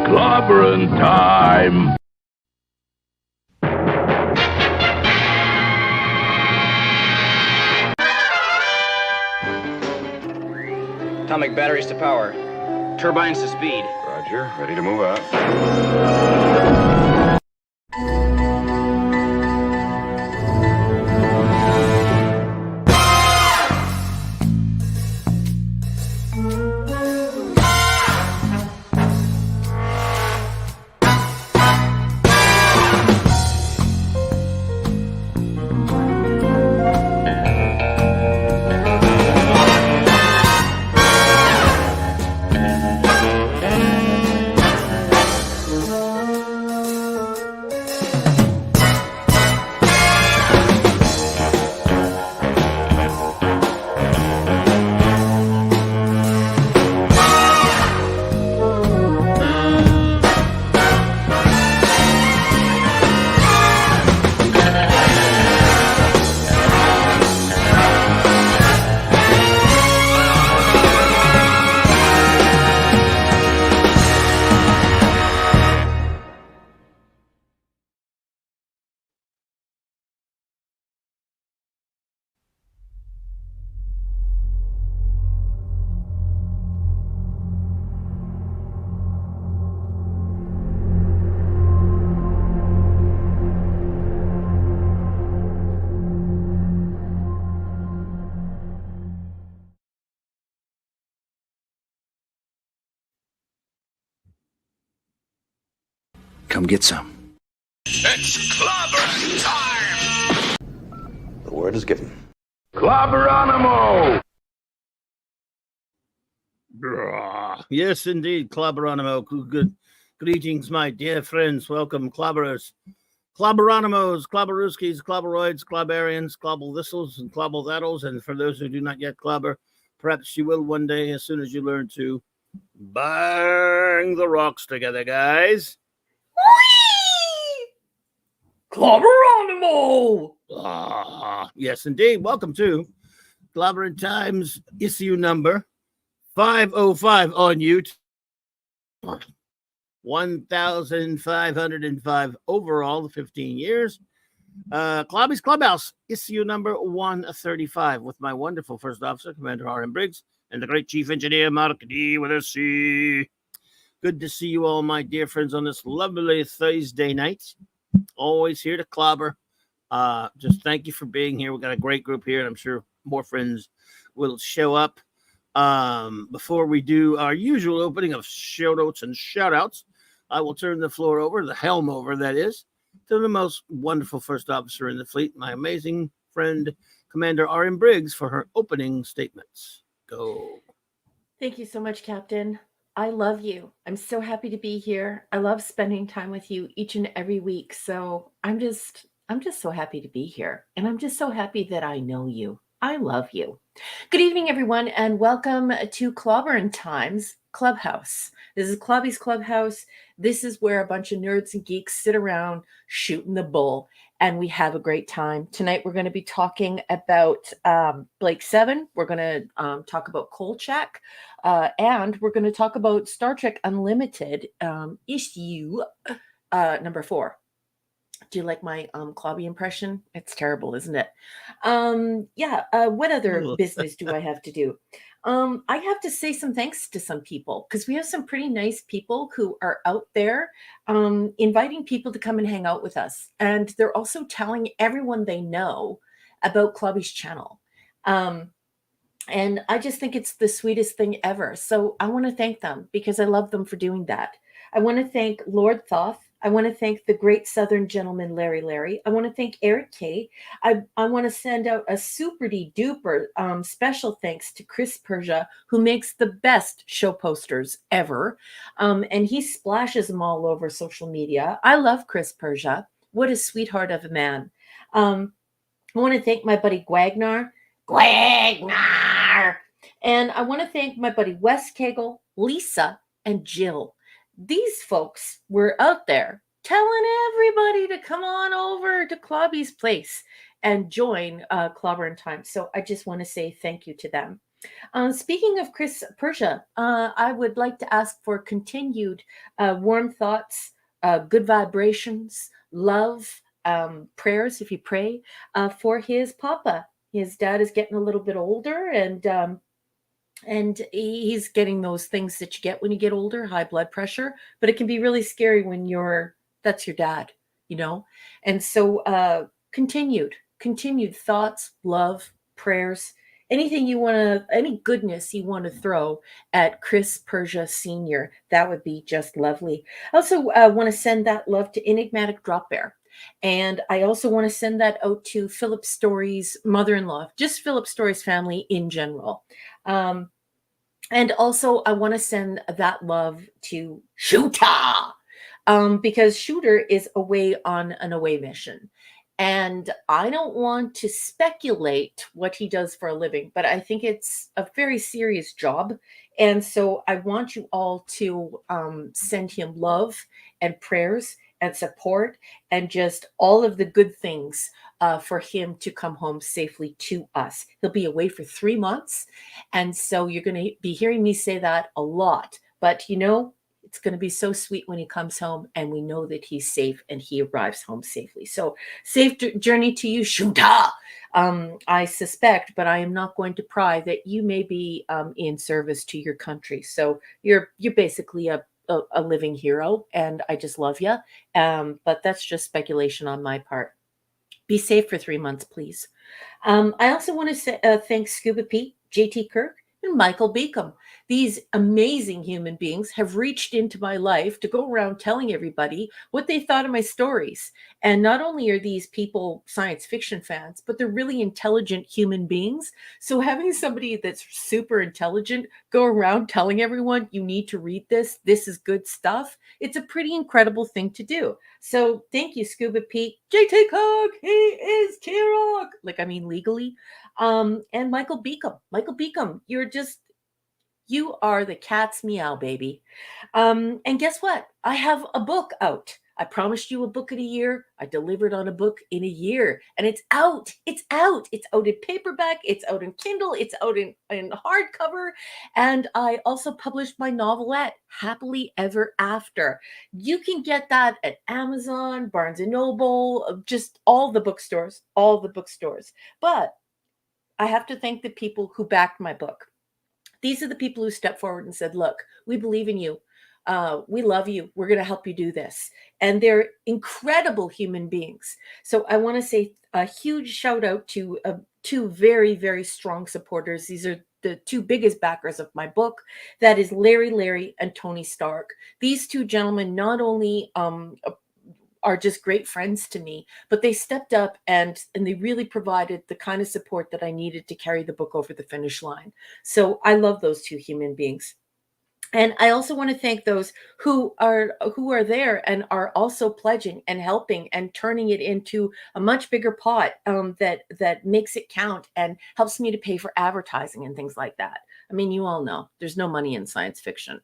Clobberin' time! Atomic batteries to power. Turbines to speed. Roger. Ready to move out. Come get some. It's clobberin' time! The word is given. Clobberonimo! Yes, indeed, Clobberonimo. Good greetings, my dear friends. Welcome, Clobberers. Clobberonimos, Clobberuskis, Clobberoids, Clobberians, Clobblethistles, and Clobblethattles. And for those who do not yet clobber, perhaps you will one day as soon as you learn to bang the rocks together, guys. Clobberonimo! Yes, indeed. Welcome to Clobberin' Times issue number 505 on YouTube. 1,505 overall, 15 years. CLOBBY'S Clubhouse, issue number 135, with my wonderful first officer, Commander R.M. Briggs, and the great Chief Engineer, Mark D. with a C. Good to see you all, my dear friends, on this lovely Thursday night. Always here to clobber. Just thank you for being here. We've got a great group here, and I'm sure more friends will show up. Before we do our usual opening of show notes and shout outs, I will turn the floor over, the helm over, that is, to the most wonderful first officer in the fleet, my amazing friend, Commander R.M. Briggs, for her opening statements. Go. Thank you so much, Captain. I love you. I'm so happy to be here. I love spending time with you each and every week. So I'm just so happy to be here. And I'm just so happy that I know you. I love you. Good evening, everyone, and welcome to Clobberin' Times Clubhouse. This is CLOBBY'S Clubhouse. This is where a bunch of nerds and geeks sit around shooting the bull, and we have a great time. Tonight, we're going to be talking about Blake 7. We're going to talk about Kolchak, and we're going to talk about Star Trek Unlimited issue number 4. Do you like my Clobby impression? It's terrible, isn't it? What other business do I have to do? I have to say some thanks to some people, because we have some pretty nice people who are out there inviting people to come and hang out with us. And they're also telling everyone they know about Clobby's channel. And I just think it's the sweetest thing ever. So I want to thank them, because I love them for doing that. I want to thank Lord Thoth. I want to thank the great Southern gentleman, Larry. I want to thank Eric K. I want to send out a super-duper special thanks to Chris Persia, who makes the best show posters ever. And he splashes them all over social media. I love Chris Persia. What a sweetheart of a man. I want to thank my buddy Gwagnar. And I want to thank my buddy Wes Cagle, Lisa, and Jill. These folks were out there telling everybody to come on over to Clobby's place and join Clobberin' Time. So I just want to say thank you to them. Speaking of Chris Persia, I would like to ask for continued warm thoughts, good vibrations, love, prayers if you pray for his papa. His dad is getting a little bit older, and he's getting those things that you get when you get older, high blood pressure. But it can be really scary when that's your dad, you know. And so continued thoughts, love, prayers, anything you want to, any goodness you want to throw at Chris Persia Sr., that would be just lovely. I also want to send that love to Enigmatic Drop Bear. And I also want to send that out to Philip Story's mother-in-law, just Philip Story's family in general. And also I want to send that love to Shooter, because Shooter is away on an away mission. And I don't want to speculate what he does for a living, but I think it's a very serious job. And so I want you all to send him love and prayers and support and just all of the good things for him to come home safely to us. He'll be away for 3 months. And so you're going to be hearing me say that a lot. But, you know, it's going to be so sweet when he comes home and we know that he's safe and he arrives home safely. So safe journey to you, Shooter. I suspect, but I am not going to pry, that you may be in service to your country. So you're basically a living hero, and I just love you. But that's just speculation on my part. Be safe for 3 months, please. I also want to thank Scuba Pete, JT Kirk, and Michael Beacom. These amazing human beings have reached into my life to go around telling everybody what they thought of my stories. And not only are these people science fiction fans, but they're really intelligent human beings. So having somebody that's super intelligent go around telling everyone, you need to read this, this is good stuff, it's a pretty incredible thing to do. So thank you, Scuba Pete. JT Cook, he is T-Rock. Like, I mean, legally. And Michael Beacom. Michael Beacom, you are the cat's meow, baby. And guess what? I have a book out. I promised you a book in a year. I delivered on a book in a year, and it's out. It's out. It's out in paperback. It's out in Kindle. It's out in hardcover. And I also published my novelette, Happily Ever After. You can get that at Amazon, Barnes and Noble, just all the bookstores. But I have to thank the people who backed my book. These are the people who stepped forward and said, look, we believe in you. We love you. We're going to help you do this. And they're incredible human beings. So I want to say a huge shout out to two very, very strong supporters. These are the two biggest backers of my book. That is Larry, and Tony Stark. These two gentlemen not only are just great friends to me, but they stepped up and they really provided the kind of support that I needed to carry the book over the finish line. So I love those two human beings. And I also want to thank those who are there and are also pledging and helping and turning it into a much bigger pot that makes it count and helps me to pay for advertising and things like that. I mean, you all know there's no money in science fiction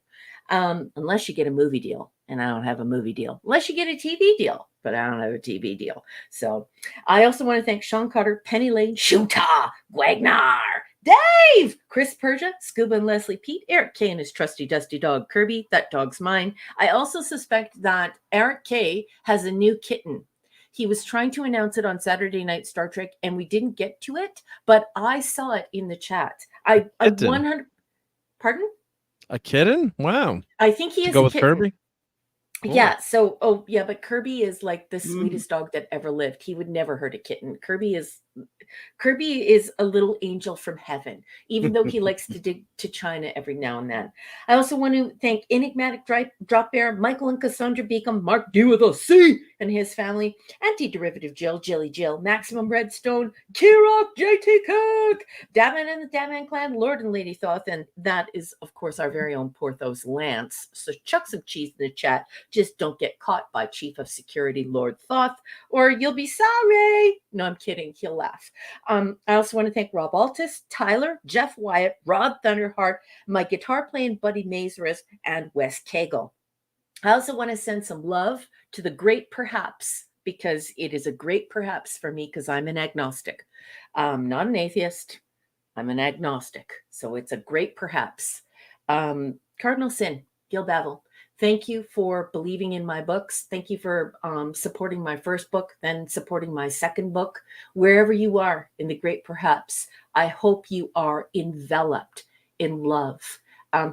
unless you get a movie deal. And I don't have a movie deal. Unless you get a TV deal, but I don't have a TV deal. So I also want to thank Sean Cutter, Penny Lane, Shooter, Wagner, Dave, Chris Persia, Scuba and Leslie Pete, Eric K and his trusty dusty dog Kirby. That dog's mine. I also suspect that Eric K has a new kitten. He was trying to announce it on Saturday Night Star Trek, and we didn't get to it, but I saw it in the chat. I 100. Pardon? A kitten? Wow. I think he is go a with kitten. Kirby. Cool. Yeah. So, but Kirby is like the sweetest dog that ever lived. He would never hurt a kitten. Kirby is a little angel from heaven, even though he likes to dig to China every now and then. I also want to thank Enigmatic Drop Bear, Michael and Cassandra Beacom, Mark D with a C and his family, Anti-Derivative Jill, Jilly Jill, Maximum Redstone, T-Rock, JT Cook, Daman and the Daman Clan, Lord and Lady Thoth, and that is, of course, our very own Porthos Lance. So chuck some cheese in the chat. Just don't get caught by Chief of Security Lord Thoth, or you'll be sorry. No, I'm kidding. He'll laugh. I also want to thank Rob Altus, Tyler, Jeff Wyatt, Rod Thunderheart, my guitar playing buddy Mazarus, and Wes Cagle. I also want to send some love to the great perhaps, because it is a great perhaps for me because I'm an agnostic. I'm not an atheist. I'm an agnostic. So it's a great perhaps. Cardinal Sin, Gil Bavel, thank you for believing in my books. Thank you for supporting my first book, then supporting my second book. Wherever you are in the great perhaps, I hope you are enveloped in love,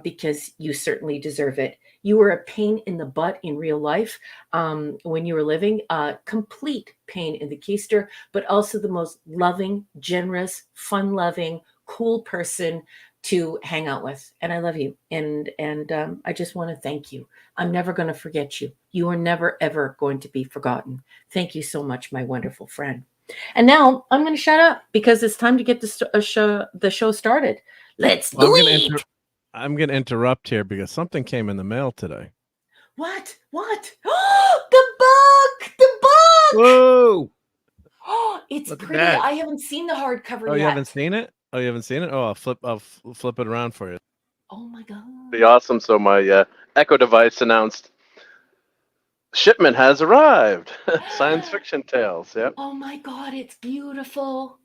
because you certainly deserve it. You were a pain in the butt in real life when you were living, complete pain in the keister, but also the most loving, generous, fun-loving, cool person to hang out with. And I love you. And I just want to thank you. I'm never going to forget you. You are never, ever going to be forgotten. Thank you so much, my wonderful friend. And now I'm going to shut up because it's time to get the show started. Let's do it. I'm going to interrupt here because something came in the mail today. What? The book! The book! Whoa! Oh, it's Look at pretty. that. I haven't seen the hardcover Oh, yet. you haven't seen it? Oh, you haven't seen it? Oh, I'll flip it around for you. Oh my God. Be awesome. So my Echo device announced shipment has arrived. Science fiction tales. Yep. Oh my God, it's beautiful.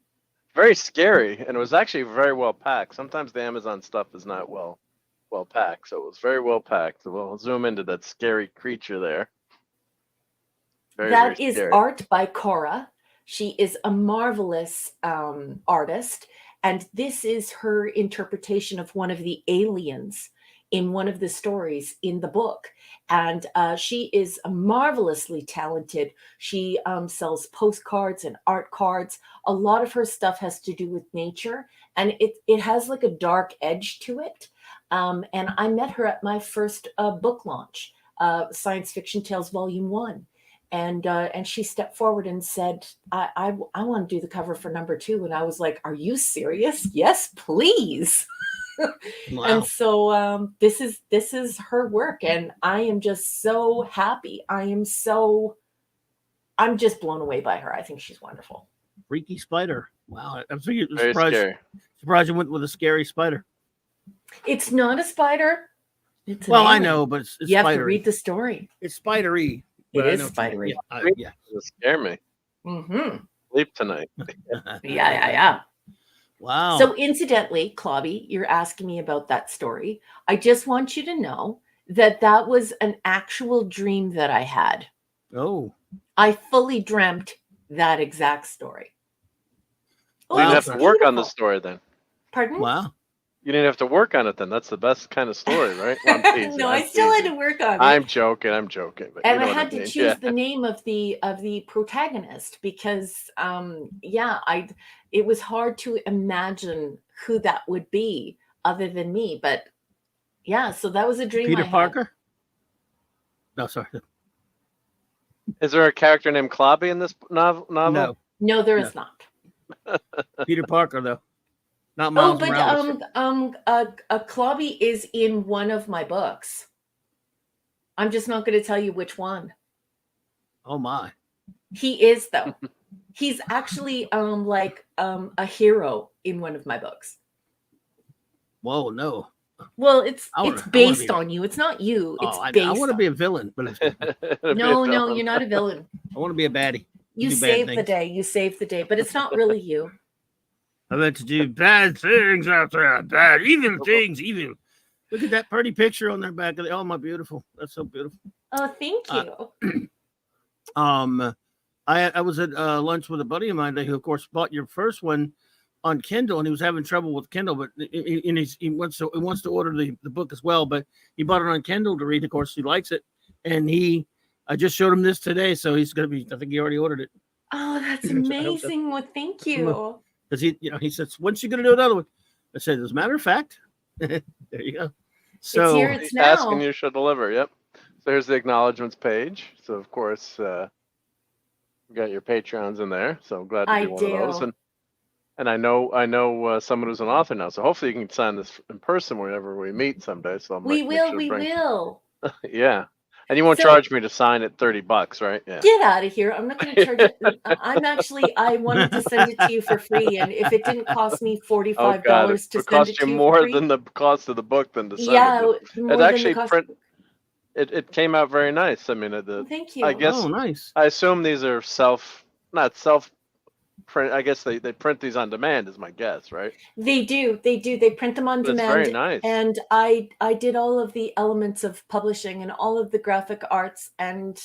Very scary, and it was actually very well packed. Sometimes the Amazon stuff is not well packed, so it was very well packed. So we'll zoom into that scary creature there. That very is scary. art by Cora. She is a marvelous artist, and this is her interpretation of one of the aliens in one of the stories in the book. And she is marvelously talented. She sells postcards and art cards. A lot of her stuff has to do with nature, and it has like a dark edge to it. And I met her at my first book launch, Science Fiction Tales Volume 1. And she stepped forward and said, I want to do the cover for number 2. And I was like, are you serious? Yes, please. Wow. And so this is her work, and I am just so happy. I'm just blown away by her. I think she's wonderful. Freaky spider. Wow. I'm Very surprised. scary. Surprised you went with a scary spider. It's not a spider. It's an Well, I alien. know, but it's You have to spidery. read the story. It's spidery. It but I is know- spidery. Yeah. It'll scare me. Mm-hmm. Sleep tonight. Yeah. Wow. So incidentally, Clobby, you're asking me about that story. I just want you to know that was an actual dream that I had. Oh. I fully dreamt that exact story. You didn't have it's to work on the beautiful. story then. Pardon? Wow. You didn't have to work on it then. That's the best kind of story, right? Well, I'm teasing, No, I'm I still had teasing. to work on it. I'm joking. But And you I know had what to mean. choose Yeah. the name of the protagonist because it was hard to imagine who that would be other than me. But yeah, so that was a dream. Peter I had. Parker? No, sorry. Is there a character named Clobby in this novel? No. No, there is not. Peter Parker, though. Not Oh, Miles but Morales. Clobby is in one of my books. I'm just not going to tell you which one. Oh, my. He is though. He's actually a hero in one of my books. Whoa, no. Well, it's wanna based be- on you. It's not you. It's Oh, I based. want to on- be a villain, but No, you're not a villain. I want to be a baddie. You do bad saved the things. day. You saved the day, but it's not really you. I meant to do bad things out there. Bad, evil things, evil. Look at that pretty picture on their back of the. Oh, my beautiful. That's so beautiful. Oh, thank you. I was at lunch with a buddy of mine who, of course, bought your first one on Kindle, and he was having trouble with Kindle, but he wants to order the book as well. But he bought it on Kindle to read. Of course, he likes it, and I just showed him this today, so he's gonna be. I think he already ordered it Oh, that's I hope so. amazing. Well, thank you. because he says, "When's you gonna do another one?" I said, "As a matter of fact, there you go." So here. It's He's now. asking you should deliver. Yep. So here's the acknowledgements page. So of course, you got your Patreons in there. So I'm glad to I be one of those. do. And I know someone who's an author now. So hopefully you can sign this in person whenever we meet someday. So I'm We will. Yeah. And you won't So- charge me to sign it $30, right? Yeah. Get out of here. I'm not going to charge you. I wanted to send it to you for free. And if it didn't cost me $45 Oh God, to it send cost it you to you more for free, than the cost of the book than to send yeah, it. more It than actually the cost. it came out very nice. I mean, Thank you. I guess oh, nice. I assume these are not self print. I guess they print these on demand, is my guess, right? They do. They print them on That's demand. very nice. And I did all of the elements of publishing and all of the graphic arts and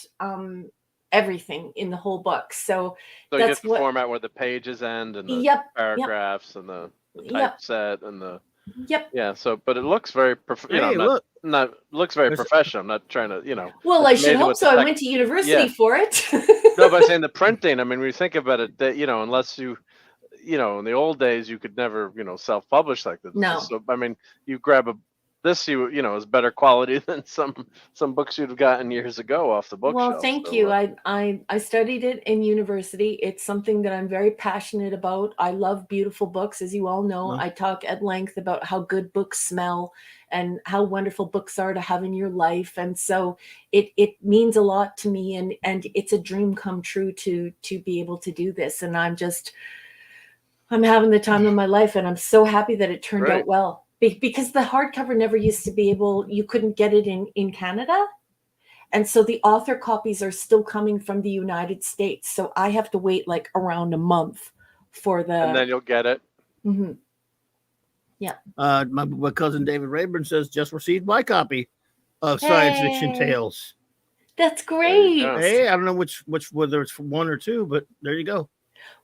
everything in the whole book. So So you that's get the format where the pages end and the Yep. paragraphs and the Yep. typeset and the Yep. yeah. So, but it looks very, Hey, look. looks very There's- professional. I'm not trying to, Well, it's I should amazing hope what so. the I tech- went to university Yeah. for it. No, but I'm saying the printing. I mean, when you think about it, that unless you, in the old days, you could never, self-publish like this. No. So I mean, you grab this, is better quality than some books you'd have gotten years ago off the bookshelf. Well, thank So, you. I studied it in university. It's something that I'm very passionate about. I love beautiful books, as you all know. Mhm. I talk at length about how good books smell and how wonderful books are to have in your life. And so it means a lot to me, and it's a dream come true to be able to do this. And I'm having the time of my life, and I'm so happy that it turned Right. out well. Because the hardcover never used to be you couldn't get it in Canada. And so the author copies are still coming from the United States. So I have to wait like around a month for the. and then you'll get it. Mhm. My cousin David Rayburn says just received my copy of Science Fiction Hey. Tales. That's There great. you go. Hey, I don't know which whether it's one or two, but there you go.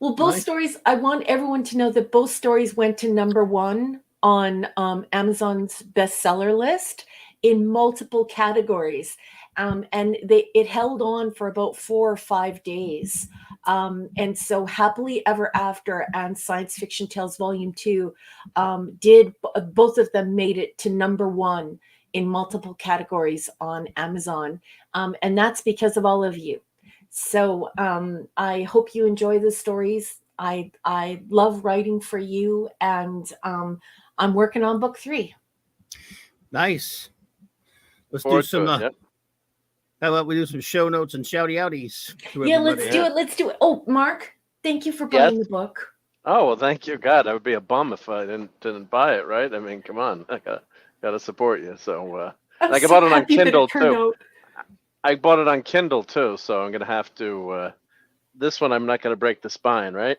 Well, both Nice. stories, I want everyone to know that both stories went to #1 on Amazon's bestseller list in multiple categories. And it held on for about 4 or 5 days. And so Happily Ever After and Science Fiction Tales Volume 2 both of them made it to #1 in multiple categories on Amazon. And that's because of all of you. So I hope you enjoy the stories. I love writing for you, and I'm working on book 3. Nice. Let's do Forward to some. it, yep. How about we do some show notes and shouty outies? Yeah, let's do it. Let's do it. Oh, Mark, thank you for buying the book. Oh well, thank you. God, I would be a bum if I didn't buy it, right? I mean, come on, I gotta support you. So I'm Like, I so bought it on happy that Kindle, turned too. out. I bought it on Kindle too, so I'm gonna have to. This one, I'm not gonna break the spine, right?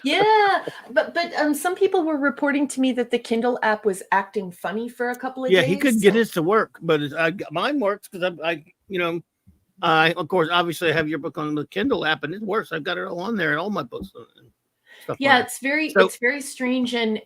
Yeah, but some people were reporting to me that the Kindle app was acting funny for a couple of Yeah, days. he couldn't get his to work, but mine works because I of course obviously have your book on the Kindle app and it works. I've got it all on there and all my books. And stuff Yeah, like that. it's very strange, and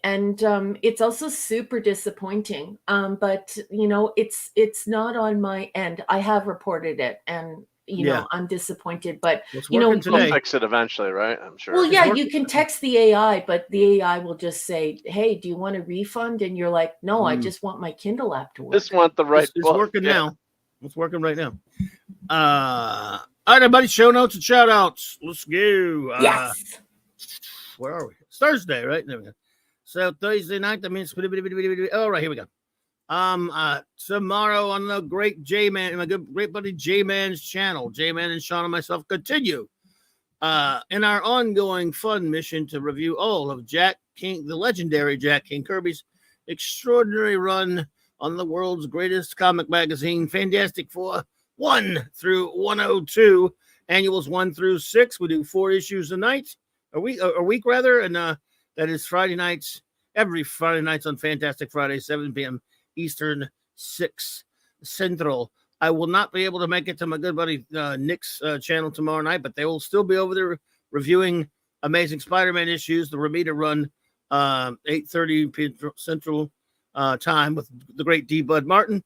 it's also super disappointing. But it's not on my end. I have reported it, and Yeah. I'm disappointed. But It's you know, working We'll today. fix it eventually, right? I'm sure. well, yeah, working. you can text the AI, but the AI will just say, "Hey, do you want a refund?" And you're like, "No, I just want my Kindle app to work." Just want the right It's book. working yeah. now. It's working right now. All right, everybody, show notes and shout outs. Let's go. Yes. Where are we? It's Thursday, right? There we go. So Thursday night, that means all right, here we go. Tomorrow on the great J-Man, my good great buddy J-Man's channel, J-Man and Sean and myself continue in our ongoing fun mission to review all of Jack King, the legendary Jack King Kirby's extraordinary run on the world's greatest comic magazine, Fantastic Four 1 through 102, annuals 1 through 6. We do 4 issues a week rather, and that is Friday nights, every Friday nights on Fantastic Friday, 7 p.m. Eastern, 6 Central. I will not be able to make it to my good buddy Nick's channel tomorrow night, but they will still be over there reviewing Amazing Spider-Man issues, the Ramita run, 8:30 p.m. Central time with the great D. Bud Martin.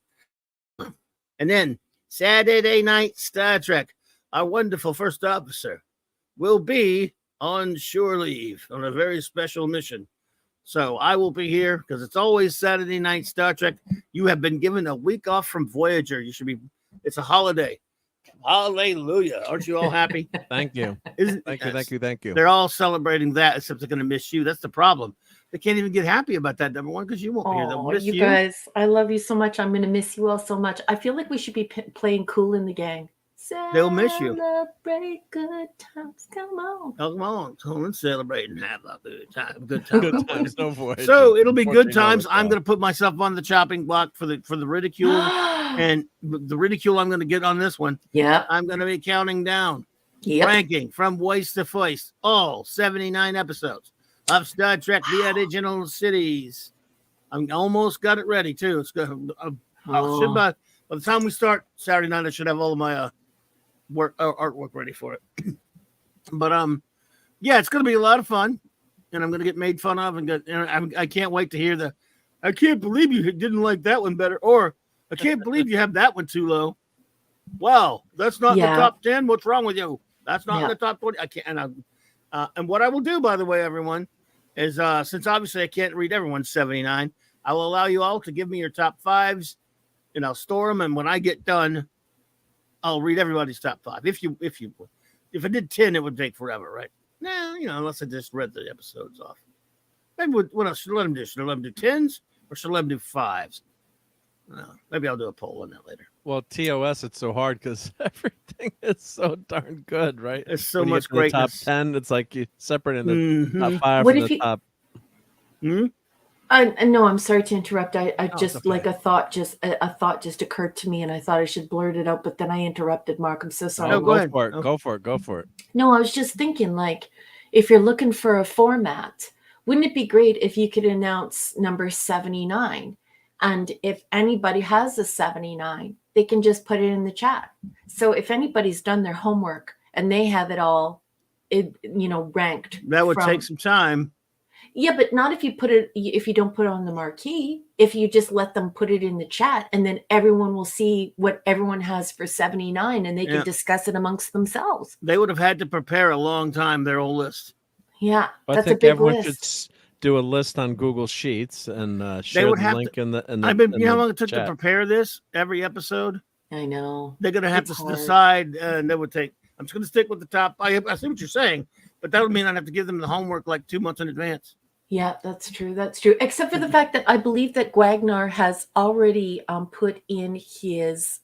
And then Saturday night, Star Trek. Our wonderful first officer will be on shore leave on a very special mission. So I will be here because it's always Saturday night Star Trek. You have been given a week off from Voyager. You should be. It's a holiday. Hallelujah. Aren't you all happy? Thank you. Thank you. They're all celebrating that, except they're going to miss you. That's the problem. They can't even get happy about that, number one, because you won't be here. They'll Oh, miss you you. guys, I love you so much. I'm going to miss you all so much. I feel like we should be playing Cool in the Gang. They'll miss you. Celebrate good times. Come on. Come on and celebrate and have a good time. Good time. Good times, no Voyager. So it'll be good Unfortunately, no times. I'm result. going to put myself on the chopping block for the ridicule, and the ridicule I'm going to get on this one. Yep. I'm going to be counting down ranking from waist to foist, all 79 episodes of Star Trek: The Original Cities. I'm almost got it ready too. It's good. Should by the time we start Saturday night, I should have all of my artwork ready for it. But yeah, it's gonna be a lot of fun, and I'm gonna get made fun of, and I can't wait to hear I can't believe you didn't like that one better, or I can't believe you have that one too low. Wow, that's not in the top 10. What's wrong with you? That's not in the top 20. I can't. And what I will do, by the way, everyone, is since obviously I can't read everyone's 79, I will allow you all to give me your top 5s, and I'll store them. And when I get done, I'll read everybody's top 5. If I did 10, it would take forever, right? No, unless I just read the episodes off. Maybe what else should I let them do? Should I let them do 10s or should I let them do 5s? Maybe I'll do a poll on that later. Well, TOS, it's so hard because everything is so darn good, right? There's so when much you get to the greatness. top 10, it's like you separate the top 5 What from if the you- top. No, I'm sorry to interrupt. I just okay. like a thought just occurred to me, and I thought I should blurt it out, but then I interrupted Mark. I'm so sorry. No, go ahead. For it. Go for it. No, I was just thinking, like, if you're looking for a format, wouldn't it be great if you could announce number 79? And if anybody has a 79, they can just put it in the chat. So if anybody's done their homework and they have it all, ranked. That would take some time. Yeah, but not if you don't put it on the marquee. If you just let them put it in the chat, and then everyone will see what everyone has for 79, and they can discuss it amongst themselves. They would have had to prepare a long time, their whole list. Yeah, I that's a think big everyone list. should do a list on Google Sheets and share would the have link to- in the. You know how long it took chat. to prepare this every episode? I know. They're going to have It's to hard. decide, and that would take. I'm just going to stick with the top. I see what you're saying, but that would mean I'd have to give them the homework like 2 months in advance. Yeah, that's true. That's true. Except for the fact that I believe that Gwagnar has already put in his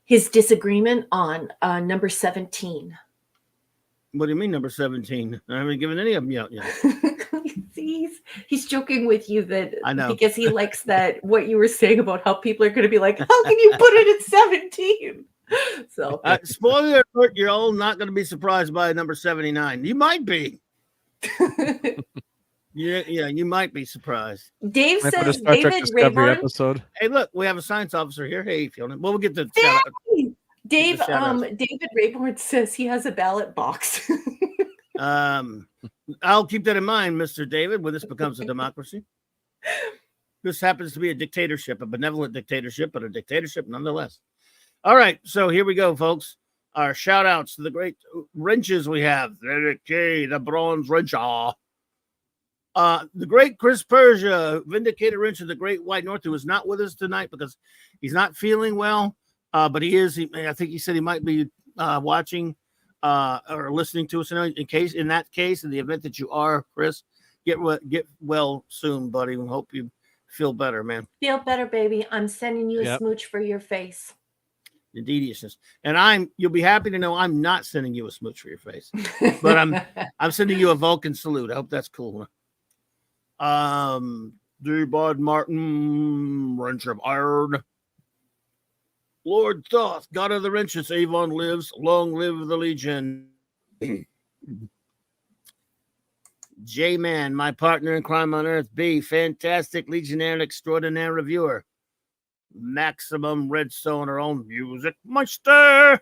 disagreement on number 17. What do you mean, number 17? I haven't given any of them yet. See, he's joking with you that I know. because he likes that what you were saying about how people are going to be like, how can you put it at 17? So Spoiler alert, you're all not going to be surprised by number 79. You might be. Yeah, you might be surprised. Dave Might put a says Star Trek David Discovery Rayburn. episode. Hey, look, we have a science officer here. Hey, Fiona. Well, we'll get the shout out. Dave, shout-outs. David Rayburn says he has a ballot box. I'll keep that in mind, Mr. David, when this becomes a democracy. This happens to be a dictatorship, a benevolent dictatorship, but a dictatorship nonetheless. All right, so here we go, folks. Our shout outs to the great wrenches we have. The bronze wrencher. The great Chris Persia, Vindicator Wrench of the Great White North, who is not with us tonight because he's not feeling well. But he is. I think he said he might be watching or listening to us. In that case, in the event that you are, Chris, get well soon, buddy. We hope you feel better, man. Feel better, baby. I'm sending you a Yep. smooch for your face. Indeediousness. And you'll be happy to know I'm not sending you a smooch for your face, but I'm sending you a Vulcan salute. I hope that's cool. D-Bod Martin, Wrench of Iron. Lord Thoth, God of the Wrenches, Avon lives. Long live the Legion. J-Man, my partner in crime on earth. B, fantastic Legionnaire and extraordinaire reviewer. Maximum Redstone, our own music monster.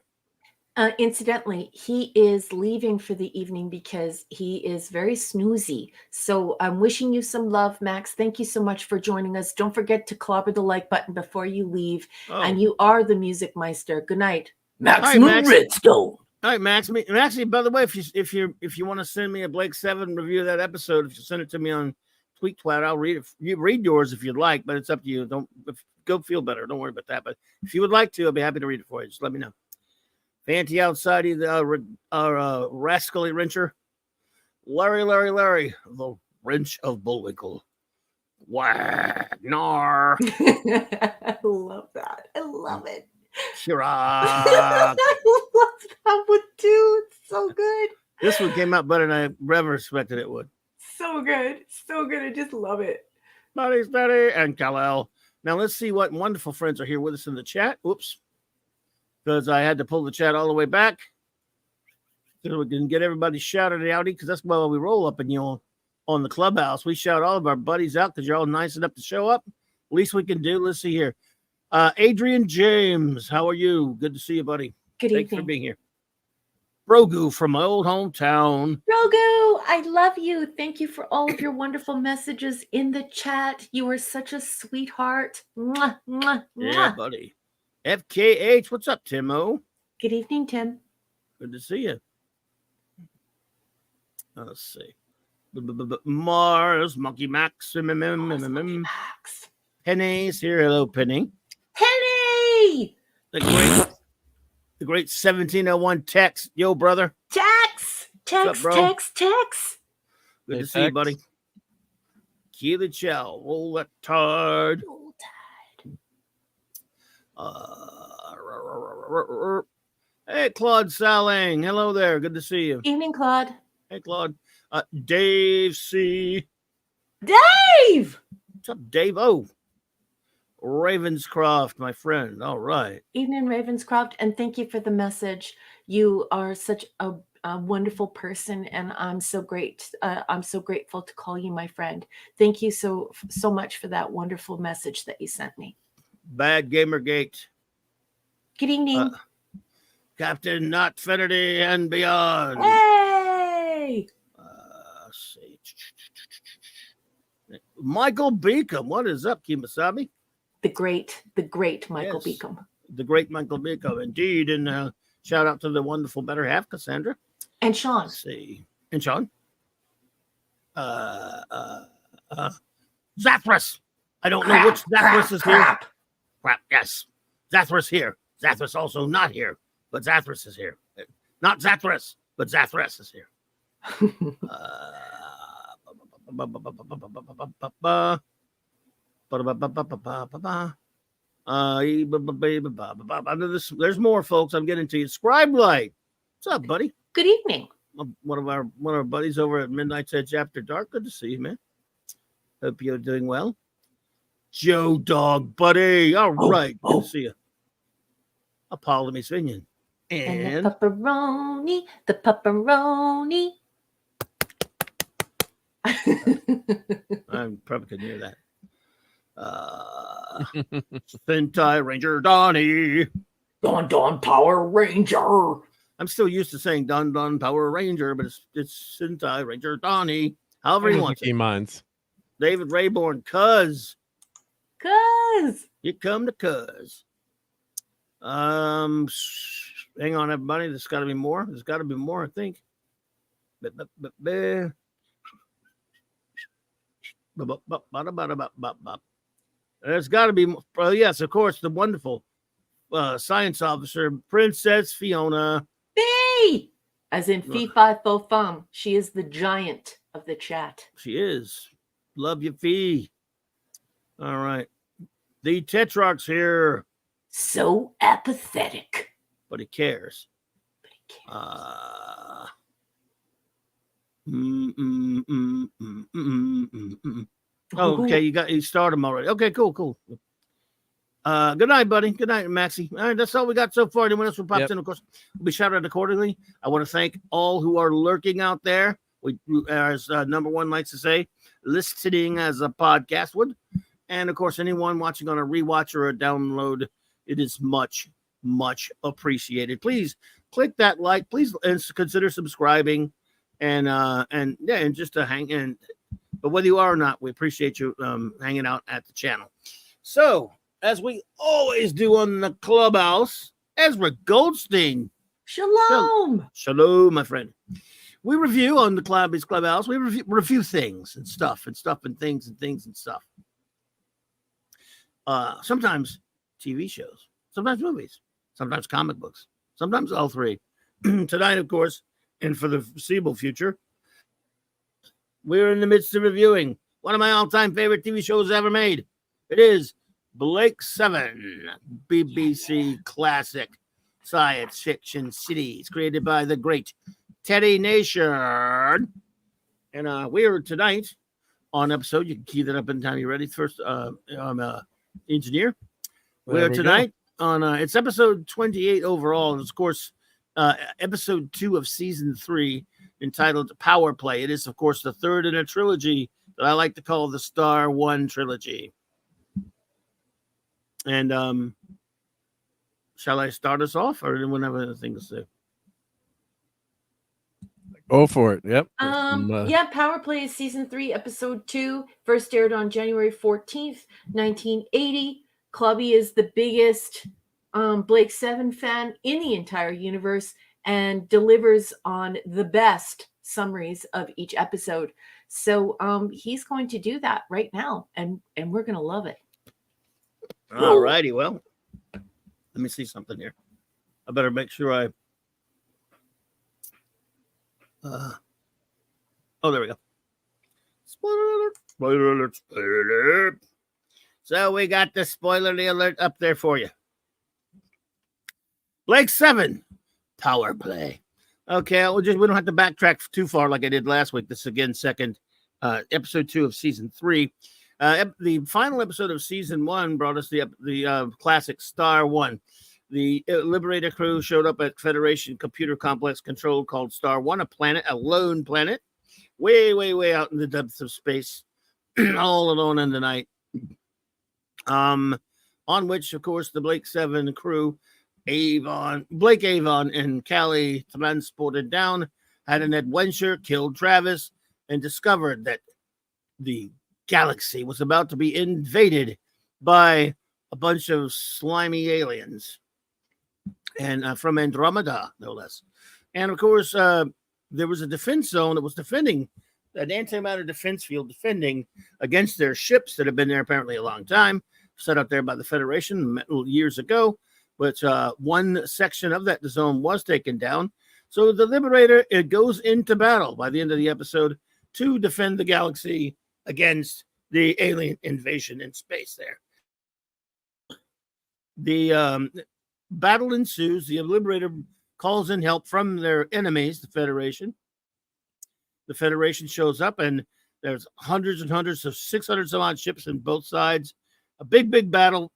Incidentally, he is leaving for the evening because he is very snoozy. So I'm wishing you some love, Max. Thank you so much for joining us. Don't forget to clobber the like button before you leave. Oh. And you are the music meister. Good night. Maximum Max. Redstone. All right, Max. And actually, by the way, if you want to send me a Blake 7 review of that episode, if you send it to me on Tweet Twat, I'll read it. You read yours if you'd like, but it's up to you. Go feel better. Don't worry about that. But if you would like to, I'll be happy to read it for you. Just let me know. Fancy outside the rascally wrencher. Larry, the wrench of Bullwinkle. Wagner. I love that. I love it. Chirac. I love that one too. It's so good. This one came out better than I ever expected it would. So good. So good. I just love it. Buddy, Steady, and Kal-El. Now let's see what wonderful friends are here with us in the chat. Oops. Because I had to pull the chat all the way back. so we can get everybody shouted out, because that's why we roll up and on the clubhouse. We shout all of our buddies out because you're all nice enough to show up. Least we can do. Let's see here. Adrian James, how are you? Good to see you, buddy. Good Thanks evening. for being here. Brogu from my old hometown. Rogu, I love you. Thank you for all of your wonderful messages in the chat. You are such a sweetheart. Mwah, mwah, Yeah, mwah. buddy. FKH, what's up, Timo? Good evening, Tim. Good to see you. Let's see. Mars, Monkey Max, Max. Penny's here. Hello, Penny. Penny! The great 1701 Tex. Yo, brother. Tex! up, Tex, bro? Tex, Tex. Good Hey, to see you, Tex. buddy. Keely Chow. Roll that tard. Roll Tide. Hey, Claude Salang. Hello there. Good to see you. Evening, Claude. Hey, Claude. Dave C. Dave! What's up, Dave? Oh, Ravenscroft, my friend. All right. Evening, Ravenscroft, and thank you for the message. You are such a wonderful person, and I'm so great. I'm so grateful to call you my friend. Thank you so much for that wonderful message that you sent me. Bad Gamergate. Good evening. Captain Not Finity and beyond. Hey! Let's see. Michael Beacom. What is up, Kimasabi? The great Michael Yes. Beacom. The great Michael Beacom, indeed. And shout out to the wonderful better half, Cassandra. And Sean. Let's see. And Sean. Zathras. I don't know which Zathras is here. Crap, yes. Zathras here. Zathras also not here, but Zathras is here. Not Zathras, but Zathras is here. There's more, folks. I'm getting to you. Scribe Light. What's up, buddy? Good evening. One of our buddies over at Midnight's Edge After Dark. Good to see you, man. Hope you're doing well. Joe Dog, buddy. All right. Good to see you. Apollo Svinian. And And the pepperoni. The pepperoni. I probably couldn't hear that. Sentai Ranger Donnie. Don Power Ranger. I'm still used to saying Don Power Ranger, but it's Sentai Ranger Donnie. However he wants Monkey it. minds. David Rayborn, cuz. Cuz. You come to cuz. Hang on, everybody. There's got to be more. There's got to be more, I think. There's got to be more. Yes, of course, the wonderful science officer, Princess Fiona. Fee! As in fee fi fo fum. She is the giant of the chat. She is. Love you, Fee. All right. The Tetrarch's here, So apathetic. but he cares. But he can't. Oh, okay, you start him already. Okay, cool. Good night, buddy. Good night, Maxie. All right, that's all we got so far. Anyone else who pops Yep. in, of course, will be shouted out accordingly. I want to thank all who are lurking out there. We, as number one likes to say, listening as a podcast would, and of course, anyone watching on a rewatch or a download, it is much appreciated. Please click that like. Please consider subscribing, and just to hang in. But whether you are or not, we appreciate you hanging out at the channel. So, as we always do on the Clubhouse, Ezra Goldstein. Shalom. Shalom, my friend. We review on the CLOBBERIN Clubhouse. We review things and stuff and things and stuff. Sometimes TV shows, sometimes movies, sometimes comic books, sometimes all three. Tonight, of course, and for the foreseeable future, we're in the midst of reviewing one of my all-time favorite TV shows ever made. It is Blake 7, BBC classic science fiction series created by the great Teddy Nation. And we are tonight on episode, you can key that up anytime you're ready. First, engineer. We There are we go. tonight on, it's episode 28 overall. And of course, episode 2 of season 3, entitled Power Play. It is, of course, the third in a trilogy that I like to call the Star One trilogy. And shall I start us off, or anyone have anything to say? Go for it. Yep. Yeah, Power Play is season 3, episode 2. First aired on January 14th, 1980. Clubby is the biggest Blake 7 fan in the entire universe and delivers on the best summaries of each episode. So he's going to do that right now, and we're going to love it. All righty. Well, let me see something here. I better make sure I. Oh, there we go. Spoiler alert! Spoiler alert! Spoiler alert! So we got the spoiler alert up there for you. Blake 7, Power Play. Okay, we don't have to backtrack too far like I did last week. This is again episode 2 of season 3. The final episode of season 1 brought us the classic Star 1. The Liberator crew showed up at Federation computer complex control called Star 1, a lone planet, way, way, way out in the depths of space, all alone in the night. On which, of course, the Blake 7 crew, Blake, Avon, and Callie transported down, had an adventure, killed Travis, and discovered that the galaxy was about to be invaded by a bunch of slimy aliens, and from Andromeda, no less. And of course, there was a defense zone that was defending an antimatter defense field, defending against their ships that have been there apparently a long time, set out there by the Federation years ago. But one section of that zone was taken down. So the Liberator, it goes into battle by the end of the episode to defend the galaxy against the alien invasion in space there. The battle ensues. The Liberator calls in help from their enemies, the Federation. The Federation shows up, and there's hundreds and hundreds of 600 some odd ships in both sides. A big, big battle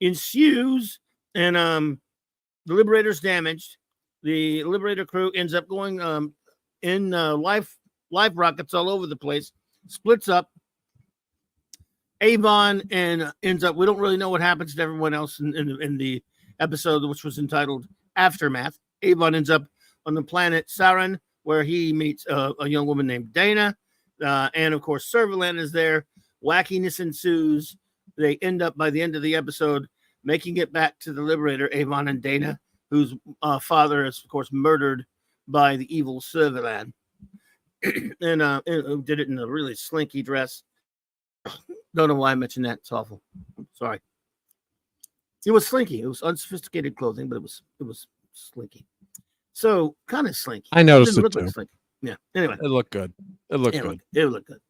ensues, and the Liberator's damaged. The Liberator crew ends up going in life rockets all over the place, splits up. Avon and ends up, we don't really know what happens to everyone else in the episode, which was entitled Aftermath. Avon ends up on the planet Saran, where he meets a young woman named Dana. And of course, Servalan is there. Wackiness ensues. They end up, by the end of the episode, making it back to the Liberator, Avon and Dana, whose father is, of course, murdered by the evil Servalan. And did it in a really slinky dress. Don't know why I mentioned that. It's awful. Sorry. It was slinky. It was unsophisticated clothing, but it was slinky. So kind of slinky. I noticed it look too. Like yeah. Anyway, It looked good. It looked good. It looked good.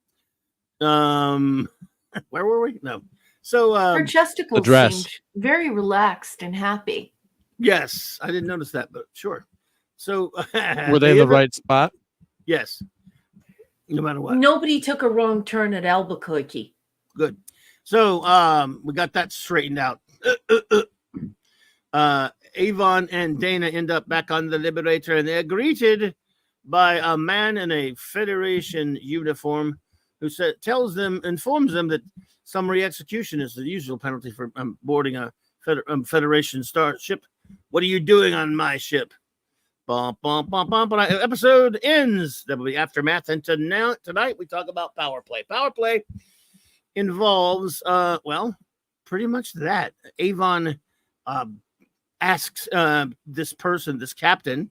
Where were we? No. So Her chesticles dress. seemed very relaxed and happy. yes, I didn't notice that, but sure. So Were they in the right spot? Yes. No matter what. Nobody took a wrong turn at Albuquerque. Good. So we got that straightened out. Avon and Dana end up back on the Liberator, and they're greeted by a man in a Federation uniform who informs them that summary execution is the usual penalty for boarding a Federation starship. What are you doing on my ship? Bum, bum, bum, bum. But episode ends. That will be Aftermath. And tonight we talk about Power Play. Power Play involves, pretty much that. Avon asks this captain,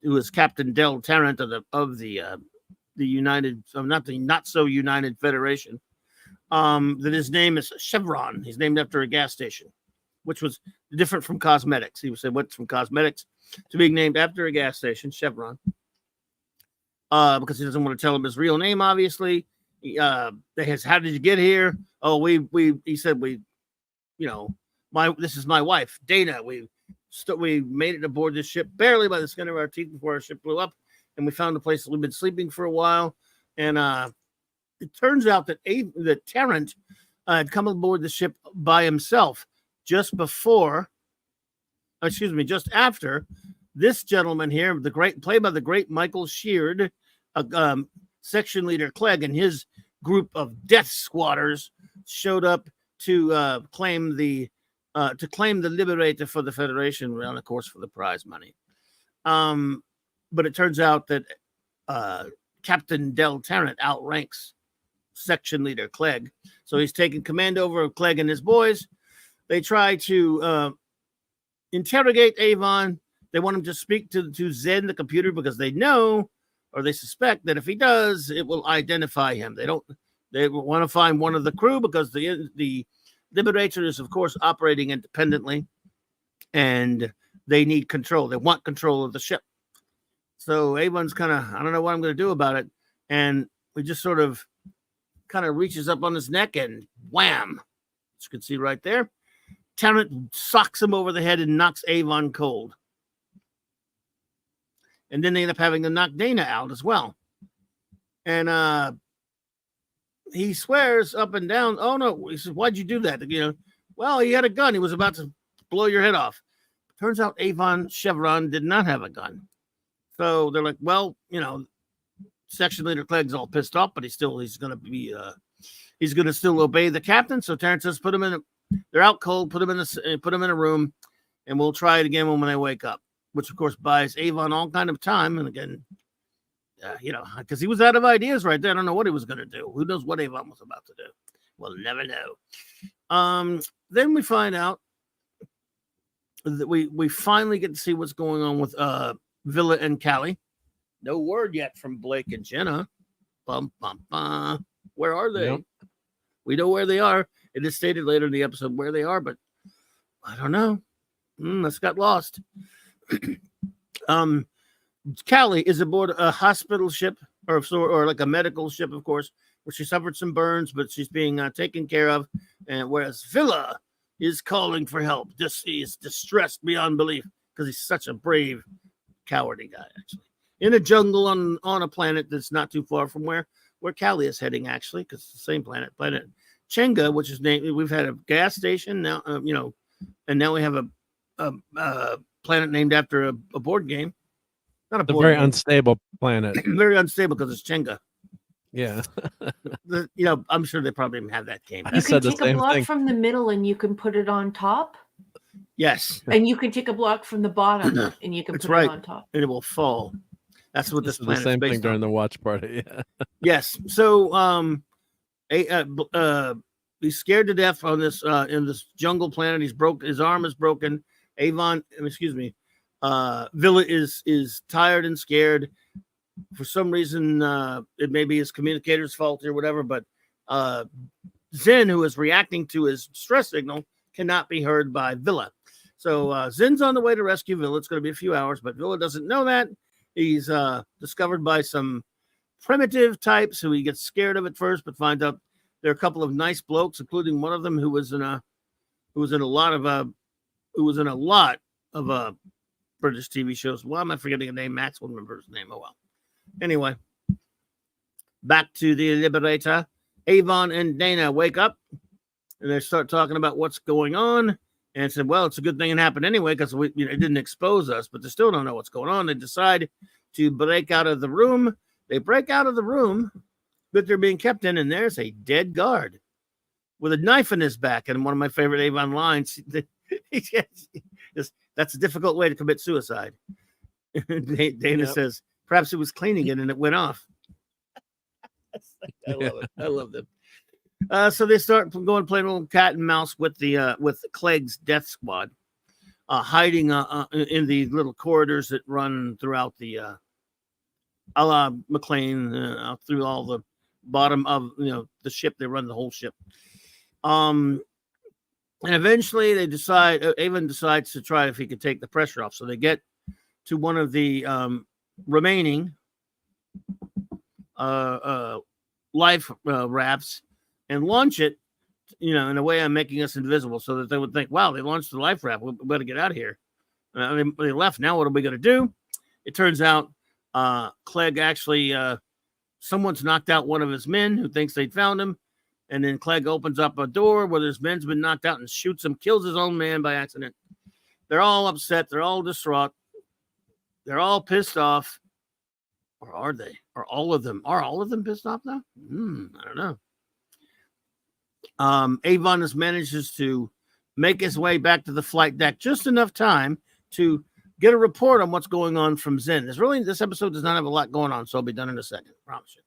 who is Captain Del Tarrant of the United, not so United Federation, that his name is Chevron. He's named after a gas station, which was different from cosmetics. He said went from cosmetics to being named after a gas station, Chevron, because he doesn't want to tell him his real name. Obviously, how did you get here? Oh, he said this is my wife, Dana. We made it aboard this ship barely by the skin of our teeth before our ship blew up, and we found a place that we've been sleeping for a while. And it turns out that Tarrant had come aboard the ship by himself just before excuse me, just after this gentleman here, played by the great Michael Sheard, section leader Clegg and his group of death squatters showed up to claim the Liberator for the Federation, and of course for the prize money. But it turns out that Captain Del Tarrant outranks section leader Clegg, so he's taking command over Clegg and his boys. They try to interrogate Avon. They want him to speak to Zen, the computer, because they know or they suspect that if he does, it will identify him. They want to find one of the crew because the Liberator is, of course, operating independently, and they need control. They want control of the ship. So Avon's kind of, I don't know what I'm going to do about it. And we just sort of kind of reaches up on his neck and wham, as you can see right there. Tarrant socks him over the head and knocks Avon cold. And then they end up having to knock Dana out as well. And he swears up and down, oh no, he says, why'd you do that? Well, he had a gun. He was about to blow your head off. Turns out Avon Chevron did not have a gun. So they're like, well, section leader Clegg's all pissed off, but he's going to still obey the captain. So Terrence says, they're out cold, put him in a room, and we'll try it again when they wake up, which of course buys Avon all kind of time. And again, because he was out of ideas right there. I don't know what he was going to do. Who knows what Avon was about to do? We'll never know. Then we find out that we finally get to see what's going on with Villa and Callie. No word yet from Blake and Jenna. Bum, bum, bum. Where are they? Yep. We know where they are. It is stated later in the episode where they are, but I don't know. Let's got lost. Callie is aboard a hospital ship or like a medical ship, of course, where she suffered some burns, but she's being taken care of. And whereas Villa is calling for help. He is distressed beyond belief because he's such a brave, cowardly guy, actually. In a jungle on a planet that's not too far from where Callie is heading, actually, because it's the same planet Chenga, which is named. We've had a gas station now, and now we have a planet named after a board game. Not a board very game. Unstable planet. Very unstable because it's Chenga. Yeah. I'm sure they probably didn't have that game. You can take a block from the middle and you can put it on top. Yes. And you can take a block from the bottom and you can put it on top. And it will fall. That's what this planet is based on. The same thing during the watch party. Yeah. Yes. So he's scared to death on this in this jungle planet. His arm is broken. Villa is tired and scared. For some reason, it may be his communicator's fault or whatever, but Zen, who is reacting to his stress signal, cannot be heard by Villa. So Zen's on the way to rescue Villa. It's going to be a few hours, but Villa doesn't know that. He's discovered by some primitive types who he gets scared of at first, but finds out they're a couple of nice blokes, including one of them who was in a lot of British TV shows. Why am I forgetting a name? Max will remember his name. Oh well. Anyway, back to the Liberator. Avon and Dana wake up and they start talking about what's going on. And said, well, it's a good thing it happened anyway because it didn't expose us, but they still don't know what's going on. They decide to break out of the room. They break out of the room that they're being kept in, and there's a dead guard with a knife in his back. And one of my favorite Avon lines, that's a difficult way to commit suicide. Dana says, perhaps it was cleaning it and it went off. I love it. I love them. So they start going playing a little cat and mouse with Clegg's death squad, hiding in the little corridors that run throughout the a la McLean through all the bottom of the ship. They run the whole ship. And eventually they decide. Avon decides to try if he could take the pressure off. So they get to one of the remaining life rafts. And launch it, in a way I'm making us invisible so that they would think, wow, they launched the life raft. We better get out of here. They left. Now what are we going to do? It turns out Clegg actually, someone's knocked out one of his men who thinks they'd found him. And then Clegg opens up a door where his men's been knocked out and shoots him, kills his own man by accident. They're all upset. They're all distraught. They're all pissed off. Or are they? Are all of them pissed off now? I don't know. Avon manages to make his way back to the flight deck just enough time to get a report on what's going on from Zen. This episode does not have a lot going on, so I'll be done in a second. I promise you.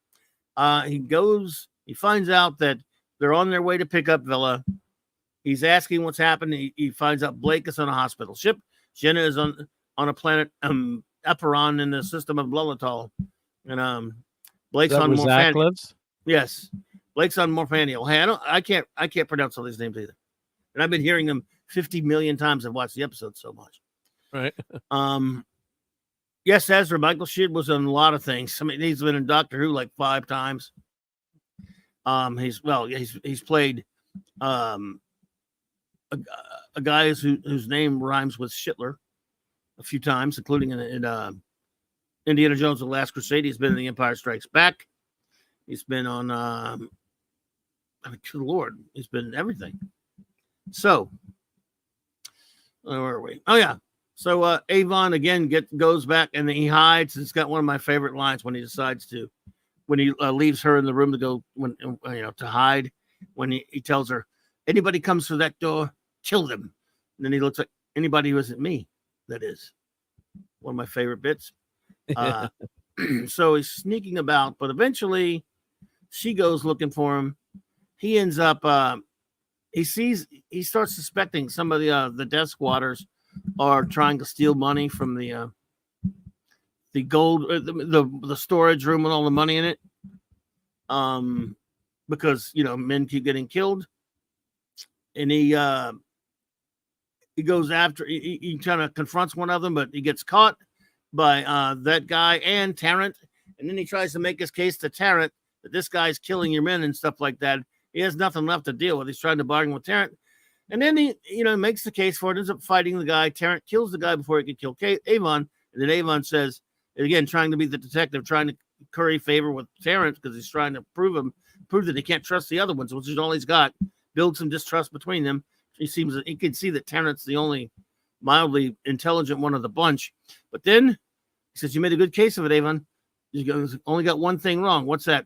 He finds out that they're on their way to pick up Villa. He's asking what's happened. He finds out Blake is on a hospital ship. Jenna is on a planet Eperon in the system of Blulitol. And Blake's on Morphaniel. Yes. Blake's on Morphaniel. Hey, I can't pronounce all these names either. And I've been hearing them 50 million times. I've watched the episode so much. Right. Yes, Ezra Michael Sheard was on a lot of things. I mean, he's been in Doctor Who like 5 times. He's played a guy whose name rhymes with Shitler a few times, including in Indiana Jones: The Last Crusade. He's been in The Empire Strikes Back. He's been on good Lord, he's been in everything. So where are we? Oh yeah. So Avon again goes back and then he hides. It's got one of my favorite lines when he decides to, when he leaves her in the room to go to hide. When he tells her, anybody comes through that door, kill them. And then he looks like anybody who isn't me. That is one of my favorite bits. So he's sneaking about, but eventually she goes looking for him. He ends up he starts suspecting some of the death squatters are trying to steal money from the gold, the storage room with all the money in it. Because men keep getting killed, and he goes after. He kind of confronts one of them, but he gets caught by that guy and Tarrant, and then he tries to make his case to Tarrant that this guy's killing your men and stuff like that. He has nothing left to deal with. He's trying to bargain with Tarrant. And then he, makes the case for it, ends up fighting the guy. Tarrant kills the guy before he could kill Avon. And then Avon says, again, trying to be the detective, trying to curry favor with Tarrant because he's trying to prove that he can't trust the other ones, which is all he's got. Build some distrust between them. He can see that Tarrant's the only mildly intelligent one of the bunch. But then he says, you made a good case of it, Avon. You only got one thing wrong. What's that?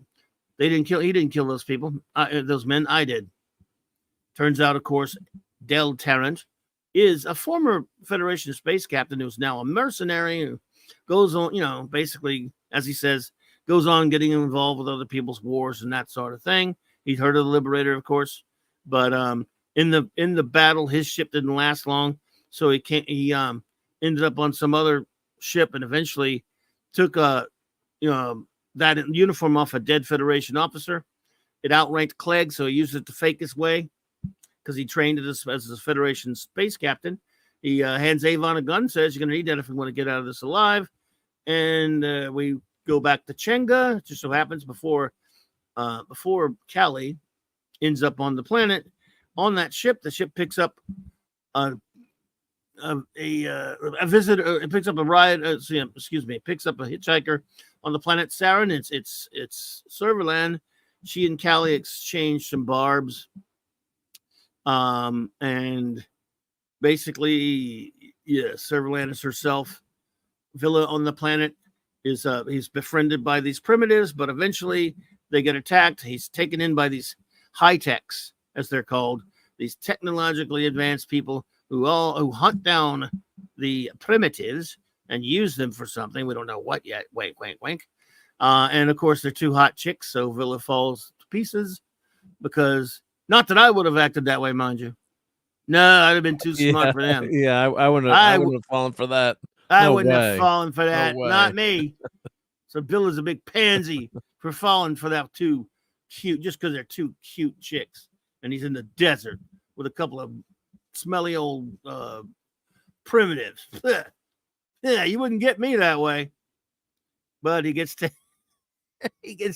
He didn't kill those people, those men. I did. Turns out, of course, Del Tarrant is a former Federation space captain who's now a mercenary who goes on, basically, as he says, goes on getting involved with other people's wars and that sort of thing. He'd heard of the Liberator, of course, but in the battle, his ship didn't last long, so he ended up on some other ship and eventually took that uniform off a dead Federation officer. It outranked Clegg, so he used it to fake his way because he trained as a Federation space captain. He hands Avon a gun, says, you're going to need that if we want to get out of this alive. And we go back to Chenga. It just so happens before Callie ends up on the planet. On that ship, the ship picks up a visitor. It picks up a ride. It picks up a hitchhiker on the planet Sarin. It's Serverland. She and Callie exchange some barbs. And basically, Serverland is herself. Villa on the planet is he's befriended by these primitives, but eventually they get attacked. He's taken in by these high techs, as they're called, these technologically advanced people who hunt down the primitives and use them for something. We don't know what yet. Wink, wink, wink. And of course, they're two hot chicks, so Villa falls to pieces because, not that I would have acted that way, mind you. No, I'd have been too smart for them. Yeah, I wouldn't have fallen for that. I wouldn't have fallen for that. Not me. So Villa's a big pansy for falling for that too cute, just because they're two cute chicks. And he's in the desert with a couple of smelly old primitives. Yeah, you wouldn't get me that way. But he gets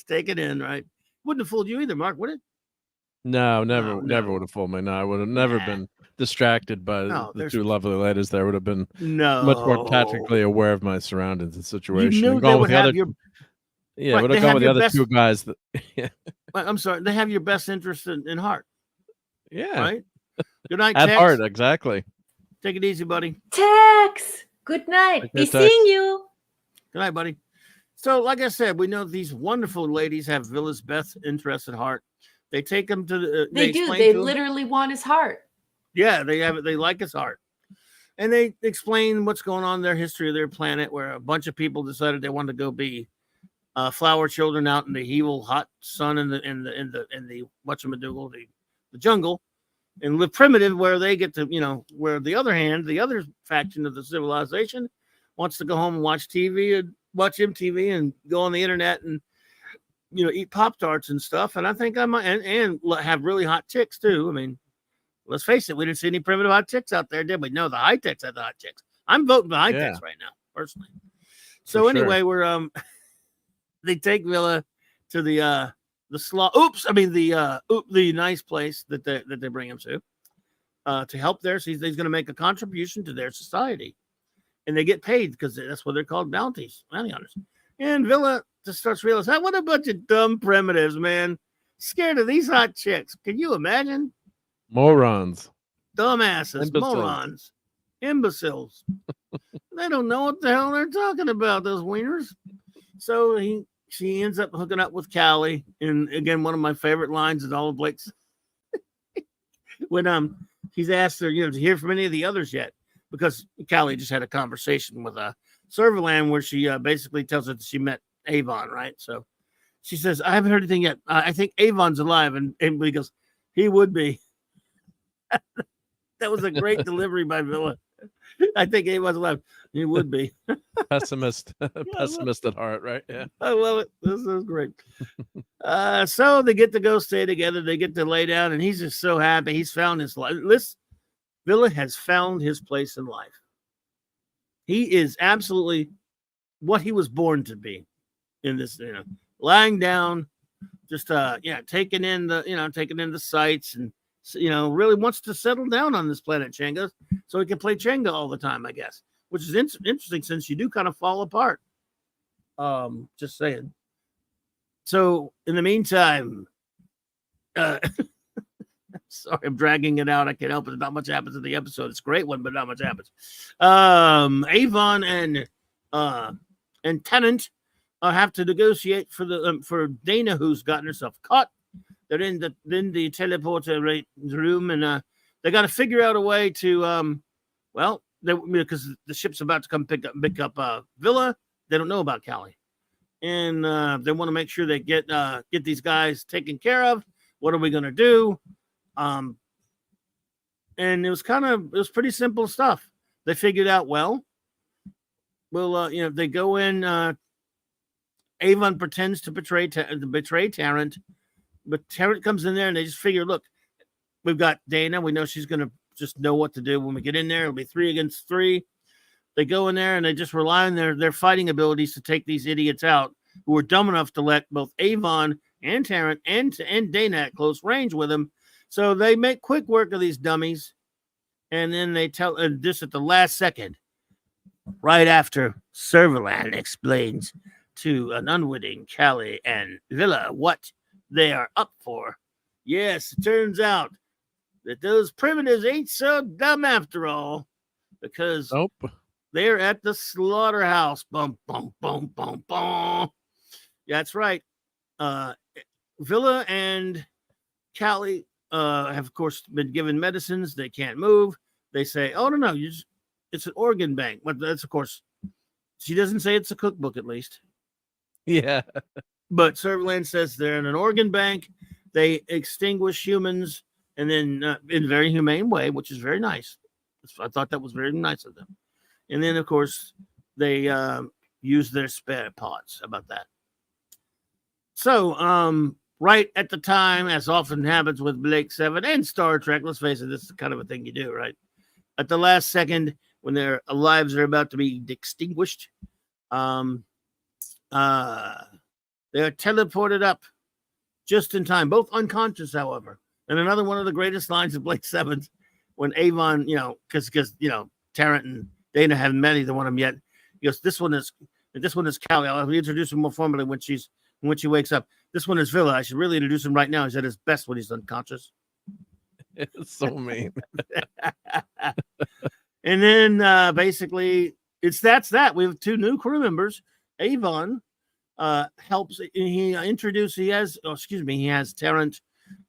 taken in, right? Wouldn't have fooled you either, Mark, would it? No, never would have fooled me. No, I would have never been distracted by the two lovely ladies there. Would have been much more tactically aware of my surroundings and situation. You knew they would have your... Yeah, right, would have gone with the other two guys. I'm sorry. They have your best interest in heart. Yeah. Right? Good night, At Tex. heart, exactly. Take it easy, buddy. Tex, good night. Be seeing you. Good night, buddy. So, like I said, we know these wonderful ladies have Villa's best interest at heart. They take him to the. They do. They literally want his heart. Yeah, they have it. They like his heart, and they explain what's going on in their history of their planet, where a bunch of people decided they wanted to go be flower children out in the evil hot sun in the whatchamacallit, the jungle, and live primitive, where they get to, where the other faction of the civilization wants to go home and watch TV and watch MTV and go on the internet and eat Pop-Tarts and stuff. And I think I might and have really hot chicks too. I mean, let's face it, we didn't see any primitive hot chicks out there, did we? No, the high techs had the hot chicks. I'm voting for high techs right now, personally. So for anyway, sure. we're they take Villa to the nice place that they bring him to help there. So he's going to make a contribution to their society, and they get paid because that's what they're called, bounty hunters. And Villa just starts realizing, what a bunch of dumb primitives, man, scared of these hot chicks. Can you imagine? Morons, dumbasses, morons, imbeciles. They don't know what the hell they're talking about, those wieners. So she ends up hooking up with Callie, and again, one of my favorite lines in all of Blake's when he's asked her, to hear from any of the others yet, because Callie just had a conversation with Serverland where she basically tells her that she met Avon, right? So she says, I haven't heard anything yet. I think Avon's alive, and he goes, he would be. That was a great delivery by Villa. I think Avon's alive. He would be. Pessimist at heart, right? Yeah. I love it. This is great. So they get to go stay together. They get to lay down, and he's just so happy. He's found his life. Villa has found his place in life. He is absolutely what he was born to be in this, lying down, just taking in the sights, and really wants to settle down on this planet, Chenga, so he can play Chenga all the time, I guess, which is interesting since you do kind of fall apart. Just saying. So in the meantime, sorry, I'm dragging it out. I can't help it. Not much happens in the episode. It's a great one, but not much happens. Avon and Tennant have to negotiate for Dana, who's gotten herself caught. They're in the teleporter room, and they got to figure out a way to, because the ship's about to come pick up Villa. They don't know about Callie, and they want to make sure they get these guys taken care of. What are we going to do? And it was pretty simple stuff. They figured out, they go in. Avon pretends to betray Tarrant. But Tarrant comes in there, and they just figure, look, we've got Dana. We know she's going to just know what to do when we get in there. It'll be 3 against 3. They go in there, and they just rely on their fighting abilities to take these idiots out who are dumb enough to let both Avon and Tarrant and Dana at close range with them. So they make quick work of these dummies, and then they tell this at the last second, right after Serverland explains to an unwitting Callie and Villa what they are up for. Yes, it turns out that those primitives ain't so dumb after all, because they're at the slaughterhouse. Boom, boom, boom, boom, boom. That's right. Villa and Callie have, of course, been given medicines. They can't move. They say, oh, no, it's an organ bank. But that's, of course, she doesn't say it's a cookbook, at least. Yeah. But Serverland says they're in an organ bank. They extinguish humans, and then in a very humane way, which is very nice. I thought that was very nice of them. And then, of course, they use their spare parts. How about that? So, right at the time, as often happens with Blake 7 and Star Trek, let's face it, this is kind of a thing you do, right? At the last second, when their lives are about to be extinguished, they're teleported up just in time, both unconscious, however. And another one of the greatest lines of Blake 7's when Avon, because Tarrant and Dana haven't met either one of them yet. He goes, this one is Callie. I'll introduce him more formally when she wakes up. This one is Villa. I should really introduce him right now. He's at his best when he's unconscious. It's so mean. And then basically it's that. We have 2 new crew members. Avon helps. He has Terrence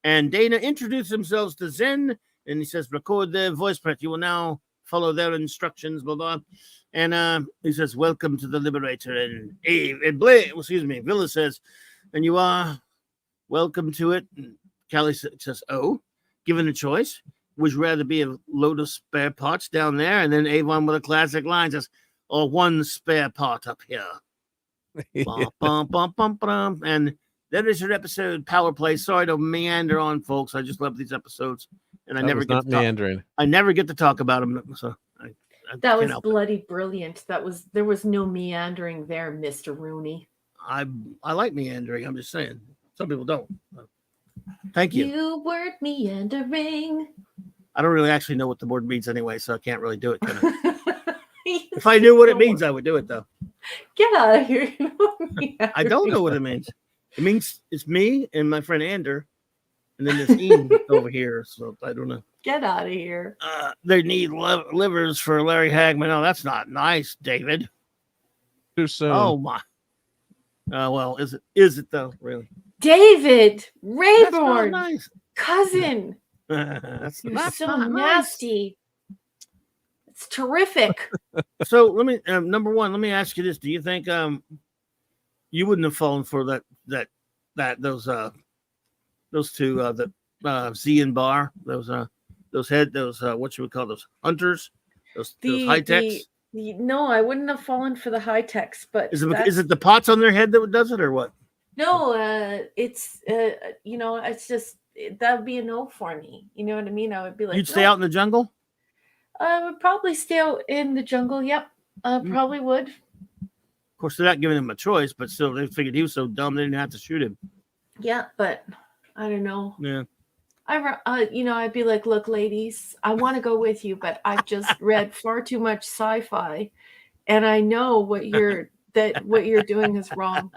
and Dana introduce themselves to Zen, and he says, record their voice print. You will now follow their instructions, blah, blah. And he says, welcome to the Liberator. And Villa says, and you are welcome to it. And Callie says, oh, given a choice, would you rather be a load of spare parts down there? And then Avon with a classic line says, or 1 spare part up here. Bum, bum, bum, bum, bum. And that is your episode, Power Play. Sorry to meander on, folks. I just love these episodes. And I never get to meandering. I never get to talk about them. So that was bloody brilliant. There was no meandering there, Mr. Rooney. I like meandering. I'm just saying. Some people don't. Thank you. You weren't meandering. I don't really actually know what the word means anyway, so I can't really do it. If I knew what it means, I would do it, though. Get out of here. I don't know what it means. It means it's me and my friend Ander, and then there's Ian over here, so I don't know. Get out of here. They need livers for Larry Hagman. Oh, that's not nice, David. Too soon. Oh, my. Well, is it, though, really? David Rayborn, nice. Cousin. That's so nasty. It's terrific. So let me number one. Let me ask you this: do you think you wouldn't have fallen for those 2 the Z and Bar those what you would call those hunters those high techs? No, I wouldn't have fallen for the high techs. But is it the pots on their head that does it or what? No, it's it's just that would be a no for me. You know what I mean? I would be like, you'd stay out in the jungle. I would probably stay out in the jungle. Yep, probably would. Of course, they're not giving him a choice, but still, they figured he was so dumb they didn't have to shoot him. Yeah, but I don't know. Yeah. I'd be like, look, ladies, I want to go with you, but I've just read far too much sci-fi, and I know what you're doing is wrong.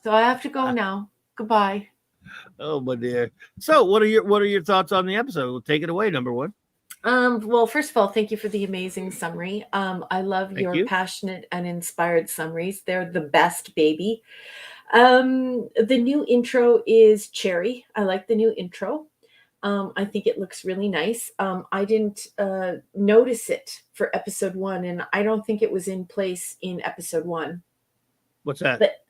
So I have to go now. Goodbye. Oh my dear. So what are your thoughts on the episode? We'll take it away, number one. Well, first of all, thank you for the amazing summary. I love your passionate and inspired summaries. They're the best, baby. The new intro is cherry. I like the new intro. I think it looks really nice. I didn't notice it for episode 1, and I don't think it was in place in episode 1. What's that? But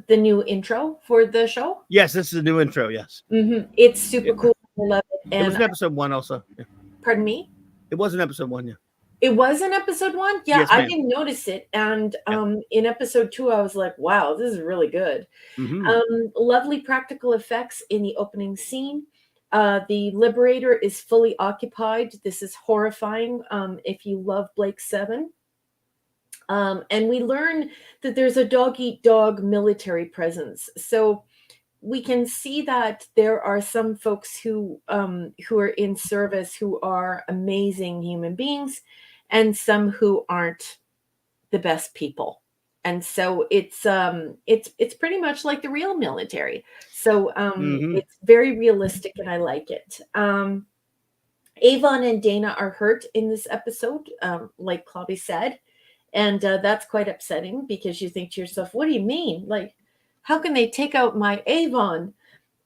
the new intro for the show? Yes, this is the new intro, yes. Mm-hmm. It's super cool. I love it. And it was in episode 1 also. Yeah. Pardon me? It was in episode 1, yeah. It was in episode 1? Yeah, yes, I didn't notice it. And in episode 2, I was like, wow, this is really good. Mm-hmm. Lovely practical effects in the opening scene. The Liberator is fully occupied. This is horrifying if you love Blake 7. And we learn that there's a dog-eat-dog military presence. So we can see that there are some folks who are in service who are amazing human beings, and some who aren't the best people. And so it's pretty much like the real military. So it's very realistic, and I like it. Avon and Dana are hurt in this episode, like Clobby said, and that's quite upsetting because you think to yourself, "What do you mean? Like, how can they take out my Avon?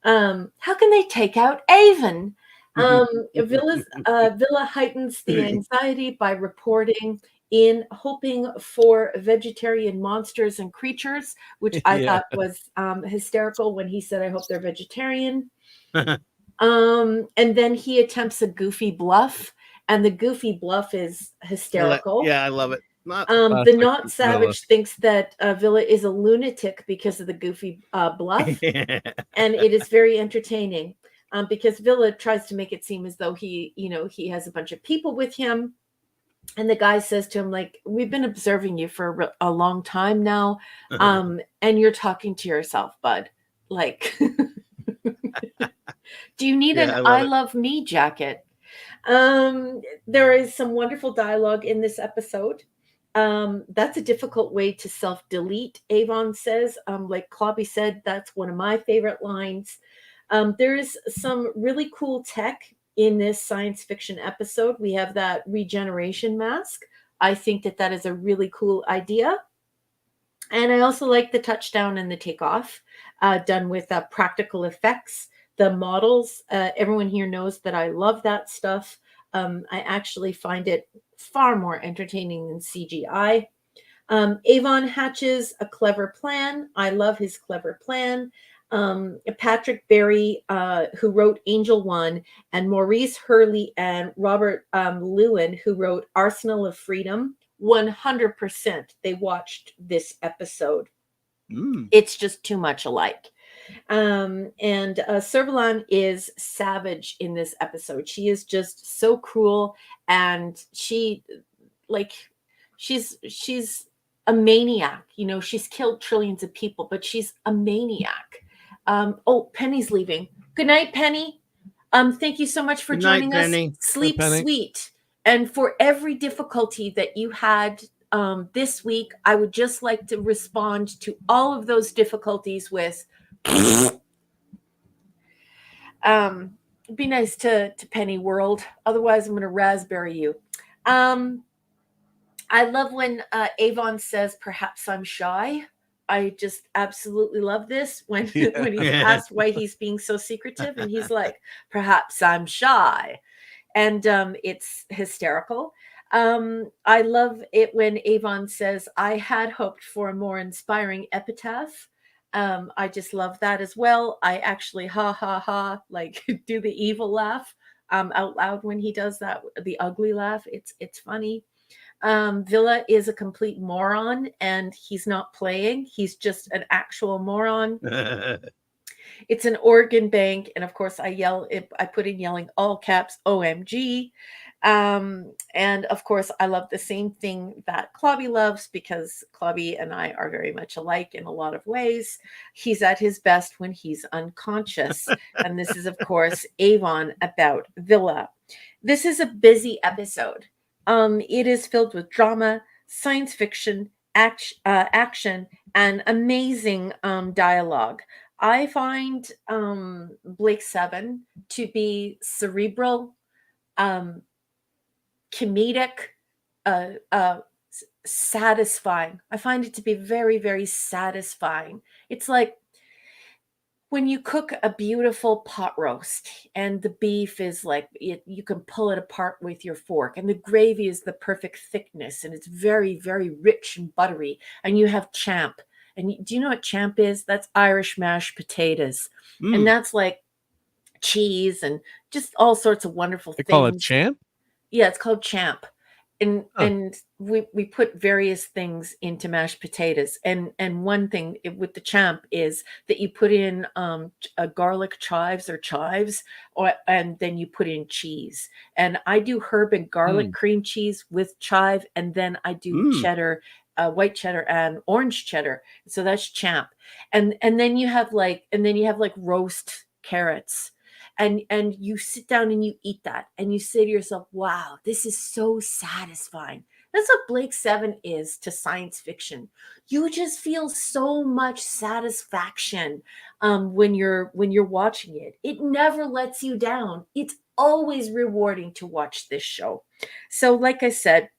How can they take out Avon?" Villa heightens the anxiety by reporting in, hoping for vegetarian monsters and creatures, which I thought was hysterical when he said, "I hope they're vegetarian." And then he attempts a goofy bluff, and the goofy bluff is hysterical. Yeah, I love it. The Not Savage thinks that Villa is a lunatic because of the goofy bluff, and it is very entertaining because Villa tries to make it seem as though he has a bunch of people with him, and the guy says to him, like, "We've been observing you for a long time now, and you're talking to yourself, bud. Like, do you need an I love me jacket?" There is some wonderful dialogue in this episode. That's a difficult way to self-delete, Avon says. Like Clobby said, that's one of my favorite lines. There is some really cool tech in this science fiction episode. We have that regeneration mask. I think that that is a really cool idea. And I also like the touchdown and the takeoff done with practical effects. The models, everyone here knows that I love that stuff. I actually find it far more entertaining than CGI. Avon hatches a clever plan. I love his clever plan. Patrick Berry, who wrote Angel One, and Maurice Hurley and Robert Lewin, who wrote Arsenal of Freedom, 100% they watched this episode. It's just too much alike. And Servalan is savage in this episode. She is just so cruel, and she's a maniac. You know, she's killed trillions of people, but she's a maniac. Oh, Penny's leaving. Good night, Penny. Thank you so much for joining us. Penny. Sleep Penny. sweet. And for every difficulty that you had this week, I would just like to respond to all of those difficulties with it'd be nice to Penny World. Otherwise, I'm going to raspberry you. I love when Avon says, "Perhaps I'm shy." I just absolutely love this when he's asked why he's being so secretive, and he's like, "Perhaps I'm shy," and it's hysterical. I love it when Avon says, "I had hoped for a more inspiring epitaph." I just love that as well. I actually like do the evil laugh out loud when he does that, the ugly laugh. It's funny. Villa is a complete moron, and he's not playing. He's just an actual moron. It's an organ bank, and of course I put in yelling all caps OMG. And of course I love the same thing that Clobby loves, because Clobby and I are very much alike in a lot of ways. He's at his best when he's unconscious. And this is of course Avon about Villa. This is a busy episode. It is filled with drama, science fiction, action, and amazing dialogue. I find Blake 7 to be cerebral, comedic, satisfying. I find it to be very, very satisfying. It's like when you cook a beautiful pot roast and the beef is like, you can pull it apart with your fork, and the gravy is the perfect thickness, and it's very, very rich and buttery, and you have champ. And do you know what champ is? That's Irish mashed potatoes. And that's like cheese and just all sorts of wonderful things. They call it champ? Yeah, it's called champ. And we put various things into mashed potatoes. And one thing with the champ is that you put in a garlic chives, and then you put in cheese. And I do herb and garlic cream cheese with chive, and then I do cheddar, white cheddar and orange cheddar. So that's champ. And then you have like roast carrots. And you sit down and you eat that, and you say to yourself, wow, this is so satisfying. That's what Blake 7 is to science fiction. You just feel so much satisfaction when you're watching it. It never lets you down. It's always rewarding to watch this show. So like I said,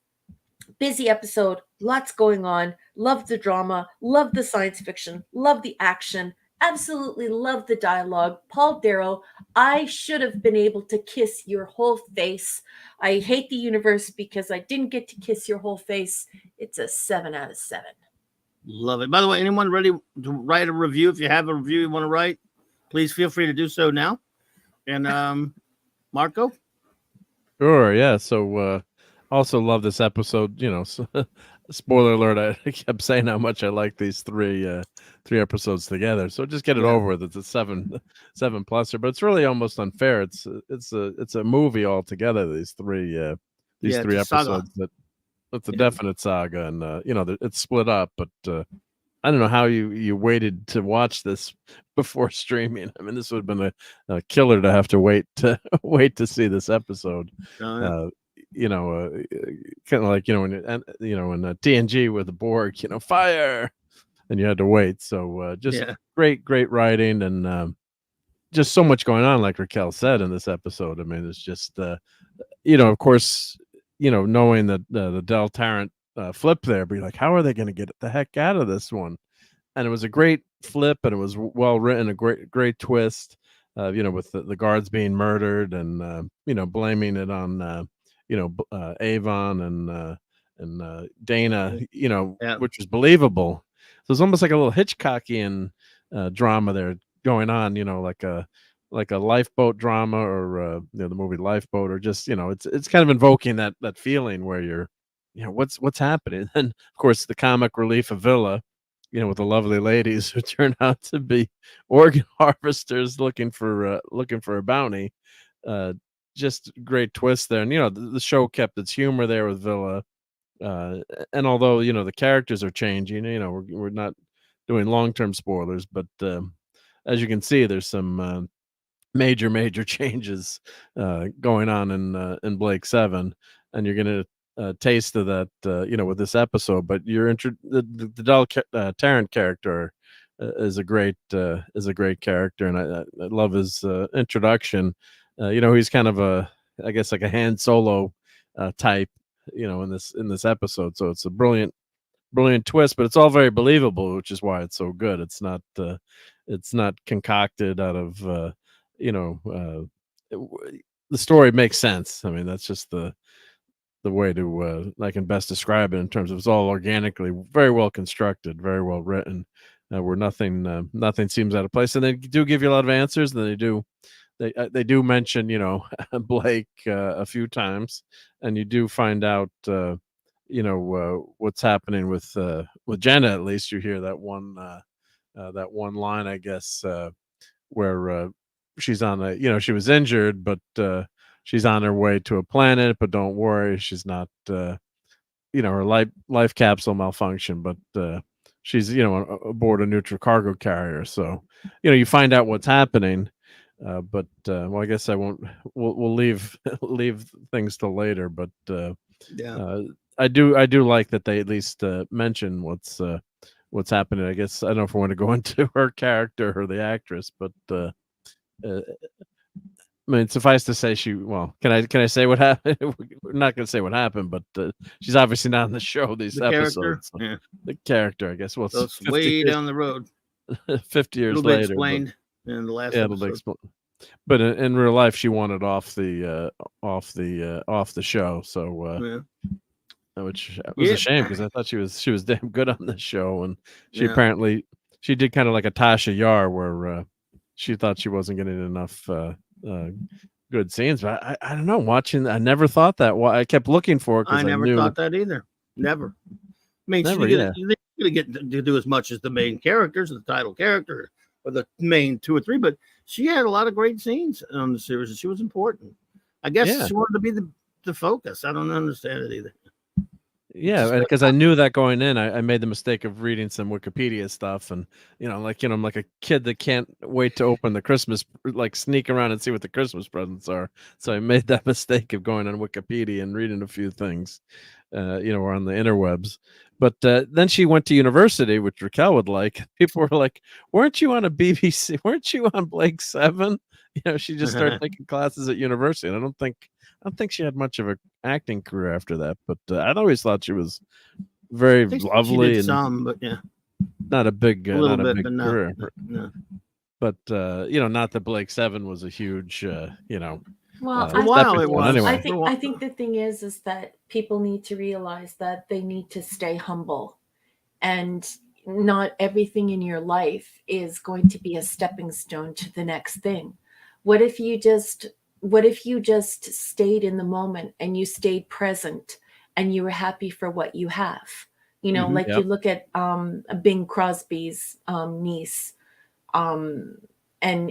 busy episode, lots going on. Love the drama, love the science fiction, love the action. Absolutely love the dialogue. Paul Darrow, I should have been able to kiss your whole face. I hate the universe because I didn't get to kiss your whole face. It's a 7 out of 7. Love it. By the way, anyone ready to write a review? If you have a review you want to write, please feel free to do so now. And Marco? Sure, yeah. So also love this episode. You know, so, spoiler alert, I kept saying how much I like these three episodes together. So just get it over with. It's a 7 pluser, but it's really almost unfair. It's a movie altogether. These three episodes that's a definite saga, and you know, it's split up. But I don't know how you waited to watch this before streaming. I mean, this would have been a killer to have to wait to see this episode. You know, kind of like, you know, in TNG with the Borg, you know, fire, and you had to wait. So just great writing, and just so much going on, like Raquel said in this episode. I mean, it's just of course, knowing that the Del Tarrant flip there, be like, how are they going to get the heck out of this one? And it was a great flip, and it was well written, a great twist. With the guards being murdered, and blaming it on Avon and Dana, Yeah. which was believable. So it's almost like a little Hitchcockian drama there going on, like a lifeboat drama, or the movie Lifeboat, or just it's kind of invoking that feeling where you're what's happening. And of course the comic relief of Villa, with the lovely ladies who turn out to be organ harvesters looking for a bounty. Just great twist there, and the show kept its humor there with Villa. And although the characters are changing, we're not doing long-term spoilers, but as you can see, there's some major changes going on in Blake 7, and you're gonna taste of that with this episode. But the Del Tarrant character is a great character, and I love his introduction. He's kind of I guess like a Han Solo type, in this episode. So it's a brilliant twist, but it's all very believable, which is why it's so good. It's not concocted out of the story makes sense. I mean, that's just the way to I can best describe it, in terms of it's all organically very well constructed, very well written, where nothing seems out of place. And they do give you a lot of answers, and they do mention Blake a few times, and you do find out what's happening with Jenna. At least you hear that one line, I guess, where she's on she was injured, but she's on her way to a planet, but don't worry, she's not her life capsule malfunctioned, but she's aboard a neutral cargo carrier. So you find out what's happening, but well, I guess we'll leave things till later, but Yeah. I do like that they at least mention what's happening. I guess I don't know if I want to go into her character or the actress, but I mean, suffice to say, can I say what happened? We're not going to say what happened, but she's obviously not in the show these The character? episodes. So Yeah. the character, I guess. Well, So it's way down the road. 50 years It'll be later. explained in the last It'll be episode. explained. But in real life, she wanted off the show. So which was a shame, because I thought she was damn good on the show, and she apparently did kind of like a Tasha Yar, where she thought she wasn't getting enough good scenes. But I don't know. Watching, I never thought that. I kept looking for it, I because never thought that either. Never. I mean, Never, you didn't get to do as much as the main characters, the title character, or the main 2 or 3, but she had a lot of great scenes on the series, and she was important. I guess she wanted to be the focus. I don't understand it either. Yeah, because I knew that going in. I made the mistake of reading some Wikipedia stuff, and I'm like a kid that can't wait to open the Christmas, like sneak around and see what the Christmas presents are. So I made that mistake of going on Wikipedia and reading a few things, or on the interwebs. But then she went to university, which Raquel would like. People were like, "Weren't you on a BBC? Weren't you on Blake 7?" She just started taking classes at university, and I don't think she had much of an acting career after that. But I'd always thought she was very lovely, she did and some, but not a big career. No. But not that Blake 7 was a huge Well, For a while it was. Anyway. I think the thing is that people need to realize that they need to stay humble, and not everything in your life is going to be a stepping stone to the next thing. What if you just stayed in the moment, and you stayed present, and you were happy for what you have? You look at Bing Crosby's niece, and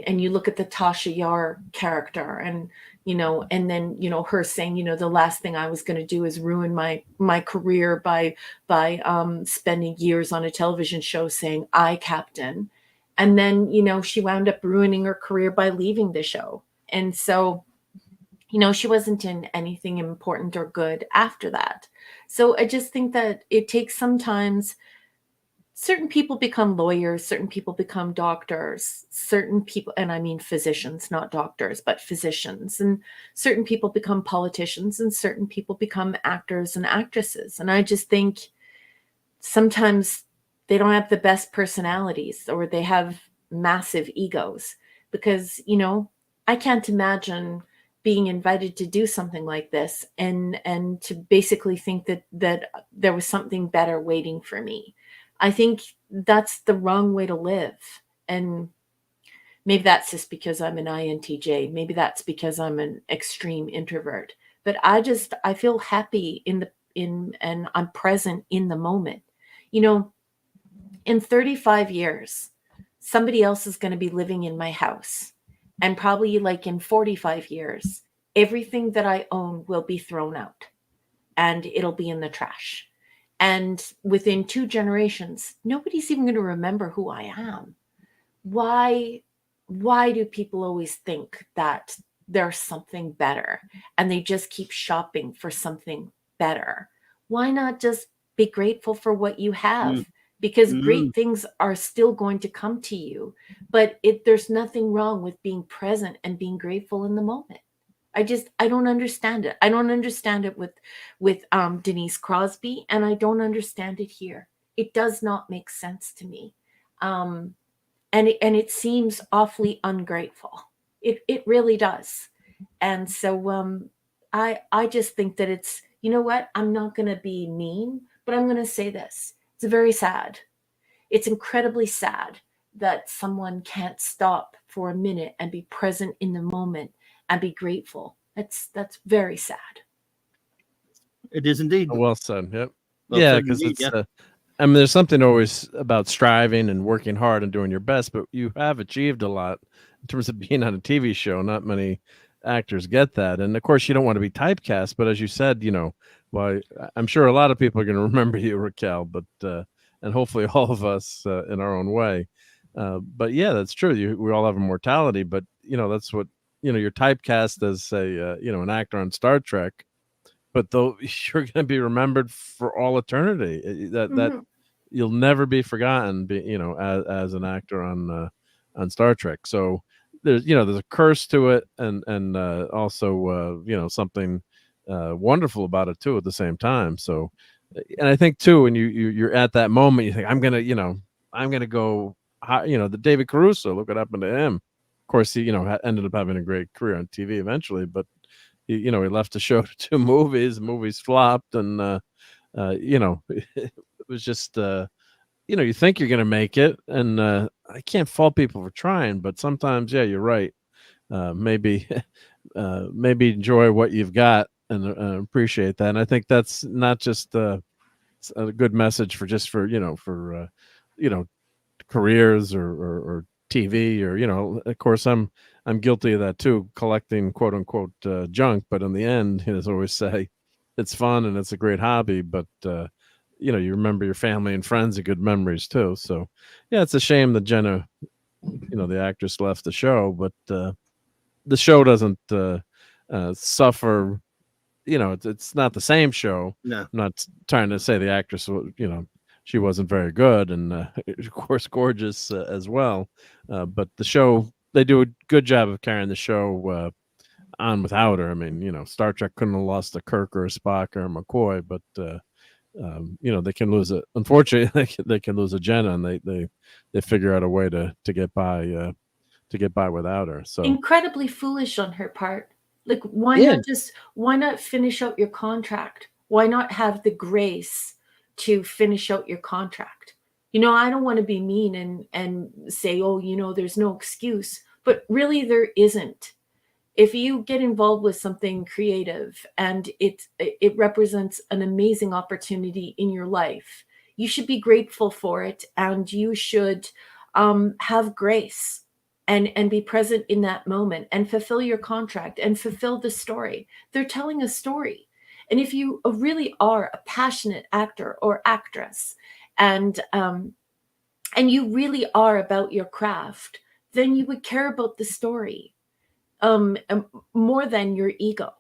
you look at the Tasha Yar character, and then her saying, the last thing I was going to do is ruin my career by spending years on a television show saying I captain. And then, she wound up ruining her career by leaving the show. And so, she wasn't in anything important or good after that. So I just think that it takes sometimes certain people become lawyers, certain people become doctors, certain people, and I mean physicians, not doctors, but physicians, and certain people become politicians, and certain people become actors and actresses. And I just think sometimes they don't have the best personalities, or they have massive egos, because, you know, I can't imagine being invited to do something like this and to basically think that there was something better waiting for me. I think that's the wrong way to live. And maybe that's just because I'm an INTJ. Maybe that's because I'm an extreme introvert. But I feel happy and I'm present in the moment. You know, in 35 years, somebody else is going to be living in my house. And probably like in 45 years, everything that I own will be thrown out and it'll be in the trash. And within 2 generations, nobody's even going to remember who I am. Why do people always think that there's something better and they just keep shopping for something better? Why not just be grateful for what you have? Because great things are still going to come to you, but there's nothing wrong with being present and being grateful in the moment. I don't understand it. I don't understand it with Denise Crosby, and I don't understand it here. It does not make sense to me. And it seems awfully ungrateful. It really does. And so I just think that it's, you know what? I'm not going to be mean, but I'm going to say this. It's very sad. It's incredibly sad that someone can't stop for a minute and be present in the moment and be grateful. That's very sad. It is indeed. Well said. Yep. Well Yeah, said because indeed, it's. yeah. I mean, there's something always about striving and working hard and doing your best, but you have achieved a lot in terms of being on a TV show. Not many actors get that, and of course, you don't want to be typecast. But as you said, you know, well, I'm sure a lot of people are going to remember you, Raquel, but and hopefully all of us in our own way. But yeah, that's true. We all have a mortality, but you know, that's what you're typecast as a an actor on Star Trek, but though you're going to be remembered for all eternity. That you'll never be forgotten. As an actor on Star Trek. So there's a curse to it, and also something wonderful about it too at the same time. So, and I think too, when you're at that moment, you think I'm gonna go. The David Caruso. Look what happened to him. Of course, he ended up having a great career on TV eventually, but he left the show to 2 movies. Movies flopped, and it was just you think you're gonna make it, and I can't fault people for trying, but sometimes, yeah, you're right. Maybe maybe enjoy what you've got and appreciate that. And I think that's not just a good message for careers or TV or of course I'm guilty of that too, collecting quote unquote junk. But in the end, as I always say, it's fun and it's a great hobby. But you remember your family and friends and good memories too. So yeah, it's a shame that Jenna, the actress, left the show, but the show doesn't suffer. It's not the same show. No. I'm not trying to say the actress, she wasn't very good, and of course gorgeous as well. But the show, they do a good job of carrying the show on without her. I mean, Star Trek couldn't have lost a Kirk or a Spock or a McCoy, but they can lose it. Unfortunately, they can lose a Jenna, and they figure out a way to get by without her. So Incredibly foolish on her part. Like, why not finish out your contract? Why not have the grace to finish out your contract? I don't want to be mean and say, oh, there's no excuse, but really there isn't. If you get involved with something creative and it represents an amazing opportunity in your life, you should be grateful for it, and you should have grace and be present in that moment and fulfill your contract and fulfill the story. They're telling a story. And if you really are a passionate actor or actress, and you really are about your craft, then you would care about the story more than your ego.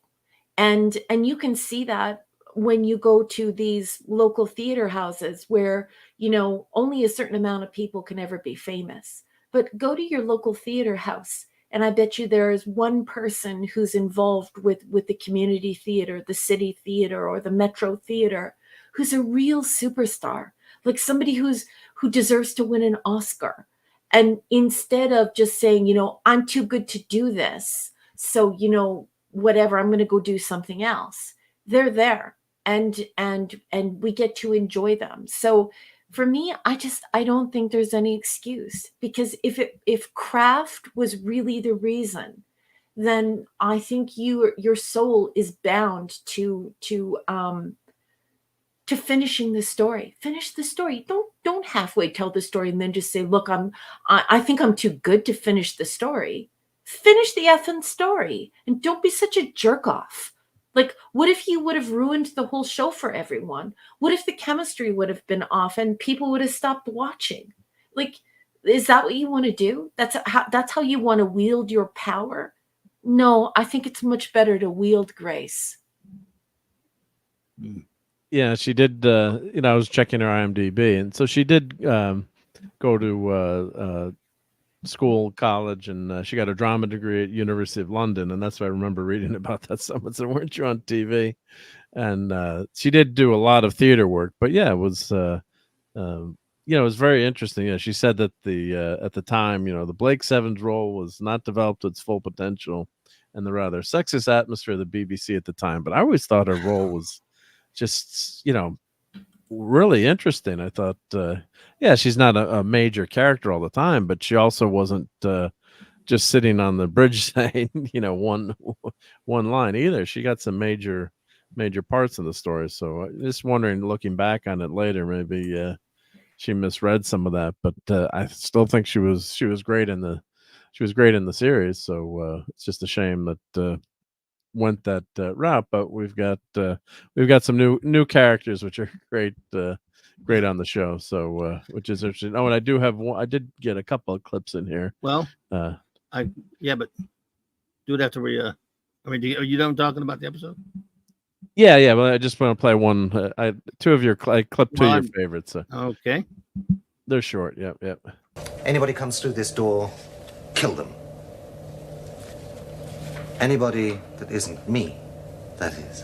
And you can see that when you go to these local theater houses where, you know, only a certain amount of people can ever be famous. But go to your local theater house, and I bet you there is one person who's involved with the community theater, the city theater, or the metro theater, who's a real superstar, like somebody who deserves to win an Oscar. And instead of just saying, you know, I'm too good to do this, so, you know, whatever, I'm going to go do something else. They're there, and we get to enjoy them. So for me, I don't think there's any excuse, because if craft was really the reason, then I think your soul is bound to finishing the story. Finish the story. Don't halfway tell the story and then just say, look, I think I'm too good to finish the story. Finish the effing story, and don't be such a jerk off. Like, what if you would have ruined the whole show for everyone? What if the chemistry would have been off and people would have stopped watching? Like, is that what you want to do? That's how you want to wield your power? No, I think it's much better to wield grace. Yeah, she did. You know, I was checking her IMDb, and so she did go to school, college, and she got a drama degree at University of London, and that's why I remember reading about that. Someone said, "Weren't you on TV?" And she did do a lot of theater work, but yeah, it was you know, it was very interesting. Yeah, she said that at the time, you know, the Blake Sevens role was not developed to its full potential, and the rather sexist atmosphere of the BBC at the time. But I always thought her role was just, you know, really interesting. I thought, yeah, she's not a major character all the time, but she also wasn't just sitting on the bridge saying, you know, one line either. She got some major parts in the story. So just wondering, looking back on it later, maybe she misread some of that. But I still think she was great in the series. So it's just a shame that went that route. But we've got some new characters which are great on the show, so which is interesting. Oh, and I did get a couple of clips in here. Well, but do it after we I mean, are you done talking about the episode? Yeah, but I just want to play one. Two of your I clipped two of your favorites. Okay, they're short. Yep. Anybody comes through this door, kill them. Anybody that isn't me, that is.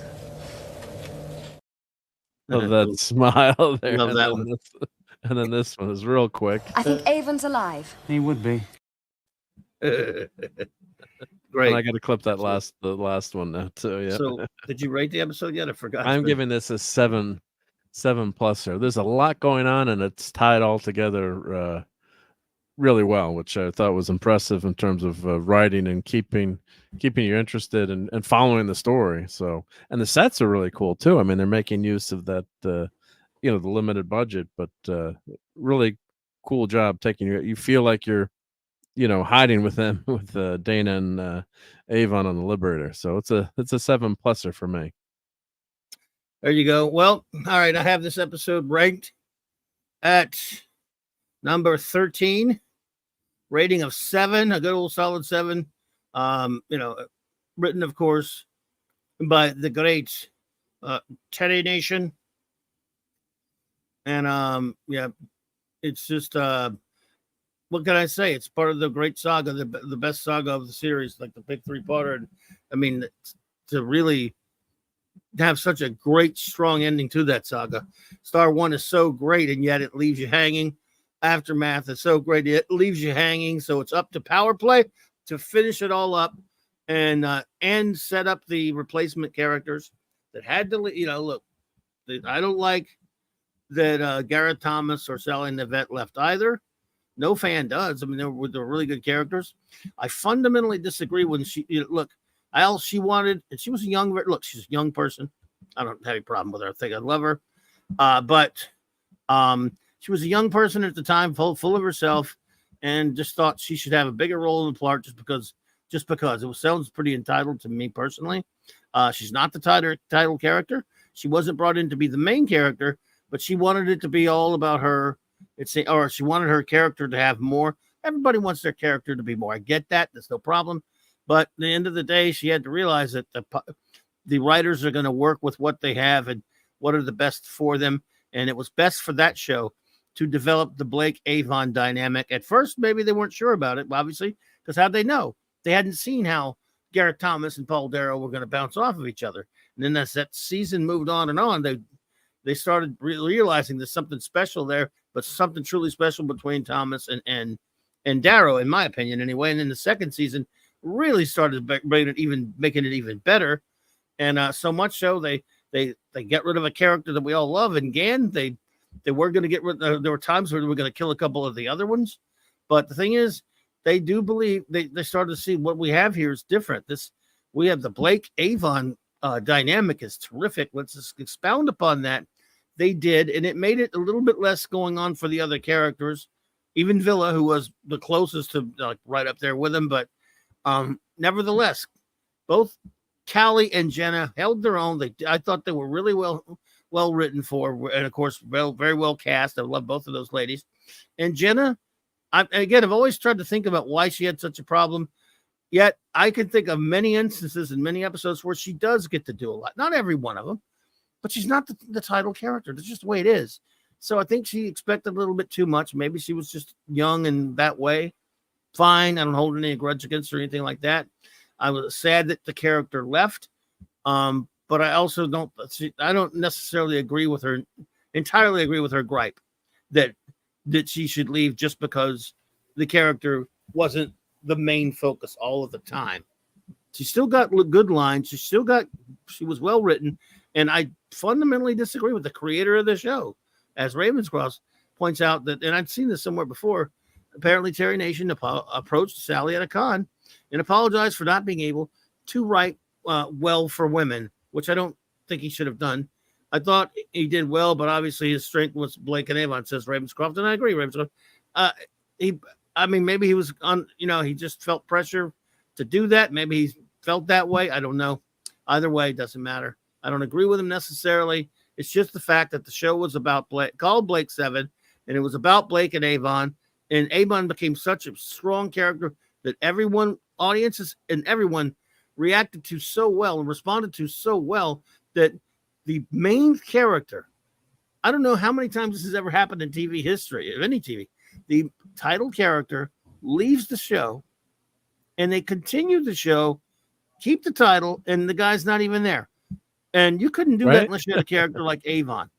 Oh, that smile there. Love that one. And then this one is real quick. I think Avon's alive. He would be. Great. And I got to clip that the last one now too. Yeah. So, did you rate the episode yet? I forgot. I'm giving this a 7+. There's a lot going on, and it's tied all together really well, which I thought was impressive in terms of writing and keeping you interested and following the story. So, and the sets are really cool too. I mean, they're making use of that, you know, the limited budget, but really cool job taking you feel like you're, you know, hiding with them, with Dana and Avon on the Liberator. So it's a 7+ for me. There you go. Well, all right. I have this episode ranked at number 13, rating of 7, a good old solid 7. You know, written, of course, by the great Teddy Nation. And yeah, it's just what can I say? It's part of the great saga, the best saga of the series, like the big 3-parter. I mean, to really have such a great, strong ending to that saga. Star 1 is so great, and yet it leaves you hanging. Aftermath is so great, it leaves you hanging. So it's up to Power Play to finish it all up and set up the replacement characters that had to, you know, look, I don't like that Garrett Thomas or Sally Nivette left either. No fan does. I mean, they're really good characters. I fundamentally disagree when she, you know, look, she wanted, and she was a young, look, she's a young person. I don't have any problem with her. I think I love her. But she was a young person at the time, full of herself, and just thought she should have a bigger role in the part just because it sounds pretty entitled to me personally. She's not the title character. She wasn't brought in to be the main character, but she wanted it to be all about her. Or she wanted her character to have more. Everybody wants their character to be more. I get that. That's no problem. But at the end of the day, she had to realize that the writers are going to work with what they have and what are the best for them. And it was best for that show to develop the Blake Avon dynamic. At first, maybe they weren't sure about it, obviously, because how'd they know? They hadn't seen how Garrett Thomas and Paul Darrow were going to bounce off of each other. And then as that season moved on and on, they started realizing there's something special there, but something truly special between Thomas and Darrow, in my opinion, anyway. And then the second season really started making it even better. And so much so they get rid of a character that we all love. And Gann, they were going to get rid. There were times where they were going to kill a couple of the other ones, but the thing is, they do believe they started to see what we have here is different. We have the Blake Avon dynamic is terrific. Let's just expound upon that. They did, and it made it a little bit less going on for the other characters, even Villa, who was the closest to right up there with him. But nevertheless, both Callie and Jenna held their own. I thought they were really well written for, and of course, very well cast. I love both of those ladies. And Jenna, I've always tried to think about why she had such a problem. Yet I can think of many instances in many episodes where she does get to do a lot. Not every one of them, but she's not the title character. That's just the way it is. So I think she expected a little bit too much. Maybe she was just young and that way. Fine. I don't hold any grudge against her or anything like that. I was sad that the character left. But I also don't necessarily entirely agree with her gripe that she should leave just because the character wasn't the main focus all of the time. She still got good lines. She was well written. And I fundamentally disagree with the creator of the show. As Ravenscroft points out that, and I'd seen this somewhere before, apparently Terry Nation approached Sally at a con and apologized for not being able to write well for women, which I don't think he should have done. I thought he did well, but obviously his strength was Blake and Avon, says Ravenscroft, and I agree, Ravenscroft. Maybe he was he just felt pressure to do that. Maybe he felt that way. I don't know. Either way, it doesn't matter. I don't agree with him necessarily. It's just the fact that the show was about Blake, called Blake 7, and it was about Blake and Avon, and Avon became such a strong character that audiences and everyone reacted to so well and responded to so well that the main character, I don't know how many times this has ever happened in TV history, of any TV, the title character leaves the show and they continue the show, keep the title, and the guy's not even there. And you couldn't do that unless you had a character like Avon.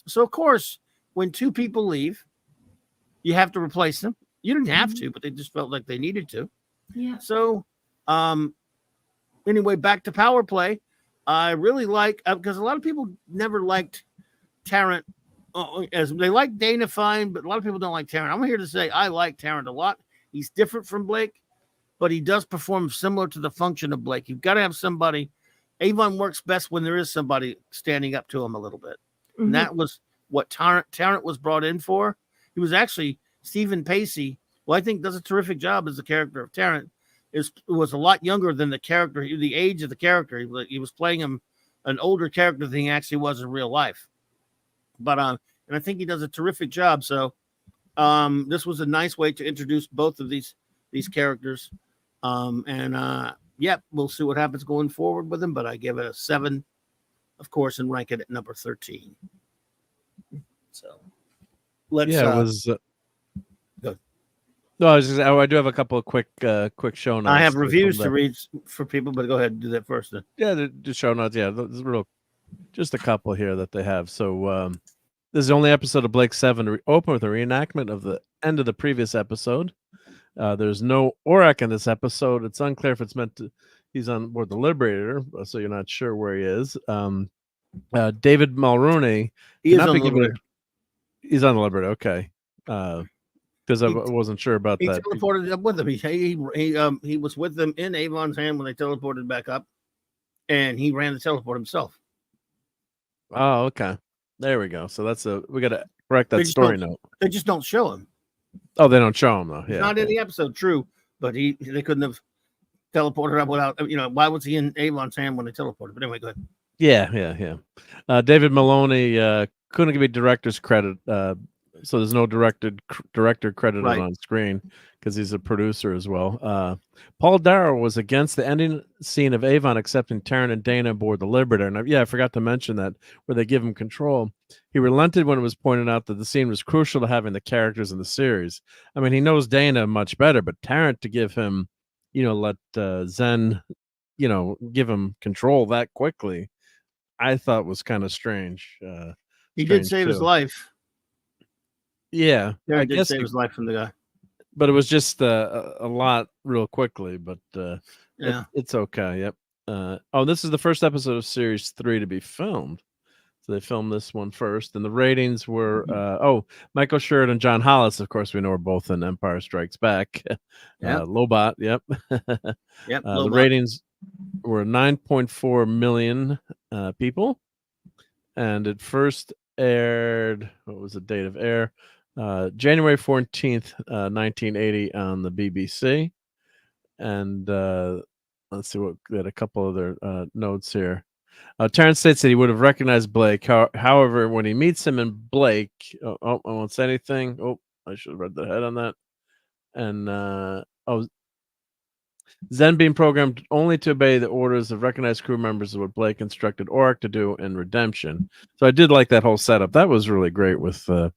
So, of course, when two people leave, you have to replace them. You didn't have to, but they just felt like they needed to. Yeah. So, anyway, back to Power Play. I really like, because a lot of people never liked Tarrant, as they like Dana fine, but a lot of people don't like Tarrant. I'm here to say I like Tarrant a lot. He's different from Blake, but he does perform similar to the function of Blake. You've got to have somebody. Avon works best when there is somebody standing up to him a little bit. Mm-hmm. And that was what Tarrant was brought in for. He was actually Stephen Pacey, who I think does a terrific job as the character of Tarrant. Was a lot younger than the character, the age of the character. He was playing him an older character than he actually was in real life. But and I think he does a terrific job. So this was a nice way to introduce both of these characters. We'll see what happens going forward with them. But I give it a 7, of course, and rank it at number 13. So let's. Yeah, it was. Go. No, I do have a couple of quick show notes. I have reviews to read for people, but go ahead and do that first. Then. Yeah, the show notes. Yeah, just a couple here that they have. So this is the only episode of Blake 7 to open with a reenactment of the end of the previous episode. There's no Aurak in this episode. It's unclear if it's meant to. He's on board the Liberator, so you're not sure where he is. David Mulrooney. He is on the Liberator. He's on the Liberator. Okay. Because I wasn't sure about he that. He teleported up with them. He was with them in Avon's hand when they teleported back up, and he ran the teleport himself. Oh, okay. There we go. So we got to correct that story note. They just don't show him. Oh, they don't show him though. Yeah, not in the episode. True, but they couldn't have teleported up without. Why was he in Avon's hand when they teleported? But anyway, go ahead. Yeah. David Maloney couldn't give me director's credit. so there's no director credited Right. on screen because he's a producer as well. Paul Darrow was against the ending scene of Avon accepting Taryn and Dana aboard the Liberator. And I forgot to mention that where they give him control. He relented when it was pointed out that the scene was crucial to having the characters in the series. I mean, he knows Dana much better, but Taryn to give him, let Zen, give him control that quickly, I thought was kind of strange. He did strange save his too. life. Yeah, Taryn I did guess save his life from the guy. but it was just a lot real quickly. But Yeah. it's okay. Yep. This is the first episode of series 3 to be filmed. So they filmed this one first, and the ratings were Michael Sheridan and John Hollis, of course, we know are both in Empire Strikes Back. Yep. Lobot, yep. Yep. The ratings were 9.4 million people, and it first aired. What was the date of air? January 14th, 1980, on the BBC. And let's see what we had a couple other notes here. Terrence states that he would have recognized Blake. However, when he meets him in Blake, I won't say anything. I should have read the head on that. And Zen being programmed only to obey the orders of recognized crew members is what Blake instructed Oric to do in Redemption. So I did like that whole setup. That was really great with the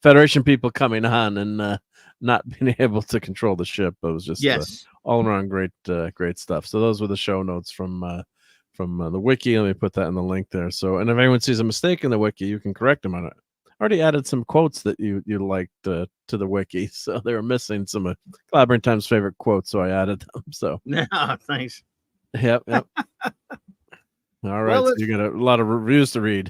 Federation people coming on and not being able to control the ship. It was just all around great stuff. So those were the show notes from the wiki. Let me put that in the link there. So, and if anyone sees a mistake in the wiki, you can correct them on it. I already added some quotes that you liked to the wiki, so they were missing some of Clobbering Time's favorite quotes, so I added them. So thanks. Yep. All right, so you got a lot of reviews to read.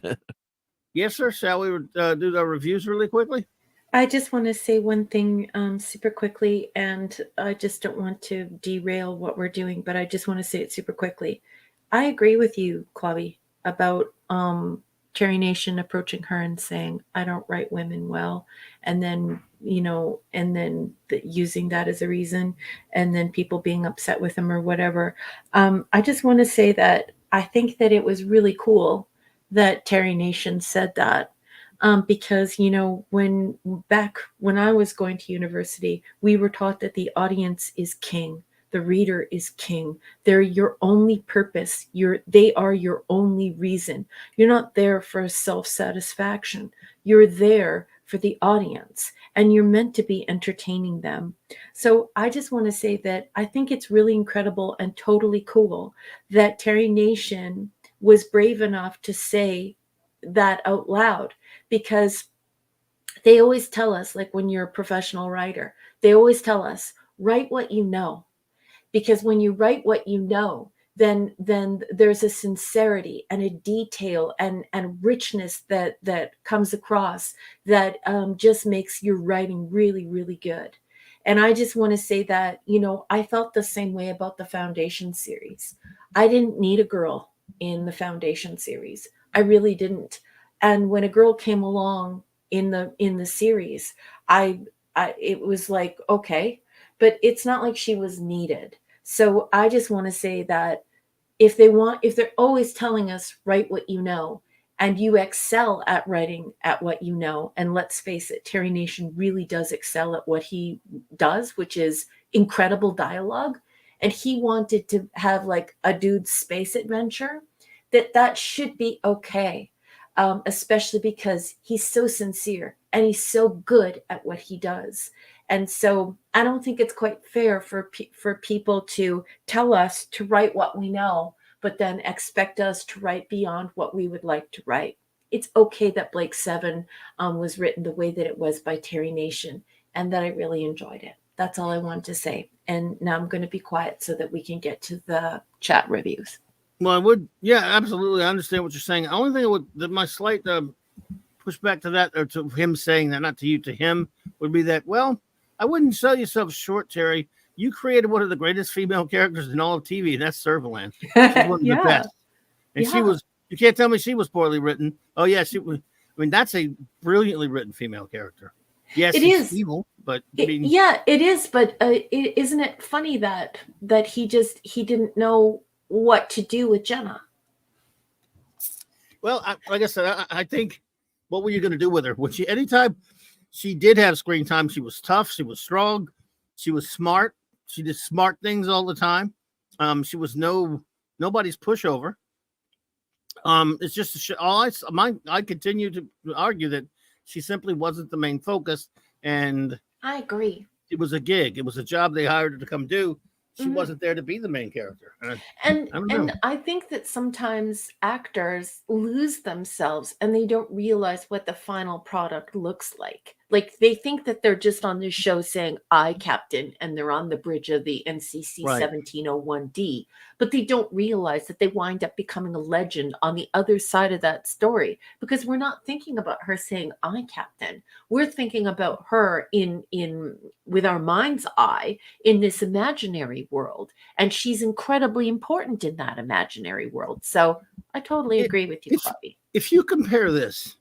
Yes, sir. Shall we do the reviews really quickly? I just want to say one thing super quickly, and I just don't want to derail what we're doing, but I just want to say it super quickly. I agree with you, Clobby, about Terry Nation approaching her and saying, I don't write women well. And then, using that as a reason, and then people being upset with him or whatever. I just want to say that I think that it was really cool that Terry Nation said that. Because, when I was going to university, we were taught that the audience is king. The reader is king. They're your only purpose. They are your only reason. You're not there for self-satisfaction. You're there for the audience, and you're meant to be entertaining them. So I just want to say that I think it's really incredible and totally cool that Terry Nation was brave enough to say that out loud, because they always tell us, like when you're a professional writer, they always tell us, write what you know. Because when you write what you know, then there's a sincerity and a detail and richness that comes across that just makes your writing really, really good. And I just want to say that, I felt the same way about the Foundation series. I didn't need a girl in the Foundation series. I really didn't. And when a girl came along in the series, it was like, okay, but it's not like she was needed. So I just want to say that if they're always telling us, write what you know, and you excel at writing at what you know, and let's face it, Terry Nation really does excel at what he does, which is incredible dialogue. And he wanted to have like a dude's space adventure, that should be okay. Especially because he's so sincere and he's so good at what he does. And so I don't think it's quite fair for people to tell us to write what we know, but then expect us to write beyond what we would like to write. It's okay that Blake 7 was written the way that it was by Terry Nation, and that I really enjoyed it. That's all I wanted to say. And now I'm going to be quiet so that we can get to the chat reviews. Well, I would, absolutely. I understand what you're saying. The only thing my slight pushback to that, or to him saying that, not to you, to him, would be that, well, I wouldn't sell yourself short, Terry. You created one of the greatest female characters in all of TV, and that's Servalan. She's one of the best. And she was, you can't tell me she was poorly written. Oh, yeah, she was. I mean, that's a brilliantly written female character. Yes, it is evil, but it is. But isn't it funny that he didn't know what to do with Jenna? Well, like I said, I think what were you going to do with her? When she, anytime she did have screen time, she was tough, she was strong, she was smart, she did smart things all the time. She was nobody's pushover. It's just I continue to argue that she simply wasn't the main focus, and I agree. it was a gig. It was a job they hired her to come do. She wasn't there to be the main character. And I don't know. I think that sometimes actors lose themselves and they don't realize what the final product looks like. Like they think that they're just on this show saying "I Captain" and they're on the bridge of the NCC Right. 1701D, but they don't realize that they wind up becoming a legend on the other side of that story, because we're not thinking about her saying "I Captain." We're thinking about her in with our mind's eye in this imaginary world, and she's incredibly important in that imaginary world. So I totally agree with you, Clubby. If you compare this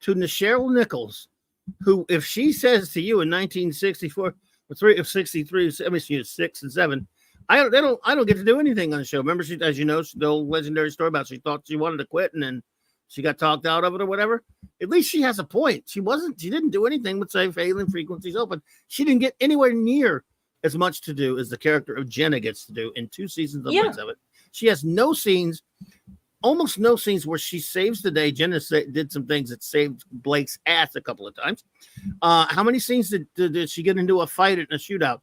to Nichelle Nichols, who, if she says to you in 1964 or 63, I mean, she was 6 and 7, I don't get to do anything on the show. Remember, she, as you know, the old legendary story about she thought she wanted to quit and then she got talked out of it or whatever. At least she has a point. She didn't do anything but say failing frequencies open. She didn't get anywhere near as much to do as the character of Jenna gets to do in 2 seasons of Blades of It. She has no scenes, almost no scenes where she saves the day. Jenna did some things that saved Blake's ass a couple of times. How many scenes did she get into a fight in a shootout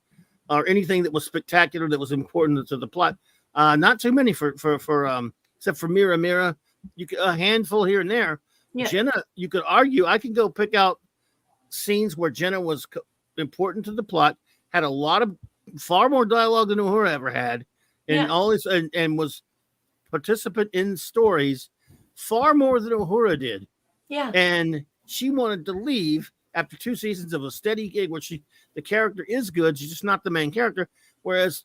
or anything that was spectacular that was important to the plot? Not too many for except for Mira. A handful here and there. Yeah. Jenna, you could argue, I can go pick out scenes where Jenna was important to the plot, had a lot of far more dialogue than Uhura ever had, and always and was participant in stories far more than Uhura did. Yeah. And she wanted to leave after 2 seasons of a steady gig where the character is good, she's just not the main character. Whereas,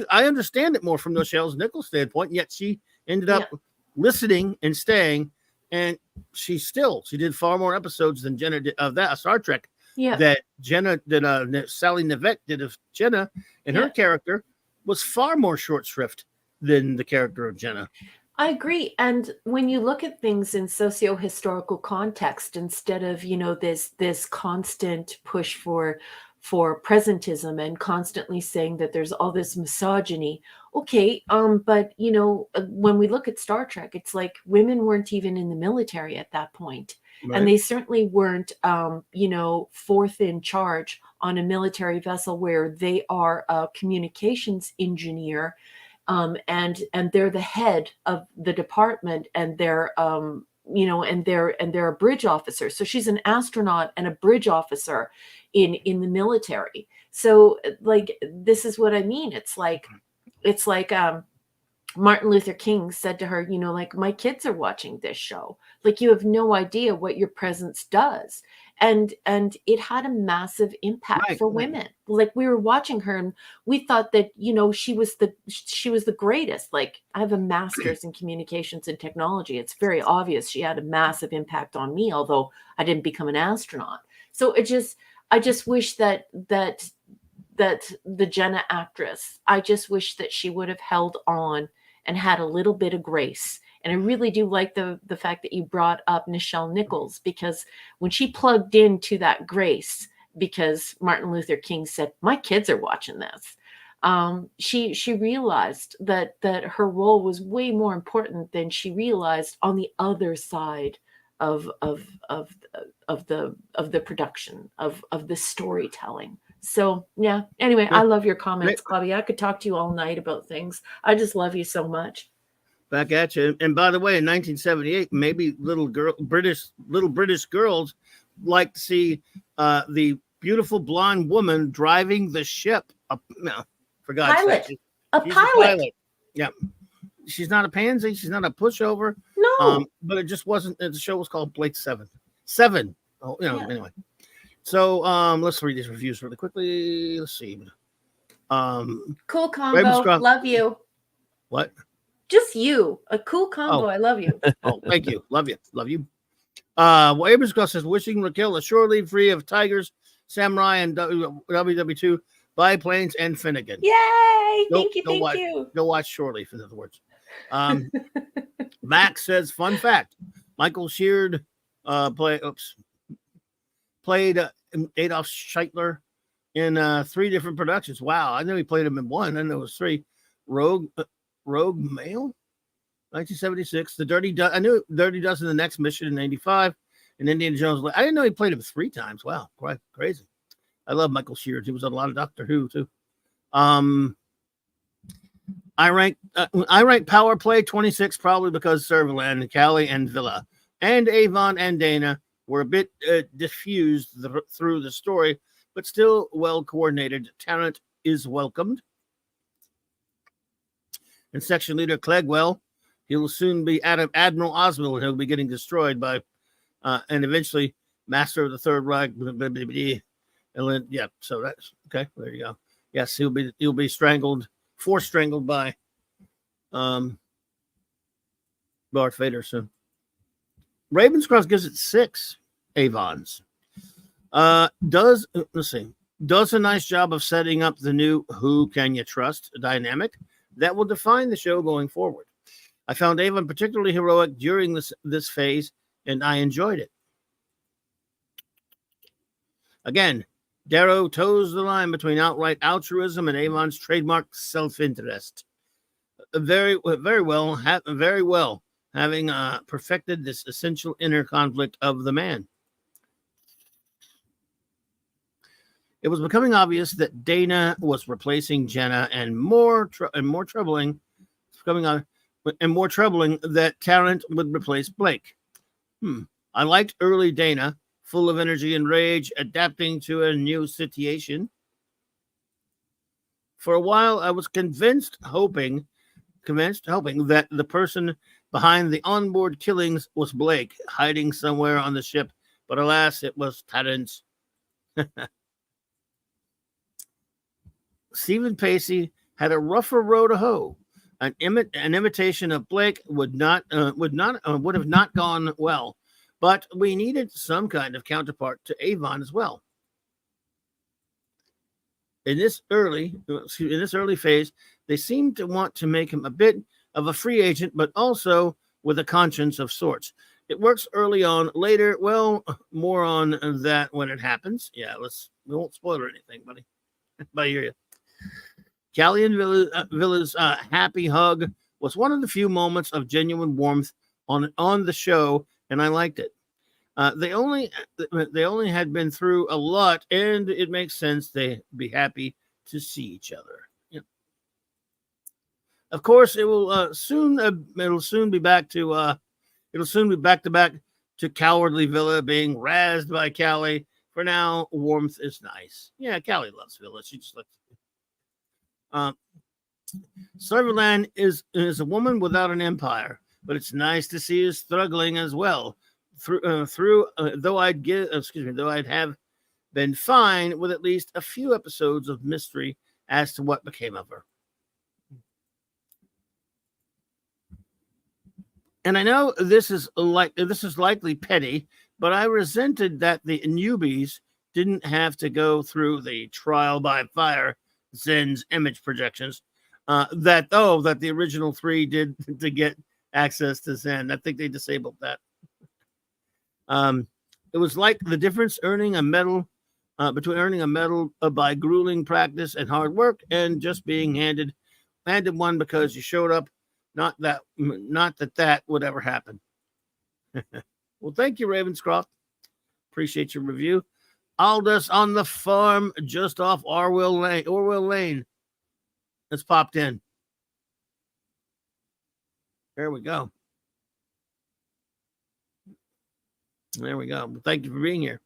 I understand it more from Nichelle Nichols' standpoint, yet she ended up listening and staying, and she did far more episodes than Jenna did of that Star Trek. Yeah, that Jenna did. Sally Nevette did of Jenna, and her character was far more short shrift than the character of Jenna. I agree. And when you look at things in socio-historical context, instead of this constant push for presentism and constantly saying that there's all this misogyny. Okay, but when we look at Star Trek, it's like women weren't even in the military at that point. Right. And they certainly weren't, fourth in charge on a military vessel where they are a communications engineer, and they're the head of the department, and they're and they're a bridge officer. So she's an astronaut and a bridge officer in the military. So like, this is what I mean. It's like Martin Luther King said to her, my kids are watching this show. Like, you have no idea what your presence does. And it had a massive impact for women. Like, we were watching her and we thought that, she was the greatest. Like, I have a master's in communications and technology. It's very obvious she had a massive impact on me, although I didn't become an astronaut. So I just wish that the Jenna actress, I just wish that she would have held on and had a little bit of grace. And I really do like the fact that you brought up Nichelle Nichols, because when she plugged into that grace, because Martin Luther King said, my kids are watching this, she realized that her role was way more important than she realized on the other side of the production of the storytelling. So yeah. Anyway, I love your comments, Clubby. I could talk to you all night about things. I just love you so much. Back at you. And by the way, in 1978, maybe little British girls like to see the beautiful blonde woman driving the ship. For God's sake, a pilot. Yeah, she's not a pansy. She's not a pushover. No, but it just wasn't. The show was called Blake 7. Oh, anyway. So let's read these reviews really quickly. Let's see. Cool combo. Love you. What? Just you. A cool combo. I love you. Oh, thank you. Love you. Love you. Abrams says, wishing Raquel a shore leave free of Tigers, Samurai, and WW2, biplanes, and Finnegan. Yay! Thank you. Go watch Shore Leave, in other words. Max says, fun fact, Michael Sheard played Adolf Scheitler in 3 different productions. Wow, I know he played him in 1. I know it was 3. Rogue Mail, 1976. I knew Dirty Dozen, The Next Mission in 95, and Indiana Jones. I didn't know he played him 3 times. Wow, quite crazy. I love Michael Shears. He was on a lot of Doctor Who too. I rank Power Play 26 probably because Servalan, Callie, and Villa, and Avon and Dana were a bit diffused through the story, but still well coordinated. Talent is welcomed. And Section Leader Clegwell, he'll soon be Admiral Oswald. He'll be getting destroyed by, and eventually Master of the Third Reich. And then, yeah, so that's okay. There you go. Yes, he'll be strangled, force strangled by Darth Vader soon. Ravenscroft gives it 6 Avons. Does a nice job of setting up the new Who Can You Trust dynamic that will define the show going forward. I found Avon particularly heroic during this phase, and I enjoyed it. Again, Darrow toes the line between outright altruism and Avon's trademark self-interest. Very well, having perfected this essential inner conflict of the man. It was becoming obvious that Dana was replacing Jenna, and more troubling that Tarrant would replace Blake. I liked early Dana, full of energy and rage, adapting to a new situation. For a while, I was convinced, hoping that the person behind the onboard killings was Blake, hiding somewhere on the ship. But alas, it was Tarrant. Stephen Pacey had a rougher road to hoe. An imitation of Blake would have not gone well, but we needed some kind of counterpart to Avon as well. In this early phase, they seemed to want to make him a bit of a free agent, but also with a conscience of sorts. It works early on. Later, well, more on that when it happens. Yeah, we won't spoil anything, buddy. But I hear you. Callie and Villa's happy hug was one of the few moments of genuine warmth on the show, and I liked it. They only had been through a lot, and it makes sense they'd be happy to see each other. Yeah. Of course, it'll soon be back to cowardly Villa being razzed by Callie. For now, warmth is nice. Yeah, Callie loves Villa. She just likes. Servalan is a woman without an empire, but it's nice to see her struggling as well. Though I'd have been fine with at least a few episodes of mystery as to what became of her. And I know this is likely petty, but I resented that the newbies didn't have to go through the trial by fire Zen's image projections that the original 3 did to get access to Zen. I think they disabled that. It was like the difference between earning a medal by grueling practice and hard work and just being handed one because you showed up. Not that would ever happen. Well, thank you, Ravenscroft. Appreciate your review. Aldous on the farm just off Orwell Lane. It's popped in. There we go. There we go. Well, thank you for being here.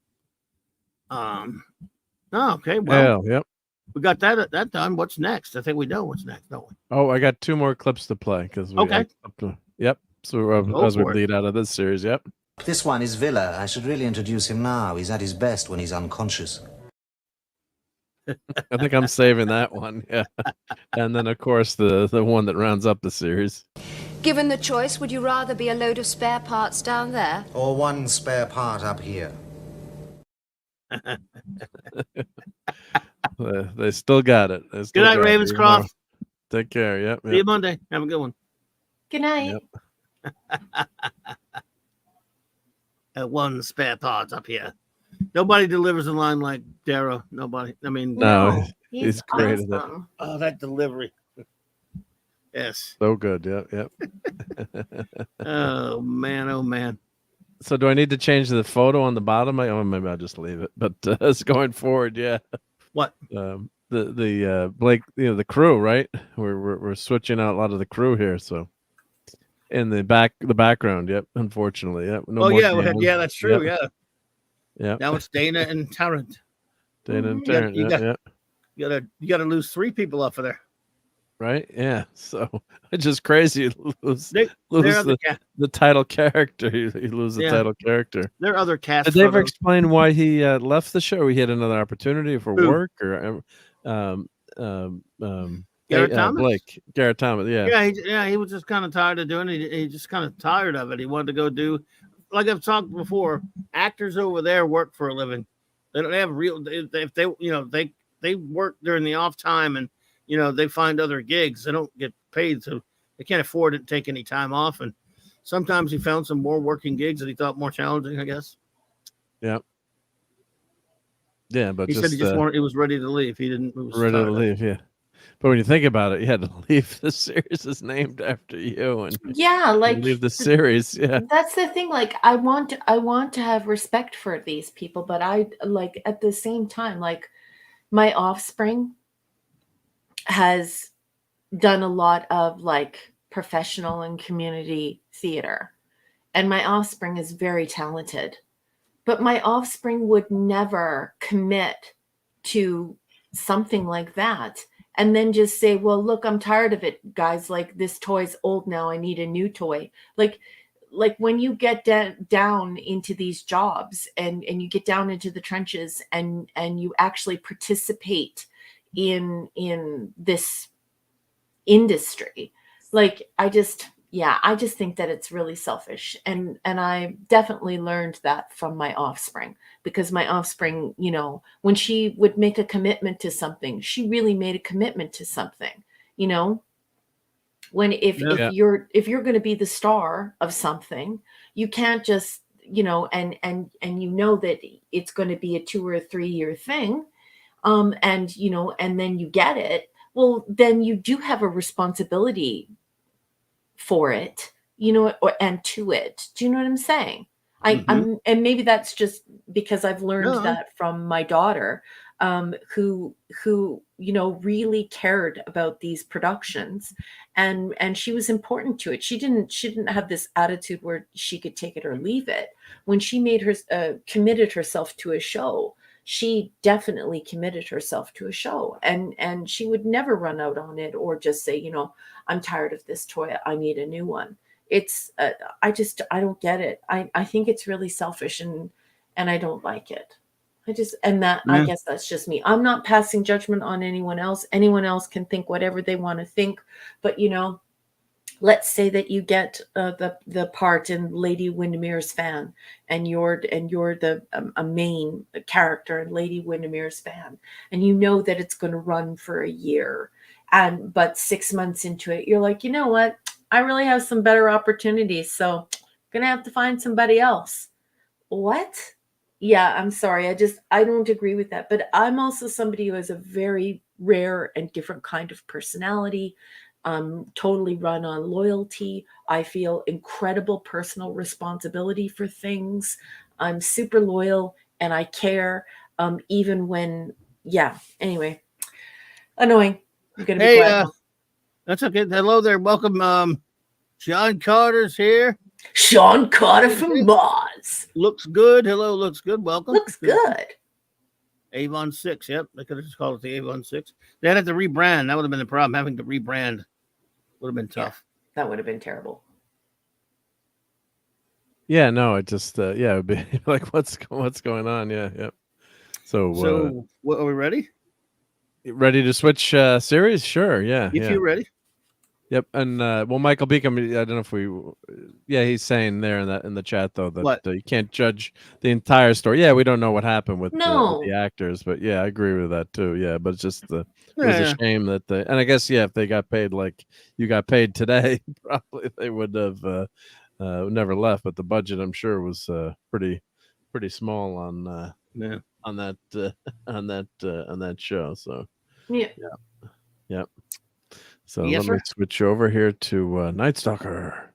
Okay. Well, yep. We got that done. What's next? I think we know what's next, don't we? Oh, I got 2 more clips to play because okay. Yep. So as we lead out of this series, yep. This one is Villa. I should really introduce him now. He's at his best when he's unconscious. I think I'm saving that one. Yeah. And then, of course, the one that rounds up the series. Given the choice, would you rather be a load of spare parts down there? Or one spare part up here? They still got it. Good night, Ravenscroft. Take care. Yep. See you Monday. Have a good one. Good night. Yep. one spare part up here. Nobody delivers a line like Darrow. Nobody. I mean, No, he's great at that. awesome. oh, that delivery. Yes. So good. Yep. Oh man. So do I need to change the photo on the bottom? Oh, maybe I'll just leave it. But it's going forward, yeah. What? The Blake, the crew, right? We're switching out a lot of the crew here. So in the background, yep. Unfortunately, yep. No more Dan. yeah, that's true. Yep. Yeah. Yeah. Now it's Dana and Tarrant. Dana and Tarrant. You gotta lose 3 people off of there. Right? Yeah. So it's just crazy. You lose the title character. You lose the title character. There are other cast. Did they ever explain why he left the show? He had another opportunity for work, or Garrett Thomas? Blake Garrett Thomas. Yeah. He was just kind of tired of doing it. He just kind of tired of it. He wanted to go do, like I've talked before. Actors over there work for a living. They don't have real. If they work during the off time and. They find other gigs. They don't get paid, so they can't afford to take any time off. And sometimes he found some more working gigs that he thought more challenging, I guess. Yeah. Yeah, but he said he was ready to leave. He didn't. Ready to leave, yeah. But when you think about it, you had to leave. The series is named after you, and leave the series. Yeah, that's the thing. Like, I want to have respect for these people, but I at the same time, like my offspring has done a lot of professional and community theater, and my offspring is very talented, but my offspring would never commit to something like that and then just say, well, look, I'm tired of it, guys. Like, this toy's old now. I need a new toy. Like when you get down into these jobs and you get down into the trenches and you actually participate in this industry, I just think that it's really selfish, and I definitely learned that from my offspring, because my offspring, when she would make a commitment to something, she really made a commitment to something. When if you're going to be the star of something, you can't just and that it's going to be a 2 or 3 year thing. And then you get it. Well, then you do have a responsibility for it, and to it. Do you know what I'm saying? And maybe that's just because I've learned that from my daughter, who really cared about these productions, and she was important to it. She didn't have this attitude where she could take it or leave it. When she made committed herself to a show, she definitely committed herself to a show, and she would never run out on it or just say, I'm tired of this toy, I need a new one. It's I don't get it. I think it's really selfish, and I don't like it. I guess that's just me. I'm not passing judgment on anyone else. Anyone else can think whatever they want to think, but let's say that you get the part in Lady Windermere's Fan, and you're a main character in Lady Windermere's Fan, and that it's going to run for a year, but 6 months into it, you're like, you know what? I really have some better opportunities, so I'm gonna have to find somebody else. What? Yeah, I'm sorry. I don't agree with that. But I'm also somebody who has a very rare and different kind of personality. Totally run on loyalty. I feel incredible personal responsibility for things. I'm super loyal and I care, even when, anyway, annoying. I'm going to be quiet. That's okay. Hello there. Welcome. Sean Carter's here. Sean Carter from Mars. Looks good. Hello. Looks good. Welcome. Looks good. Avon 6. Yep. They could have just called it the Avon 6. They had to rebrand. That would have been the problem. Having to rebrand would have been tough. Yeah, that would have been terrible. Yeah, no, it just it would be like, what's going on? Yeah, yep. So what, are we ready? Ready to switch series? Sure, yeah. If you're ready. Yep, and Michael Beacom, I don't know if he's saying there in the chat though that you can't judge the entire story. Yeah, we don't know what happened with the actors, but yeah, I agree with that too. Yeah, but it's just it was a shame that and I guess if they got paid like you got paid today, probably they would have never left, but the budget I'm sure was pretty small on on that on that show. So Yeah. Yep. So Yes, let me sir. switch over here to Night Stalker.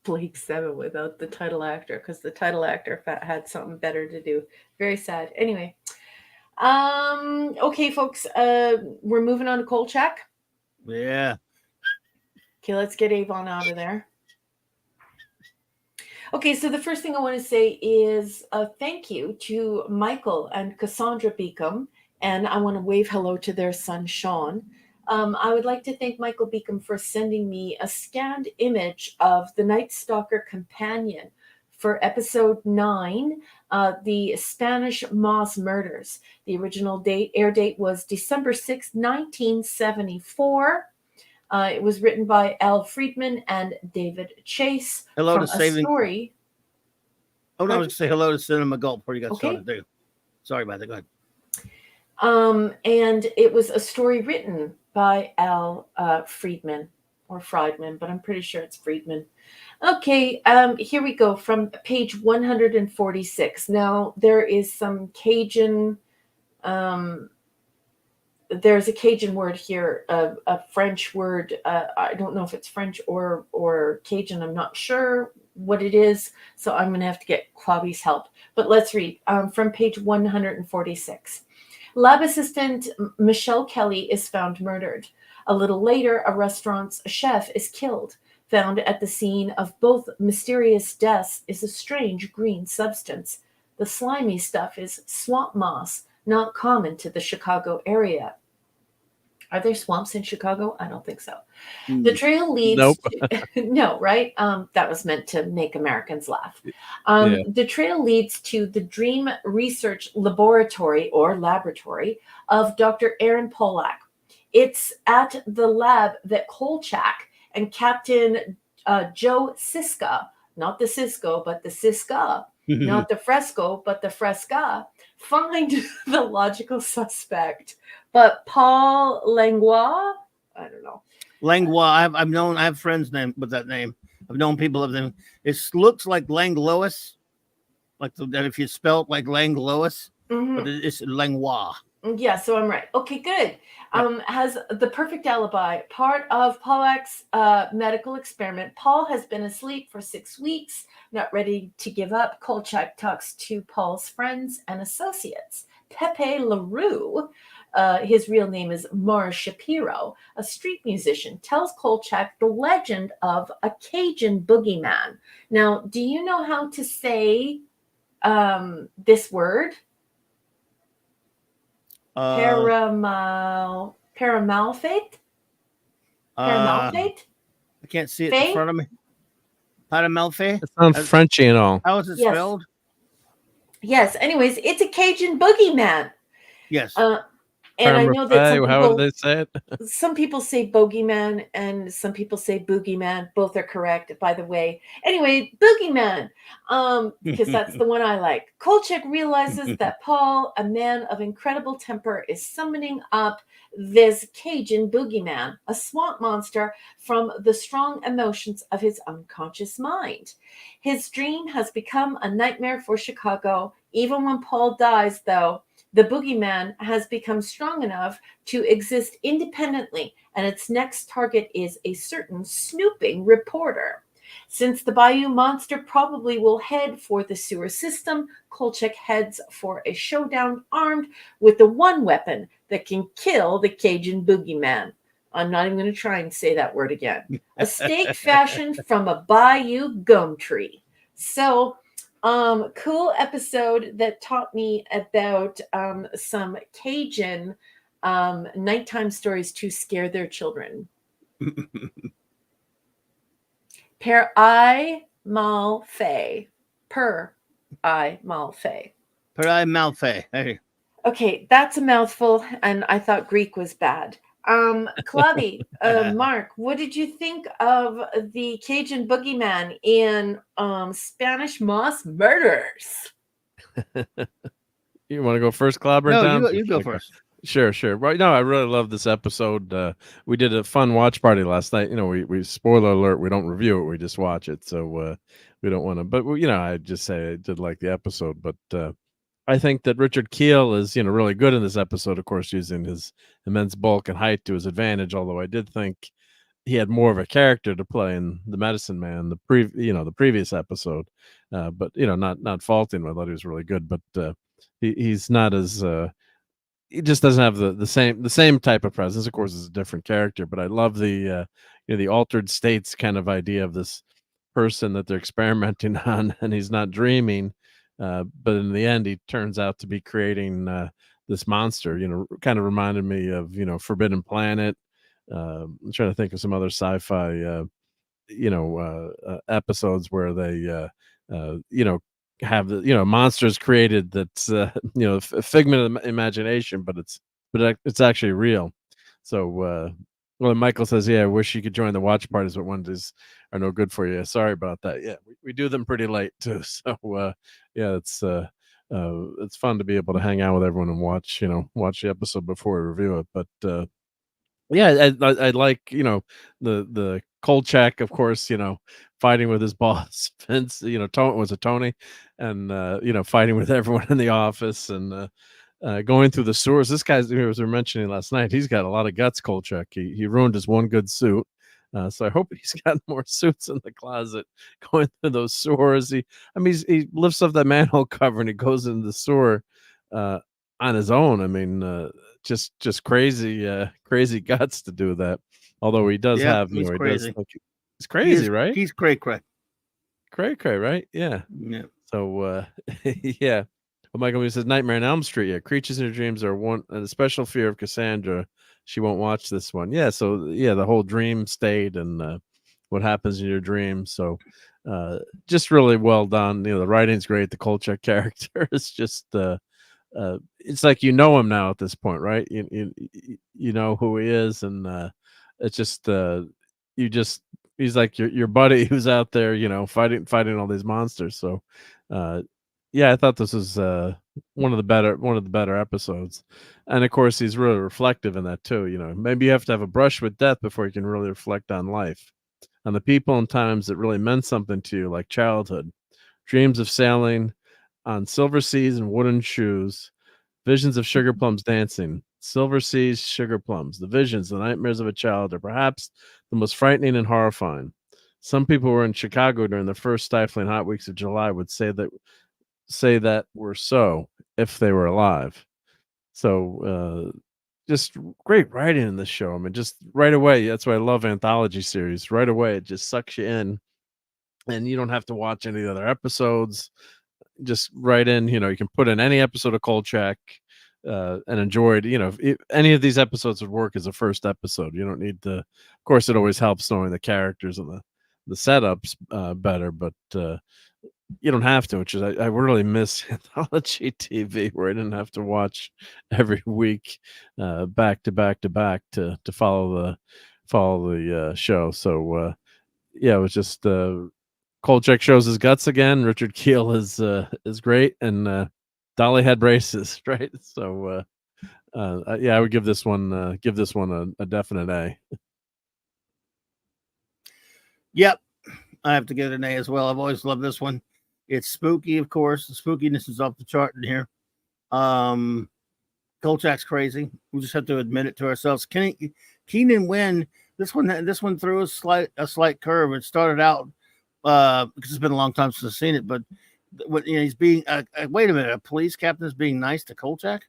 Blake 7 without the title actor, because the title actor had something better to do. Very sad. Anyway, okay, folks, we're moving on to Kolchak. Yeah. Okay, let's get Avon out of there. Okay, so the first thing I want to say is thank you to Michael and Cassandra Beacom, and I want to wave hello to their son, Sean. I would like to thank Michael Beacom for sending me a scanned image of the Night Stalker companion for episode 9, the Spanish Moss Murders. The original air date was December 6, 1974. It was written by Al Friedman and David Chase. Hello from to Saving. Story. Oh, no, I was to say hello to Cinema Gulp before you got Okay. started there. Sorry about that. Go ahead. And it was a story written by Al Friedman or Friedman, but I'm pretty sure it's Friedman. Okay, here we go from page 146. Now, there is some Cajun, there's a Cajun word here, a French word. I don't know if it's French or Cajun. I'm not sure what it is, so I'm going to have to get Clobby's help. But let's read from page 146. Lab assistant Michelle Kelly is found murdered. A little later, a restaurant's chef is killed. Found at the scene of both mysterious deaths is a strange green substance. The slimy stuff is swamp moss, not common to the Chicago area. Are there swamps in Chicago? I don't think so. The trail leads Nope. no, right? That was meant to make Americans laugh. Yeah. The trail leads to the Dream Research Laboratory or Laboratory of Dr. Aaron Polak. It's at the lab that Kolchak and Captain Joe Siska, not the Cisco, but the Siska, not the Fresco, but the Fresca, find the logical suspect. But Paul Langlois, I don't know. Langlois. I have friends named with that name. I've known people of them. It looks like Langlois, like if you spell it like Langlois, but it's Langlois. Yeah, so I'm right. Okay, good. Has the perfect alibi. Part of Polak's medical experiment. Paul has been asleep for 6 weeks, not ready to give up. Kolchak talks to Paul's friends and associates. Pepe LaRue, his real name is Mara Shapiro, a street musician, tells Kolchak the legend of a Cajun boogeyman. Now, do you know how to say this word? Paramalfate? Paramalfate? I can't see it in front of me. Paramalfate? It sounds Frenchy and all. How is it spelled? Yes. Anyways, it's a Cajun boogeyman. Yes. And I know that some how people, would they say it? some people say bogeyman and some people say boogeyman. Both are correct, by the way. Anyway, boogeyman, because that's the one I like. Kolchak realizes that Paul, a man of incredible temper, is summoning up this Cajun boogeyman, a swamp monster from the strong emotions of his unconscious mind. His dream has become a nightmare for Chicago. Even when Paul dies, though, the boogeyman has become strong enough to exist independently, and its next target is a certain snooping reporter. Since the Bayou Monster probably will head for the sewer system, Kolchak heads for a showdown armed with the one weapon that can kill the Cajun boogeyman. I'm not even going to try and say that word again. A stake fashioned from a bayou gum tree. So, cool episode that taught me about some Cajun nighttime stories to scare their children. Per I Malfay. Per I Malfay. Per I Malfay. Hey. Okay, that's a mouthful, and I thought Greek was bad. Clubby, Mark, what did you think of the Cajun boogeyman in Spanish Moss Murders? You want to go first, Clobberin? No, Tom? you go first. Sure, sure. Right. No, I really love this episode. We did a fun watch party last night. We spoiler alert, we don't review it, we just watch it. So we don't want to, but I just say I did like the episode, but I think that Richard Keel is, really good in this episode, of course, using his immense bulk and height to his advantage, although I did think he had more of a character to play in the Medicine Man, the previous episode. But not faulting him. I thought he was really good, but he's not as he just doesn't have the same type of presence. Of course, it's a different character, but I love the altered states kind of idea of this person that they're experimenting on, and he's not dreaming, but in the end, he turns out to be creating this monster. Kind of reminded me of Forbidden Planet. I'm trying to think of some other sci-fi episodes where they have the monsters created that's a figment of imagination, but it's actually real. So well, Michael says, yeah, I wish you could join the watch parties, but Wednesdays are no good for you. Sorry about that. Yeah, we do them pretty late too. So yeah, it's fun to be able to hang out with everyone and watch the episode before we review it. But yeah, I like the Kolchak, of course, fighting with his boss Vince. Tony was it Tony, and fighting with everyone in the office, and going through the sewers. This guy's, as we were mentioning last night, he's got a lot of guts. Kolchak. He ruined his one good suit. So I hope he's got more suits in the closet going through those sewers. He lifts up that manhole cover and he goes into the sewer on his own. I mean, just crazy guts to do that. Although he does have, he's crazy. He's crazy, right? He's cray, right? Yeah. Yeah. So yeah. Well, Michael says Nightmare on Elm Street. Yeah, creatures in your dreams are one, and a special fear of Cassandra. She won't watch this one. Yeah. So yeah, the whole dream state and what happens in your dreams. So just really well done. The writing's great. The Kolchak character is just it's like him now at this point, right? You know who he is, and it's just he's like your buddy who's out there, fighting all these monsters. So yeah, I thought this was one of the better episodes, and of course he's really reflective in that too. Maybe you have to have a brush with death before you can really reflect on life, on the people and times that really meant something to you, like childhood, dreams of sailing on silver seas and wooden shoes, visions of sugar plums dancing, silver seas, sugar plums. The visions, the nightmares of a child are perhaps the most frightening and horrifying. Some people who were in Chicago during the first stifling hot weeks of July would say that were so if they were alive. So just great writing in this show. I mean, just right away. That's why I love anthology series. Right away, it just sucks you in, and you don't have to watch any other episodes. Just right in, you can put in any episode of Kolchak and enjoy it. If any of these episodes would work as a first episode. You don't need to. Of course, it always helps knowing the characters and the setups better, but you don't have to. Which is, I really miss anthology TV where I didn't have to watch every week back to back to back to follow the show. So yeah, it was just. Kolchak shows his guts again. Richard Keel is great, and Dolly had braces, right? So yeah, I would give this one a definite A. Yep, I have to give it an A as well. I've always loved this one. It's spooky, of course. The spookiness is off the chart in here. Kolchak's crazy. We just have to admit it to ourselves. Keenan Wynn. This one threw a slight curve. It started out. Because it's been a long time since I've seen it, but when he's being wait a minute, a police captain is being nice to Kolchak.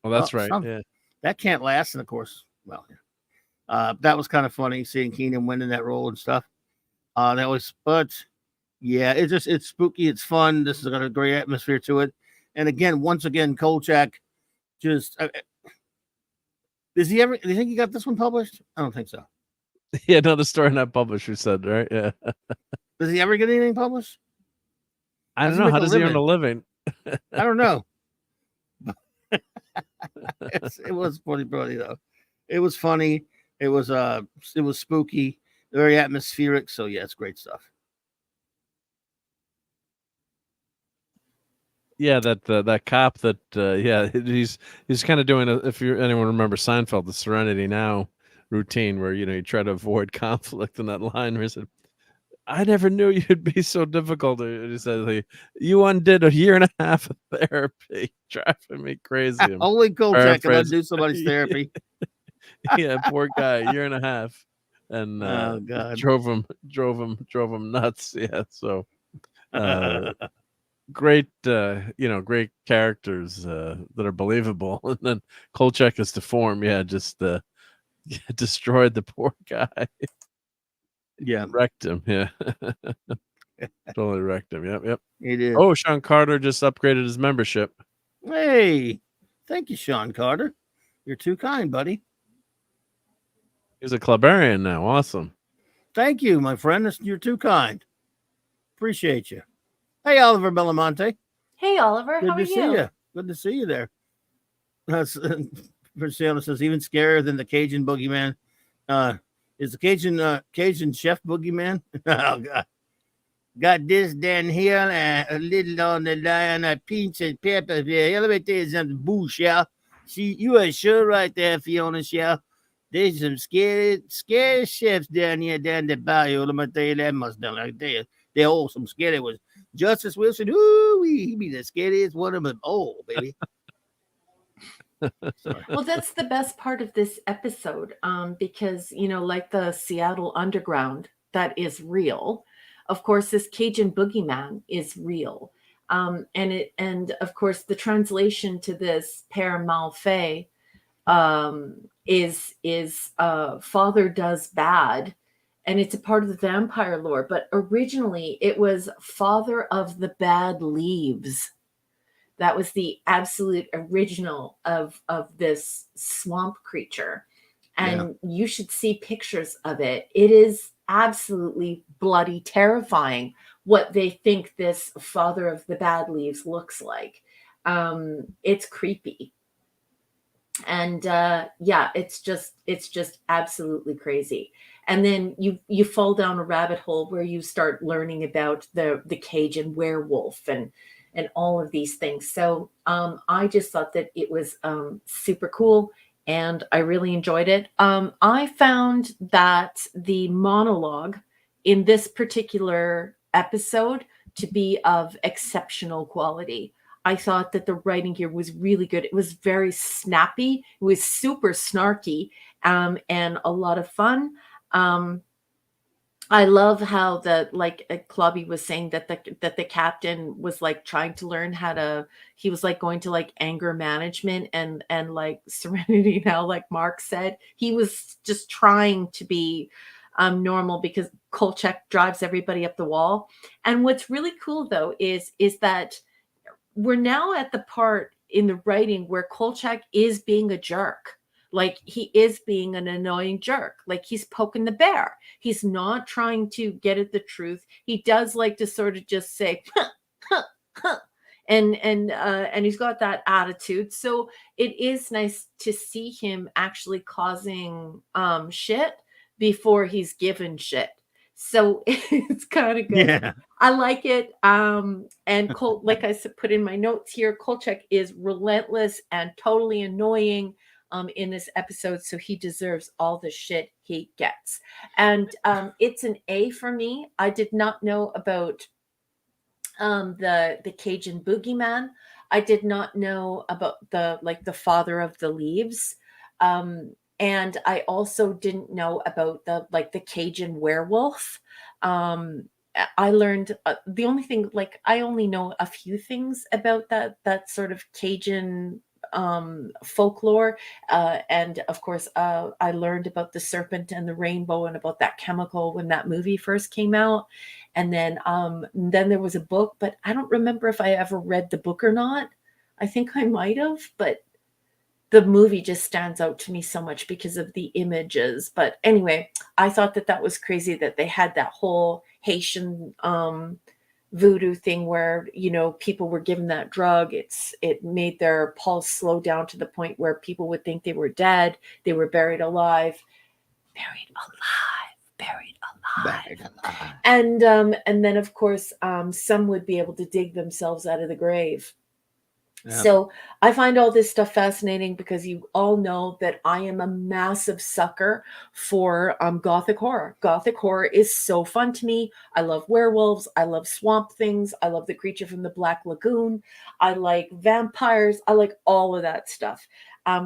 Well, that's right. Yeah, that can't last. And of course, well, that was kind of funny seeing Keenan winning that role and stuff. But yeah, it's spooky. It's fun. This has got a great atmosphere to it. And again, once again, Kolchak just do you think he got this one published? I don't think so. Yeah, no, the story not published. You said, right? Yeah. Does he ever get anything published? I don't know. How does he earn a living? I don't know. It was funny, though. It was funny. It was spooky, very atmospheric. So yeah, it's great stuff. Yeah, that cop that yeah, he's kind of doing if anyone remember Seinfeld, the Serenity Now routine where you try to avoid conflict in that line where he said, "I never knew you'd be so difficult." He said, like, "You undid a year and a half of therapy, driving me crazy." I'm Only Kolchak can paraphrasing. undo somebody's therapy. Yeah, poor guy, year and a half, and Oh God. drove him nuts. Yeah, so uh, great, great characters that are believable, and then Kolchak is deformed. Yeah, just destroyed the poor guy, Yeah, wrecked him. Yeah, totally wrecked him. Yep, yep. he did. Oh, Sean Carter just upgraded his membership. Hey, thank you, Sean Carter. You're too kind, buddy. He's a clubberian now. Awesome. Thank you, my friend. You're too kind. Appreciate you. Hey, Oliver Belamonte. Hey, Oliver, Good how are to see you? you. Good to see you there. That's Priscilla says even scarier than the Cajun boogeyman. Is the Cajun chef boogeyman? Oh God. Got this down here and a little on the line of peach and pepper. Yeah, let me tell you something, boo, Shell. You are sure right there, Fiona Shell. There's some scary chefs down here, down the bayou. Let me tell you that much down like there. They're all some scary ones. Justice Wilson, he be the scariest one of them. Oh, baby. Well, that's the best part of this episode, because like the Seattle Underground, that is real. Of course, this Cajun boogeyman is real, and of course the translation to this Père Malfait is father does bad, and it's a part of the vampire lore. But originally, it was father of the bad leaves. That was the absolute original of this swamp creature. And you should see pictures of it. It is absolutely bloody terrifying what they think this father of the bad leaves looks like. It's creepy. And it's just absolutely crazy. And then you fall down a rabbit hole where you start learning about the Cajun werewolf and all of these things. So I just thought that it was super cool, and I really enjoyed it. I found that the monologue in this particular episode to be of exceptional quality. I thought that the writing here was really good. It was very snappy. It was super snarky, and a lot of fun. I love how Clobby was saying that the captain was like trying to learn how to. He was like going to like anger management and like Serenity Now, like Mark said, he was just trying to be normal because Kolchak drives everybody up the wall. And what's really cool though is that we're now at the part in the writing where Kolchak is being a jerk. Like he is being an annoying jerk. Like he's poking the bear. He's not trying to get at the truth. He does like to sort of just say, huh, huh, huh. And he's got that attitude. So it is nice to see him actually causing shit before he's given shit. So it's kind of good. Yeah. I like it. And like I said, put in my notes here, Kolchak is relentless and totally annoying in this episode. So he deserves all the shit he gets. And it's an A for me. I did not know about the Cajun boogeyman. I did not know about the father of the leaves. And I also didn't know about the Cajun werewolf. I learned the only thing, like I only know a few things about that sort of Cajun folklore. And of course, I learned about the serpent and the rainbow and about that chemical when that movie first came out. And then there was a book, but I don't remember if I ever read the book or not. I think I might have, but the movie just stands out to me so much because of the images. But anyway, I thought that was crazy that they had that whole Haitian voodoo thing where, people were given that drug. It made their pulse slow down to the point where people would think they were dead. They were buried alive. And then of course, some would be able to dig themselves out of the grave. Yeah. So I find all this stuff fascinating because you all know that I am a massive sucker for gothic horror. Gothic horror is so fun to me. I love werewolves. I love swamp things. I love the creature from the Black Lagoon. I like vampires. I like all of that stuff.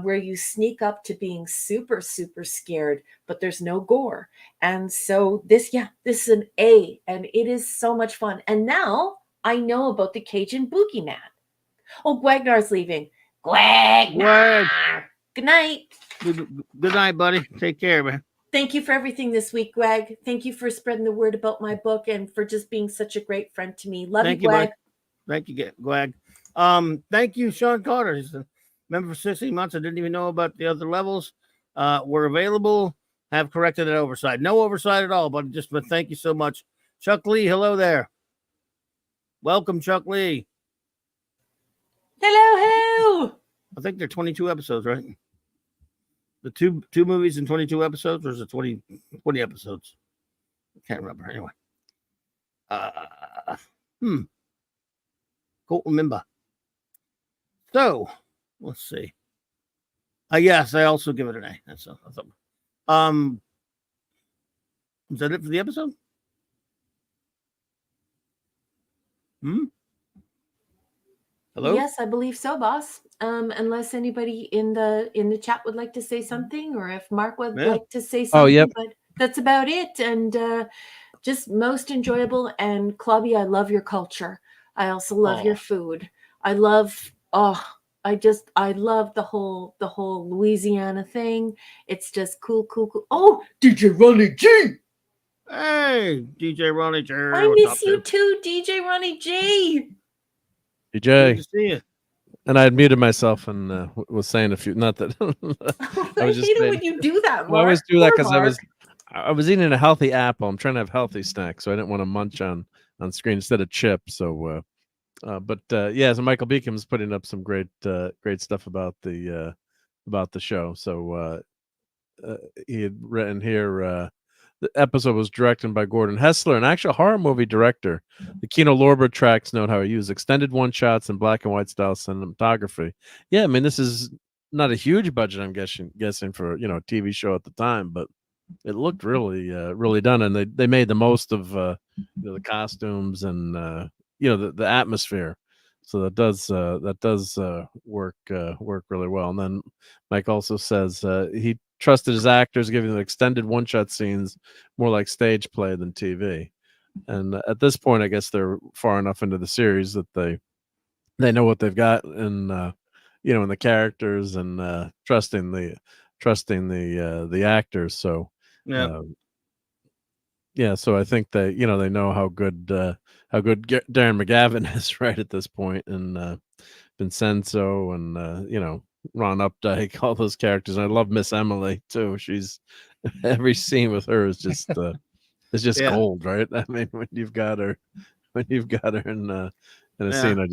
Where you sneak up to being super, super scared, but there's no gore. And so this is an A, and it is so much fun. And now I know about the Cajun Boogeyman. Oh, Gwagnar's leaving. Gwagnar. Good night. Good night, buddy. Take care, man. Thank you for everything this week, Gwag. Thank you for spreading the word about my book and for just being such a great friend to me. Love Thank you, Gwag. bud. Thank you, Gwag. Thank you, Sean Carter. He's a member for 16 months. I didn't even know about the other levels. Were available. Have corrected that oversight. No oversight at all, but thank you so much. Chuck Lee, hello there. Welcome, Chuck Lee. Hello. I think they're 22 episodes, right? The two movies in 22 episodes, or is it 20 episodes? I can't remember. Anyway. Colton Mimba. So, let's see. Yes, I also give it an A. That's is that it for the episode? Hello? Yes, I believe so, boss. Unless anybody in the chat would like to say something, or if Mark would like to say something. Oh, yep. But that's about it. And just most enjoyable. And Clubby, I love your culture. I also love your food. I love the whole Louisiana thing. It's just cool. Oh, DJ Ronnie G. Hey, DJ Ronnie G. I miss you too, DJ Ronnie G. DJ. Good to see you. And I had muted myself and was saying a few. Not that I was just hate it when you do that. Mark. Well, I always do that because Mark. I was eating a healthy apple. I'm trying to have healthy snacks, so I didn't want to munch on screen instead of chips. So, so Michael Beacom's putting up some great stuff about the show. So he had written here. The episode was directed by Gordon Hessler, an actual horror movie director. The Kino Lorber tracks note how he used extended one-shots and black and white style cinematography. Yeah, I mean, this is not a huge budget, I'm guessing for a TV show at the time, but it looked really really done, and they made the most of the costumes and the atmosphere. So that does work really well. And then Mike also says he trusted his actors, giving them extended one-shot scenes more like stage play than TV. And at this point, I guess they're far enough into the series that they know what they've got, and in the characters, and trusting the actors. So so I think they know how good Darren McGavin is right at this point, and Vincenzo, and Ron Updike, all those characters. And I love Miss Emily too. She's every scene with her is just gold, right? I mean, when you've got her in a scene, I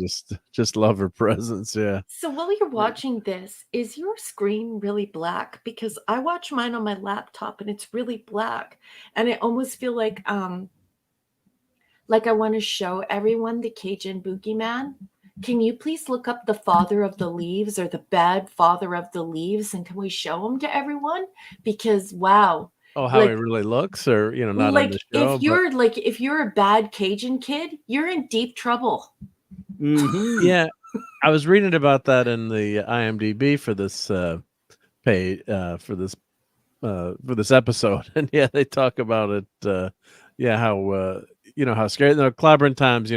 just love her presence. Yeah. So while you're watching this, is your screen really black? Because I watch mine on my laptop and it's really black, and I almost feel like I want to show everyone the Cajun Boogeyman. Can you please look up the Father of the Leaves, or the Bad Father of the Leaves, and can we show him to everyone? Because wow. Oh, how he really looks, or not on the show. If you're a bad Cajun kid, you're in deep trouble. Mm-hmm. Yeah, I was reading about that in the IMDb for this page for this episode, and they talk about it. How scary. Clobbering Times.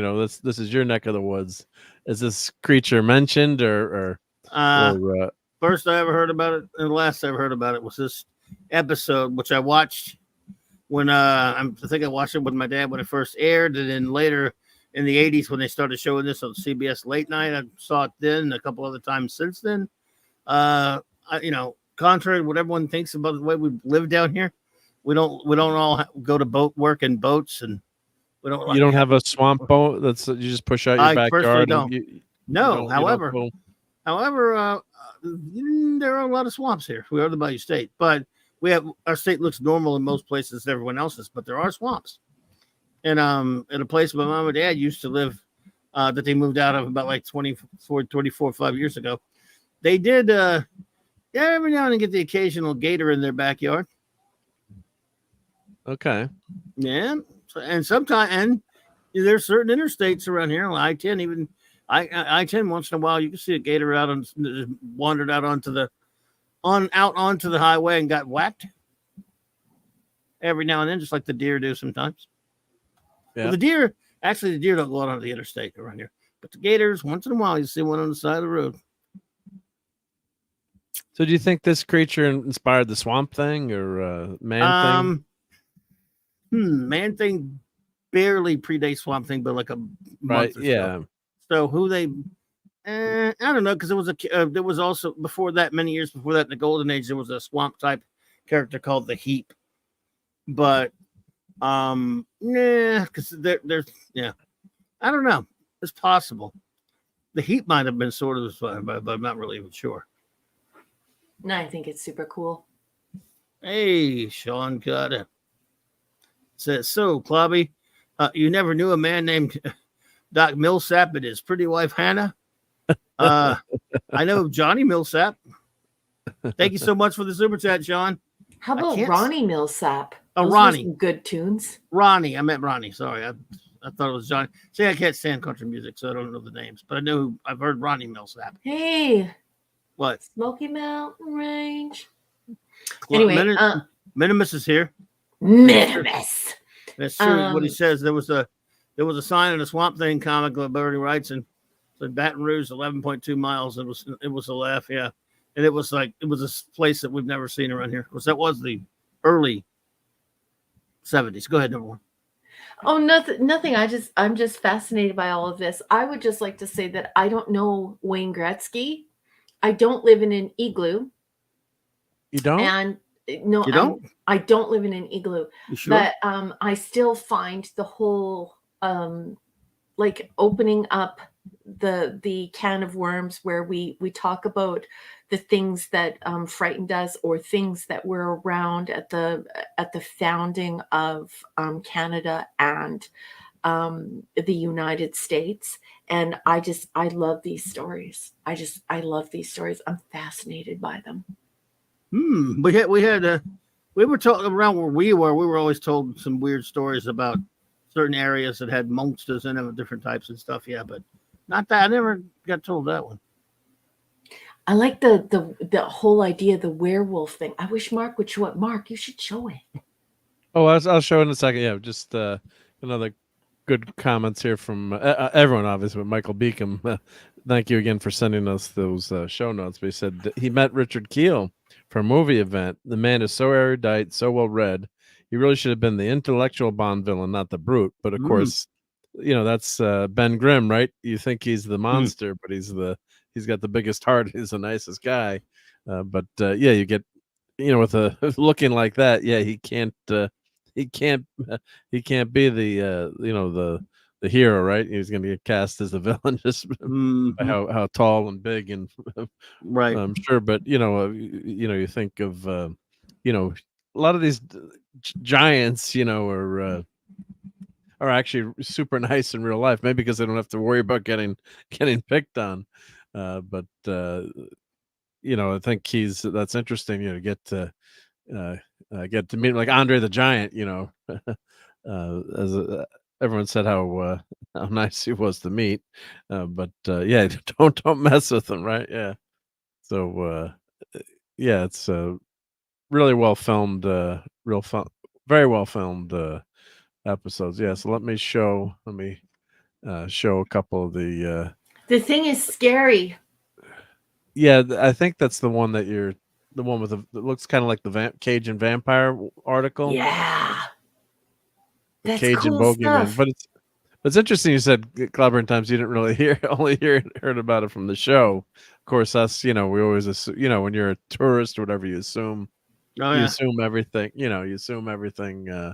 This is your neck of the woods. Is this creature mentioned, or first I ever heard about it, and the last I ever heard about it was this episode, which I watched when I think I watched it with my dad when it first aired, and then later in the 80s when they started showing this on CBS late night. I saw it then, and a couple other times since then. Contrary to what everyone thinks about the way we live down here, we don't all go to boat work in boats, and we don't. You don't have a swamp boat you just push out your backyard. However, there are a lot of swamps here. We are the Bayou State, but our state looks normal in most places to everyone else's, but there are swamps. And at a place my mom and dad used to live that they moved out of about like 24, 5 years ago. They did, every now and then get the occasional gator in their backyard. Okay. Yeah. And sometimes, and there's certain interstates around here, like I-10, even I-10 once in a while, you can see a gator out and wandered out onto the highway and got whacked every now and then, just like the deer do sometimes. Yeah. Well, the deer don't go out on the interstate around here, but the gators, once in a while, you see one on the side of the road. So do you think this creature inspired the Swamp Thing or Man Thing? Man Thing barely predates Swamp Thing, but like a month or yeah. So who they, I don't know, because there was also before that, many years before that, in the Golden Age, there was a swamp type character called the Heap, but because there's I don't know, it's possible. The Heap might have been sort of inspired, but I'm not really even sure. No, I think it's super cool. Hey, Sean Carter says, so Clobby, you never knew a man named Doc Millsap and his pretty wife Hannah? I know Johnny Millsap. Thank you so much for the super chat, Sean. How about Ronnie Millsap? Oh, Those Ronnie. were some good tunes. Ronnie. I meant Ronnie. Sorry. I thought it was Johnny. See, I can't stand country music, so I don't know the names, but I've heard Ronnie Millsap. Hey. What? Smoky Mountain Range. Anyway, Minimus is here. Minimus. That's true. What he says. There was a sign in the Swamp Thing comic that Bernie writes, and said Baton Rouge, 11.2 miles. It was a laugh, yeah. And it was a place that we've never seen around here, because that was the early 70s. Go ahead, number one. Oh, nothing. I'm just fascinated by all of this. I would just like to say that I don't know Wayne Gretzky. I don't live in an igloo. You don't? And no, you don't? I don't live in an igloo. You sure? But I still find the whole like opening up the can of worms where we talk about the things that frightened us or things that were around at the founding of Canada and the United States. And I love these stories. I love these stories. I'm fascinated by them. We were talking around where we were always told some weird stories about certain areas that had monsters in them, different types and stuff. Yeah, but not that. I never got told that one. I like the whole idea of the werewolf thing. I wish Mark would show it. Mark, you should show it. Oh, I'll show in a second. Yeah, just another good comments here from everyone, obviously, but Michael Beacom. Thank you again for sending us those show notes. But he said that he met Richard Keel for a movie event. The man is so erudite, so well read. He really should have been the intellectual Bond villain, not the brute. But of course, that's Ben Grimm, right? You think he's the monster, but he's got the biggest heart. He's the nicest guy. But you get, with a looking like that, he can't be the hero, right? He's going to get cast as the villain just by how tall and big and right. I'm sure, but you think of a lot of these giants, are actually super nice in real life, maybe because they don't have to worry about getting picked on. But I think that's interesting, to get to meet like Andre the Giant, as everyone said how nice he was to meet, but don't mess with him, right? Yeah. So it's really well filmed, very well filmed episodes. Yeah. So let me show a couple of the. The thing is scary. Yeah, I think that's the one that the one with it looks kind of like the Cajun Vampire article. Yeah. That's Cajun cool Bogeyman. stuff. But it's interesting you said Clobbering Times you didn't really heard about it from the show. Of course, us, we always assume, when you're a tourist or whatever, you assume assume everything, you assume everything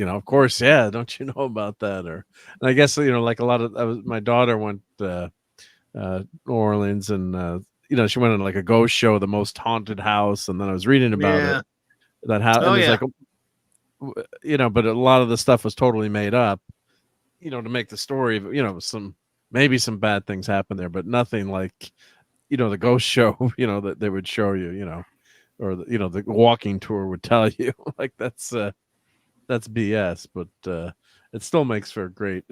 of course, don't you know about that? And I guess like a lot of my daughter went New Orleans, and she went on like a ghost show, the most haunted house, and then I was reading about it, that house, and it's like but a lot of the stuff was totally made up, to make the story, maybe some bad things happen there, but nothing like, the ghost show, that they would show you, or the walking tour would tell you. Like that's BS, but it still makes for great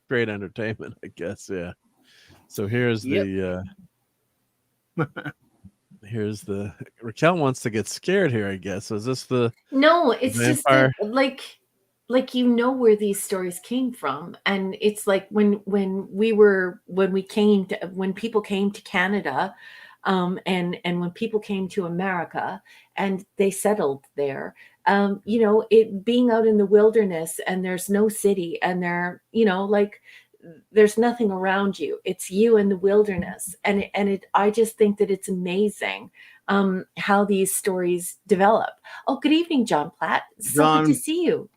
great entertainment, I guess. Yeah. So here's Yep. here's the Raquel wants to get scared here, I guess. Is this the No, it's just vampire? that like you know where these stories came from, and it's like when people came to Canada, and when people came to America and they settled there, it being out in the wilderness and there's no city and there's nothing around you. It's you in the wilderness, and I just think that it's amazing how these stories develop. Oh, good evening, John Platt. So good to John, see you.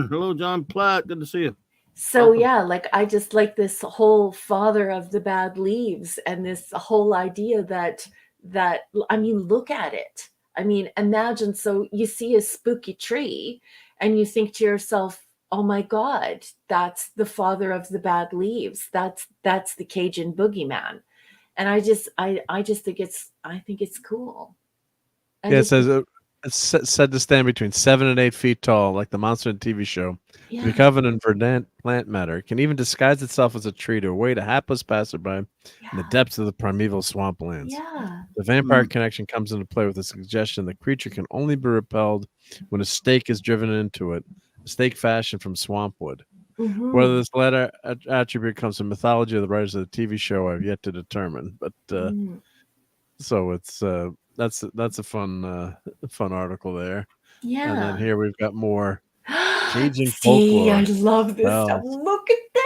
hello, John Platt. Good to see you. So Welcome. yeah, like I just like this whole father of the bad leaves and this whole idea that I mean, look at it. I mean, imagine, so you see a spooky tree and you think to yourself, oh my God, that's the father of the bad leaves. That's the Cajun boogeyman. And I just think it's cool. Yeah, it says it's said to stand between 7 and 8 feet tall, like the monster in the TV show. To be covered in verdant plant matter. It can even disguise itself as a tree to await a hapless passerby in the depths of the primeval swamplands. Yeah. The vampire connection comes into play with the suggestion the creature can only be repelled when a stake is driven into it, a stake fashioned from swamp wood. Mhm. Whether this latter attribute comes from mythology of the writers of the TV show, I've yet to determine. But so it's that's a fun article there. And then Yeah. here we've got more Cajun See, I folklore. love this Well, stuff. Look at this.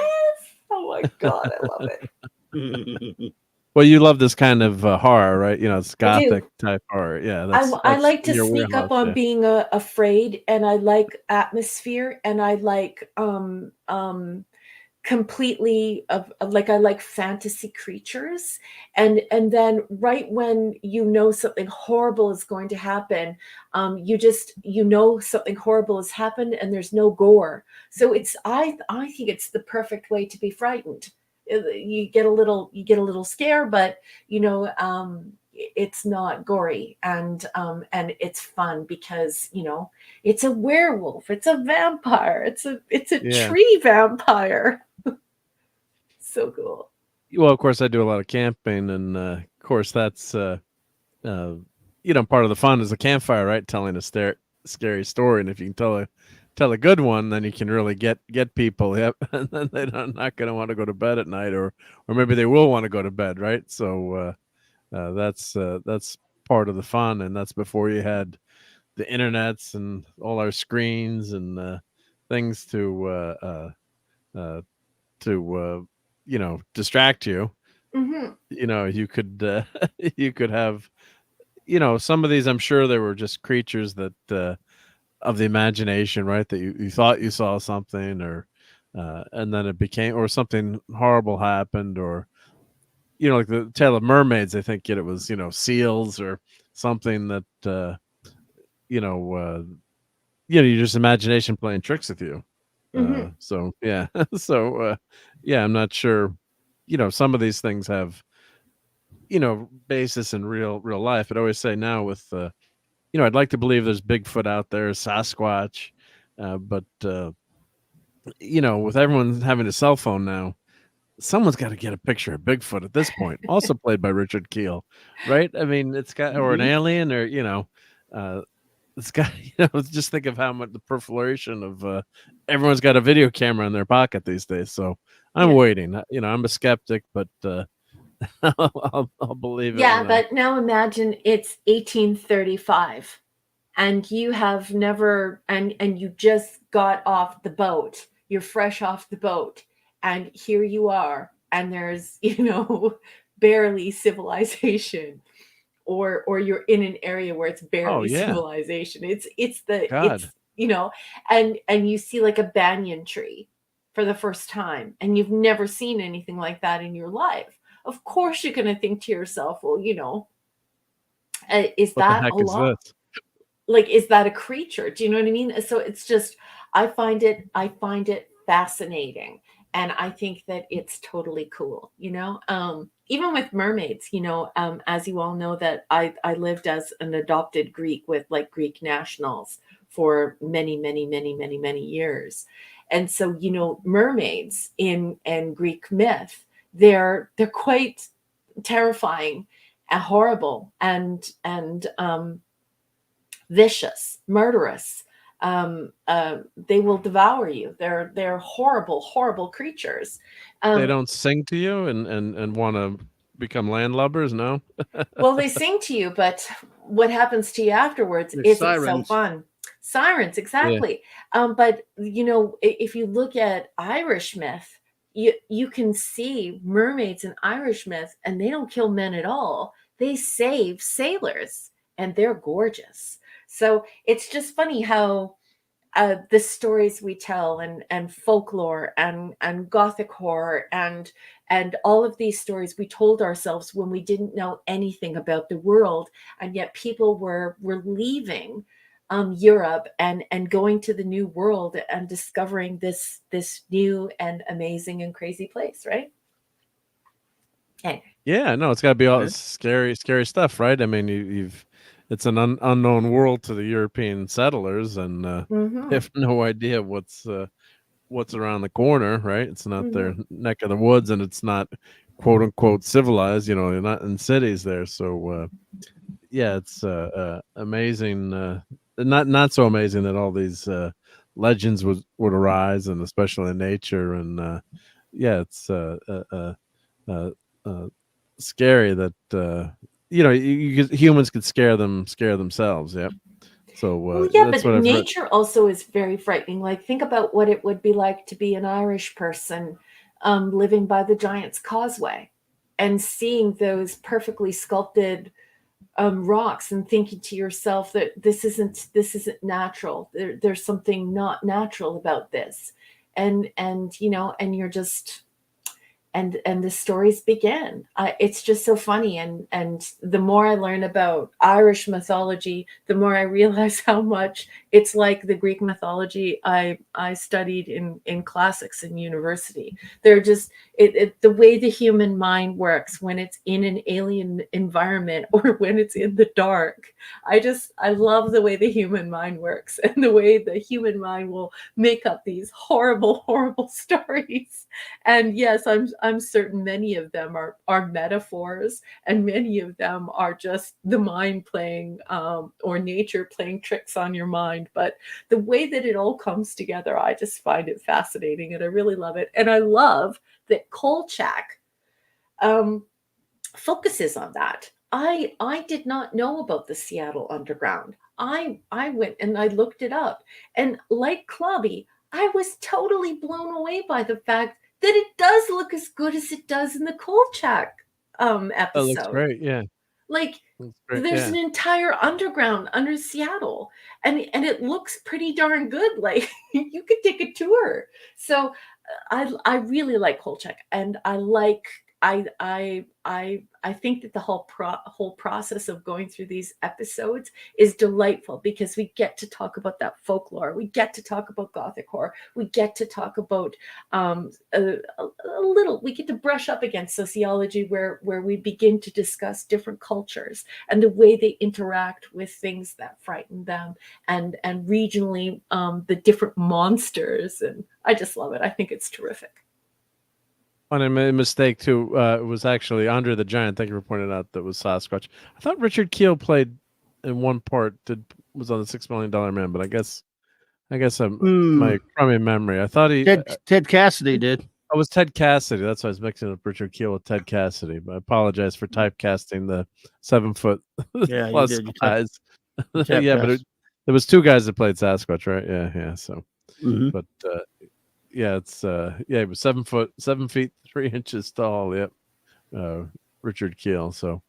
Oh my God, I love it. well, you love this kind of horror, right? It's I do. gothic type horror. Yeah, I that's like to your sneak up wheelhouse. on Yeah. being afraid, and I like atmosphere, and I like completely like I like fantasy creatures, and then right when something horrible is going to happen, something horrible has happened and there's no gore, so I think it's the perfect way to be frightened. You get a little scare, but it's not gory, and it's fun because it's a werewolf, it's a vampire, it's a Yeah. tree vampire. So cool. Well, of course, I do a lot of camping, and of course, that's part of the fun is a campfire, right? Telling a scary story, and if you can tell a good one, then you can really get people. Yep, and then they're not going to want to go to bed at night, or maybe they will want to go to bed, right? So that's part of the fun, and that's before you had the internets and all our screens and things to distract you. You could you could have some of these. I'm sure there were just creatures that of the imagination, right? That you thought you saw something, or and then it became, or something horrible happened, or like the tale of mermaids. I think it was seals or something that your just imagination playing tricks with you. So yeah, so yeah, I'm not sure. Some of these things have basis in real life. I'd always say now with I'd like to believe there's Bigfoot out there, Sasquatch, but with everyone having a cell phone now, someone's got to get a picture of Bigfoot at this point. Also played by Richard Keel, right? I mean, it's got, or an alien, or it's got, just think of how much the proliferation of everyone's got a video camera in their pocket these days. So I'm waiting. I'm a skeptic, but I'll believe it. Yeah, but now imagine it's 1835 and you have never, and you just got off the boat. You're fresh off the boat, and here you are, and there's barely civilization, or you're in an area where it's barely civilization. It's and you see like a banyan tree for the first time, and you've never seen anything like that in your life. Of course you're going to think to yourself, well, is that a lot? Like, is that a creature? Do you know what I mean? So it's just, I find it fascinating. And I think that it's totally cool, you know. Even with mermaids, you know, as you all know, that I lived as an adopted Greek with like Greek nationals for many, many, many, many, many years. And so, you know, mermaids in Greek myth, they're quite terrifying and horrible and vicious, murderous. They will devour you. They're horrible, horrible creatures. They don't sing to you and want to become landlubbers, no? Well, they sing to you, but what happens to you afterwards They're isn't so sirens. fun. Sirens, Yeah. exactly. But you know, if you look at Irish myth, you can see mermaids in Irish myth, and they don't kill men at all. They save sailors, and they're gorgeous. So it's just funny how the stories we tell and folklore and gothic horror and all of these stories we told ourselves when we didn't know anything about the world, and yet people were leaving Europe and going to the new world and discovering this new and amazing and crazy place, right? Anyway. Yeah, no, it's got to be all Okay. scary stuff, right? I mean, you've it's an unknown world to the European settlers, and Mhm. they have no idea what's around the corner, right? It's not their Mhm. neck of the woods, and it's not quote unquote civilized. You know, they're not in cities there, so yeah, it's amazing. Not so amazing that all these legends would arise, and especially in nature, and yeah, it's uh, uh, scary that you know humans could scare themselves. Yep. So Well, yeah, that's but what I've read. nature also is very frightening. Like, think about what it would be like to be an Irish person living by the Giant's Causeway and seeing those perfectly sculpted rocks and thinking to yourself that this isn't natural. There's something not natural about this, and you know, and you're just and the stories begin. It's just so funny, and the more I learn about Irish mythology, the more I realize how much it's like the Greek mythology I studied in classics in university. They're just the way the human mind works when it's in an alien environment or when it's in the dark. I love the way the human mind works and the way the human mind will make up these horrible, horrible stories. And yes, I'm certain many of them are metaphors, and many of them are just the mind playing or nature playing tricks on your mind. But the way that it all comes together, I just find it fascinating, and I really love it. And I love that Kolchak focuses on that. I did not know about the Seattle Underground. I went and I looked it up, and like Clubby, I was totally blown away by the fact that it does look as good as it does in the Kolchak That looks episode. great. Yeah, Like, looks great. there's Yeah. an entire underground under Seattle, and it looks pretty darn good. Like, you could take a tour. So I really like Kolchak, and I think that the whole process of going through these episodes is delightful because we get to talk about that folklore, we get to talk about gothic horror, we get to talk about a little, we get to brush up against sociology where we begin to discuss different cultures and the way they interact with things that frighten them, and regionally the different monsters, and I just love it. I think it's terrific. And I made a mistake too. It was actually Andre the Giant. Thank you for pointing out that was Sasquatch. I thought Richard Keel played in one part. Was on the $6 Million Man, but I guess my crummy memory. I thought he. Ted Cassidy did. I was Ted Cassidy. That's why I was mixing up Richard Keel with Ted Cassidy. But I apologize for typecasting the 7 foot Yeah, plus you did. guys. typecast. Yeah, but there was 2 guys that played Sasquatch, right? Yeah. So, Mhm. but yeah, it's yeah, he was 7 feet 3 inches tall. Yep, Richard Keel. So,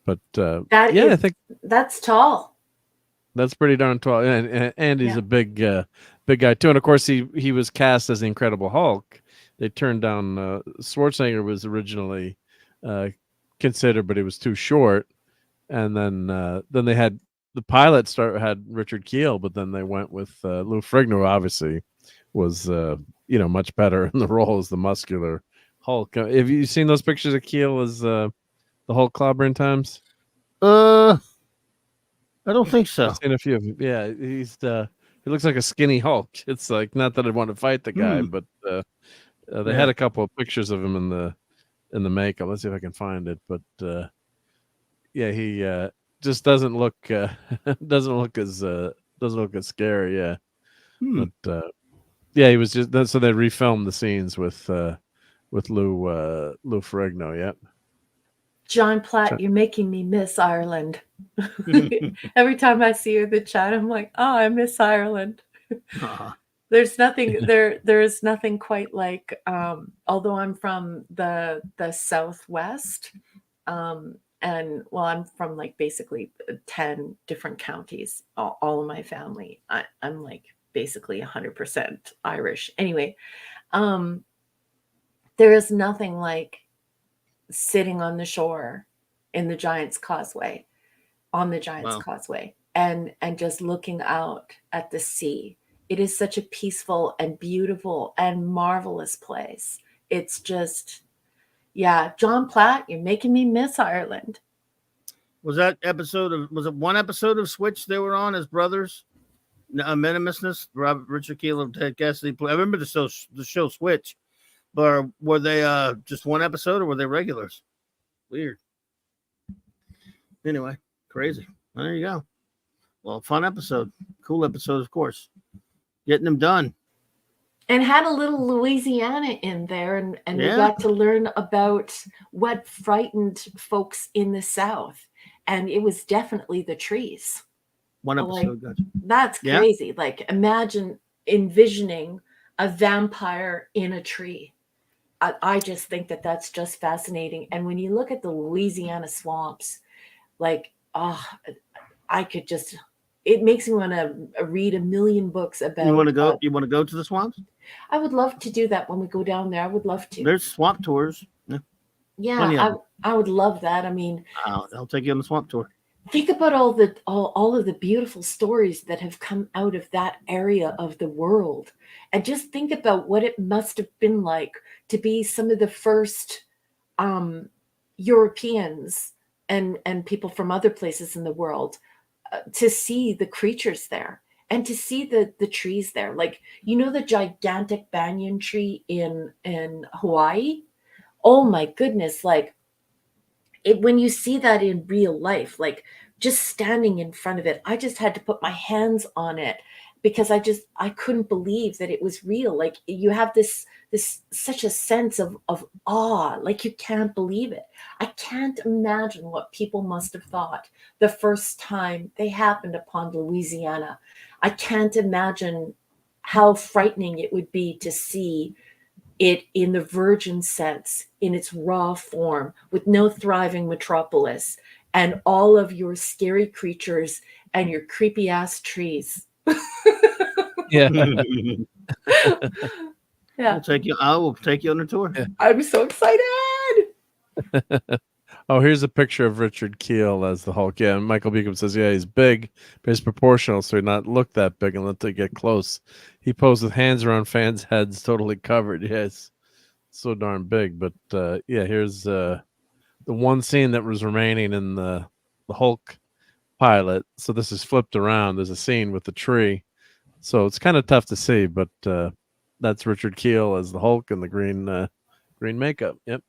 but I think that's tall. that's pretty darn tall, and he's a big guy too. And of course, he was cast as the Incredible Hulk. They turned down Schwarzenegger was originally considered, but he was too short. And then they had the pilot had Richard Keel, but then they went with Lou Ferrigno, who obviously was much better in the role as the muscular Hulk. Have you seen those pictures of Keel as the Hulk clobbering times? I don't think so. I've seen a few of them. Yeah, he looks like a skinny Hulk. It's like, not that I want to fight the guy, but they had a couple of pictures of him in the makeup. Let's see if I can find it. But yeah, he just doesn't look doesn't look as scary. Yeah, but yeah, he was just so they refilmed the scenes with Lou Ferrigno. Yep. John Platt, you're making me miss Ireland. Every time I see you in the chat, I'm like, oh, I miss Ireland. There's nothing there is nothing quite like although I'm from the southwest, and well, I'm from like basically 10 different counties, all of my family. I'm like basically 100% Irish. Anyway, there is nothing like sitting on the shore in the Giant's Causeway, on the Giant's Causeway, and just looking out at the sea. It is such a peaceful and beautiful and marvelous place. It's just, yeah, John Platt, you're making me miss Ireland. Was it one episode of Switch they were on as brothers? Minimusness, Richard Keel and Ted Cassidy. I remember the show Switch, but were they just one episode or were they regulars? Weird. Anyway, crazy. Well, there you go. Well, fun episode. Cool episode, of course. Getting them done. And had a little Louisiana in there, and we got to learn about what frightened folks in the South. And it was definitely the trees. One episode. Like, that's crazy. Like, imagine envisioning a vampire in a tree. I just think that that's just fascinating. And when you look at the Louisiana swamps, like, I could just, it makes me want to read a million books about. You want to go? You want to go to the swamps? I would love to do that when we go down there. I would love to. There's swamp tours. Yeah, I would love that. I mean, I'll take you on the swamp tour. Think about all of the beautiful stories that have come out of that area of the world, and just think about what it must have been like to be some of the first Europeans and people from other places in the world to see the creatures there and to see the trees there. Like, the gigantic banyan tree in Hawaii. Oh my goodness! Like, when you see that in real life, like just standing in front of it, I just had to put my hands on it because I couldn't believe that it was real. Like, you have this such a sense of awe, like you can't believe it. I can't imagine what people must have thought the first time they happened upon Louisiana. I can't imagine how frightening it would be to see it in the virgin sense, in its raw form, with no thriving metropolis, and all of your scary creatures and your creepy ass trees. Yeah. Yeah. I will take you on a tour. Yeah. I'm so excited. Oh, here's a picture of Richard Keel as the Hulk. Yeah, and Michael Beacom says, yeah, he's big, but he's proportional, so he not look that big unless they get close. He posed with hands around fans' heads, totally covered. Yeah, it's so darn big. But yeah, here's the one scene that was remaining in the Hulk pilot. So this is flipped around. There's a scene with the tree. So it's kind of tough to see, but that's Richard Keel as the Hulk in the green makeup. Yep.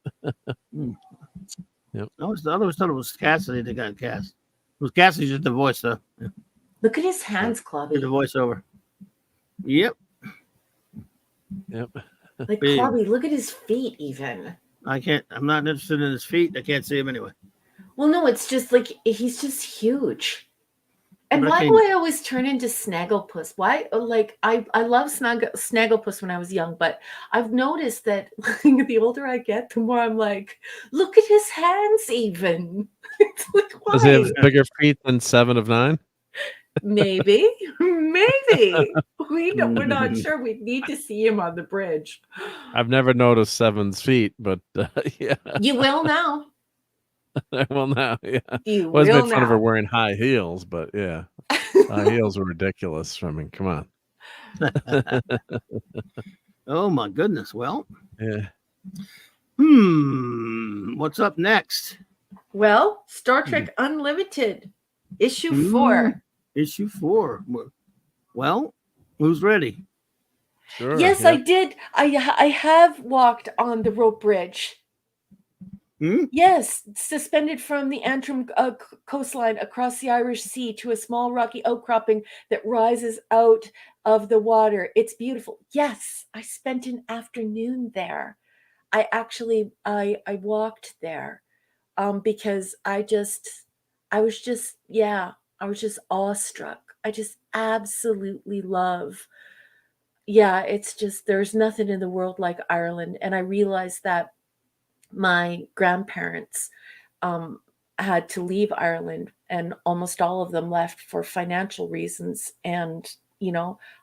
Yep. I always thought it was Cassidy that got cast. It was Cassidy, just the voice, though. Yeah. Look at his hands, Clubby. The voiceover. Yep. Yep. Like, Clubby, look at his feet even. I'm not interested in his feet. I can't see him anyway. Well, no, it's just like, he's just huge. And why do I always turn into Snagglepuss? Why? Like, I love Snagglepuss when I was young, but I've noticed that the older I get, the more I'm like, look at his hands even. It's like, why? Does he have bigger feet than 7 of 9? Maybe. We're not sure. We need to see him on the bridge. I've never noticed 7's feet, but yeah. You will now. Well, now, yeah. You always will made fun now. of her wearing high heels, but yeah, high heels were ridiculous. I mean, come on. Oh my goodness. Well, Yeah. what's up next? Well, Star Trek Unlimited, issue 4. Issue 4. Well, who's ready? Sure. Yes, I did. I have walked on the rope bridge. Yes, suspended from the Antrim coastline across the Irish Sea to a small rocky outcropping that rises out of the water. It's beautiful. Yes, I spent an afternoon there. I walked there because I was just awestruck. I just absolutely love. Yeah, it's just, there's nothing in the world like Ireland. And I realized that my grandparents had to leave Ireland, and almost all of them left for financial reasons. And,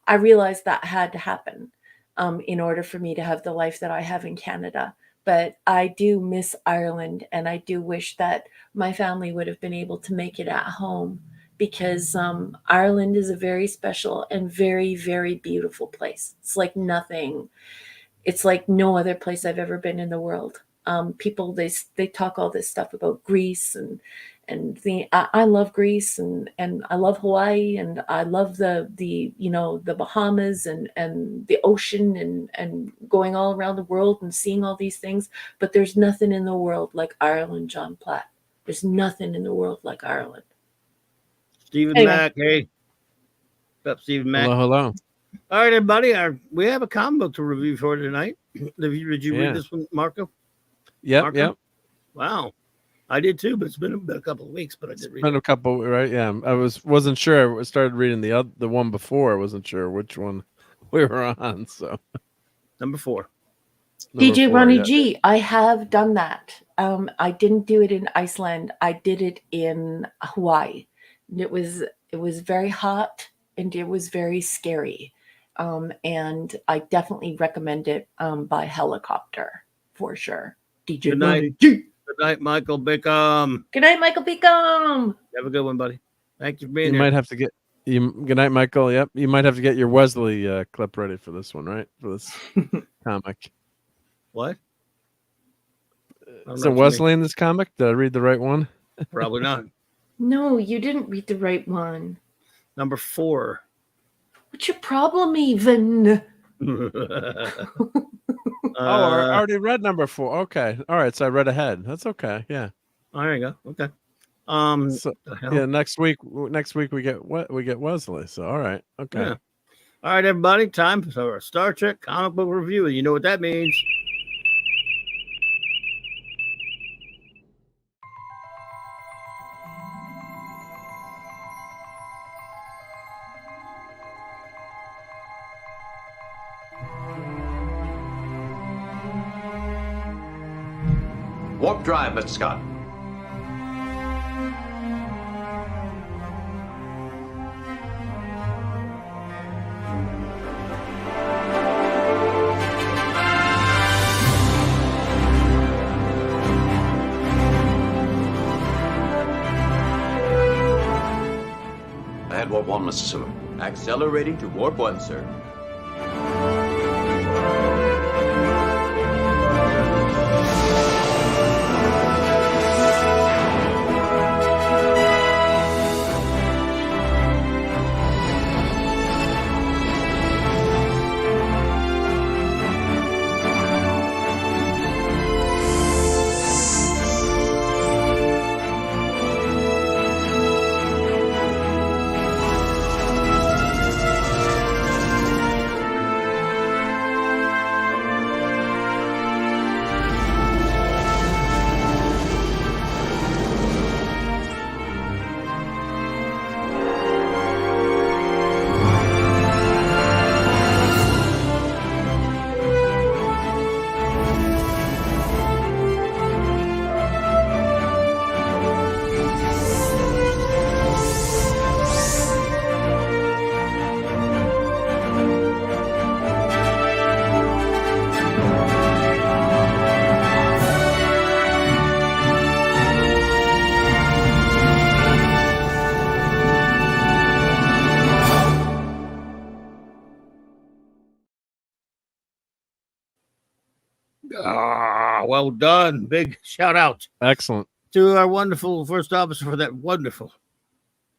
I realized that had to happen in order for me to have the life that I have in Canada. But I do miss Ireland, and I do wish that my family would have been able to make it at home, because Ireland is a very special and very, very beautiful place. It's like nothing. It's like no other place I've ever been in the world. People, they talk all this stuff about Greece and I love Greece and I love Hawaii, and I love the Bahamas and the ocean and going all around the world and seeing all these things. But there's nothing in the world like Ireland, John Platt. There's nothing in the world like Ireland. Stephen Mack, hey. What's up, Stephen Mack? Hello. All right, everybody. We have a comic book to review for tonight. Did you read this one, Marco? Yep. Wow. I did too, but it's been a couple of weeks, but I did read it. A couple, right? Yeah. I wasn't sure. I started reading the one before. I wasn't sure which one we were on. So number 4. DJ Ronnie G, I have done that. I didn't do it in Iceland. I did it in Hawaii. It was very hot and it was very scary. And I definitely recommend it by helicopter for sure. DJ Good night. Ronnie G. Good night, Michael Bickham. Good night, Michael Bickham. Have a good one, buddy. Thank you for being You here. might have to get good night, Michael. Yep. You might have to get your Wesley clip ready for this one, right? For this comic. What? Is it Wesley in this comic? Did I read the right one? Probably not. No, you didn't read the right one. Number 4. What's your problem, even? I already read number 4. Okay. All right. So I read ahead. That's okay. Yeah. There you go. Okay. So, yeah. Next week we get Wesley. So all right. Okay. Yeah. All right, everybody. Time for a Star Trek comic book review. You know what that means. Warp drive, Mr. Scott. Ahead warp 1, Mr. Sulu. Accelerating to warp 1, sir. Well done. Big shout out Excellent. to our wonderful first officer for that wonderful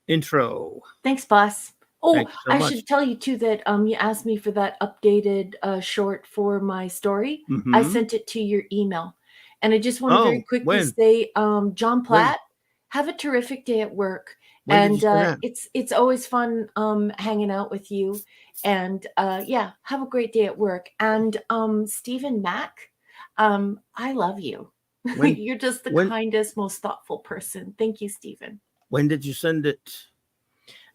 intro. Thanks, boss. Oh, Thank you so I much. should tell you too that you asked me for that updated short for my story. I Mhm. sent it to your email. And I just want to Oh, very quickly when? say, John Platt, have a terrific day at work. When did And you send that? it's always fun hanging out with you. And yeah, have a great day at work. And Stephen Mack, I love you. When- You're just the when- kindest, most thoughtful person. Thank you, Stephen. When did you send it?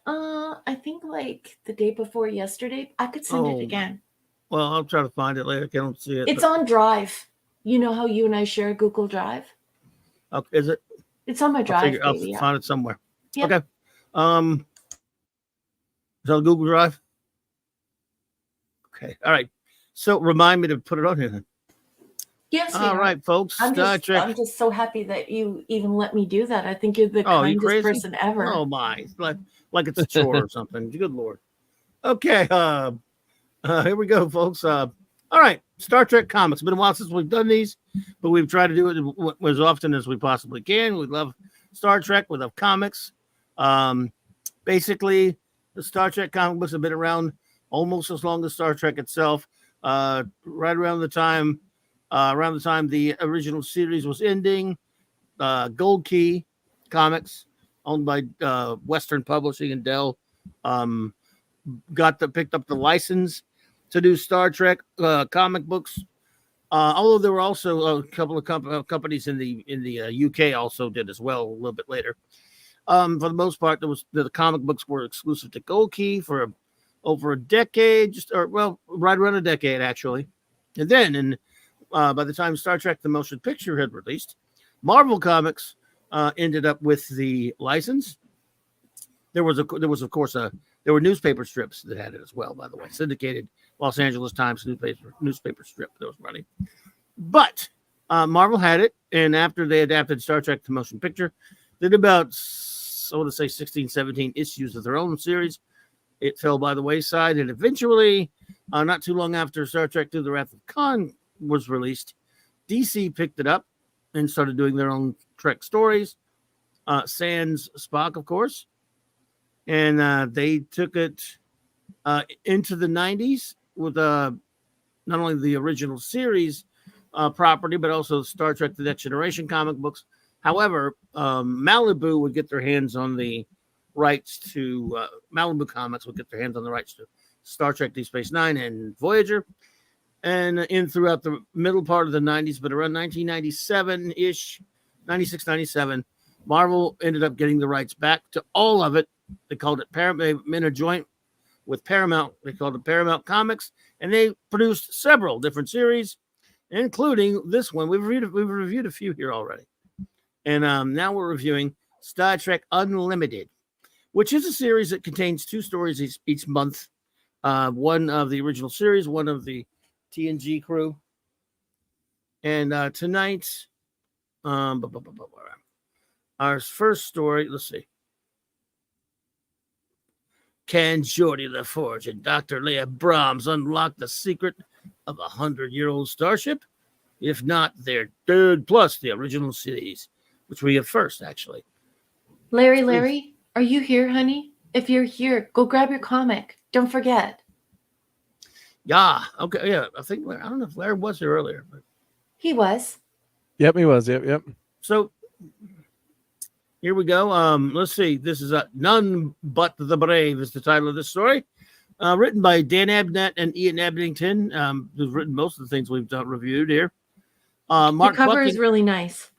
I think like the day before yesterday. I could send Oh. it again. Well, I'll try to find it later. I don't see it. It's but- on Drive. You know how you and I share Google Drive? Okay, is it? It's on my Drive, I'll baby. Yeah. find it somewhere. Yeah. Okay. Is that on Google Drive? Okay. All right. So remind me to put it on here then. Yes. All right, folks. I'm Star just, Trek. I'm just so happy that you even let me do that. I think you're the Oh, you kindest crazy? person ever. Oh my! It's like it's a chore or something. Good Lord. Okay. Here we go, folks. All right. Star Trek comics. It's been a while since we've done these, but we've tried to do it as often as we possibly can. We love Star Trek. We love comics. Basically, the Star Trek comic books have been around almost as long as Star Trek itself. Right around the time the original series was ending, Gold Key Comics, owned by Western Publishing and Dell, picked up the license to do Star Trek comic books. Although there were also a couple of companies in the UK also did as well a little bit later. For the most part, the comic books were exclusive to Gold Key for over a decade, right around a decade actually. And then, by the time Star Trek: The Motion Picture had released, Marvel Comics ended up with the license. There were newspaper strips that had it as well, by the way, syndicated Los Angeles Times newspaper strip that was running. But Marvel had it, and after they adapted Star Trek: The Motion Picture, did about 16, 17 issues of their own series. It fell by the wayside, and eventually, not too long after Star Trek II: The Wrath of Khan was released, DC picked it up and started doing their own Trek stories. Sans Spock, of course. And they took it into the 90s with not only the original series property, but also Star Trek: The Next Generation comic books. However, Malibu would get their hands on the rights to Malibu Comics would get their hands on the rights to Star Trek: Deep Space Nine and Voyager. And throughout the middle part of the 90s, but around 1997-ish, 96, 97, Marvel ended up getting the rights back to all of it. They called it Paramount, in a joint with Paramount. They called it Paramount Comics, and they produced several different series, including this one. We've reviewed a few here already. And now we're reviewing Star Trek Unlimited, which is a series that contains 2 stories each month. One of the original series, one of the TNG crew. And tonight, our first story, let's see. Can Geordi LaForge and Dr. Leah Brahms unlock the secret of a 100-year-old starship? If not, they're dead, plus the original series, which we have first, actually. Larry, are you here, honey? If you're here, go grab your comic. Don't forget. Yeah. Okay. Yeah. I don't know if Larry was here earlier, but He was. Yep, he was. Yep. so here we go. Let's see. This is None But the Brave is the title of this story. Written by Dan Abnett and Ian Abington, who's written most of the things we've reviewed here. Mark The cover is Bucking- really nice.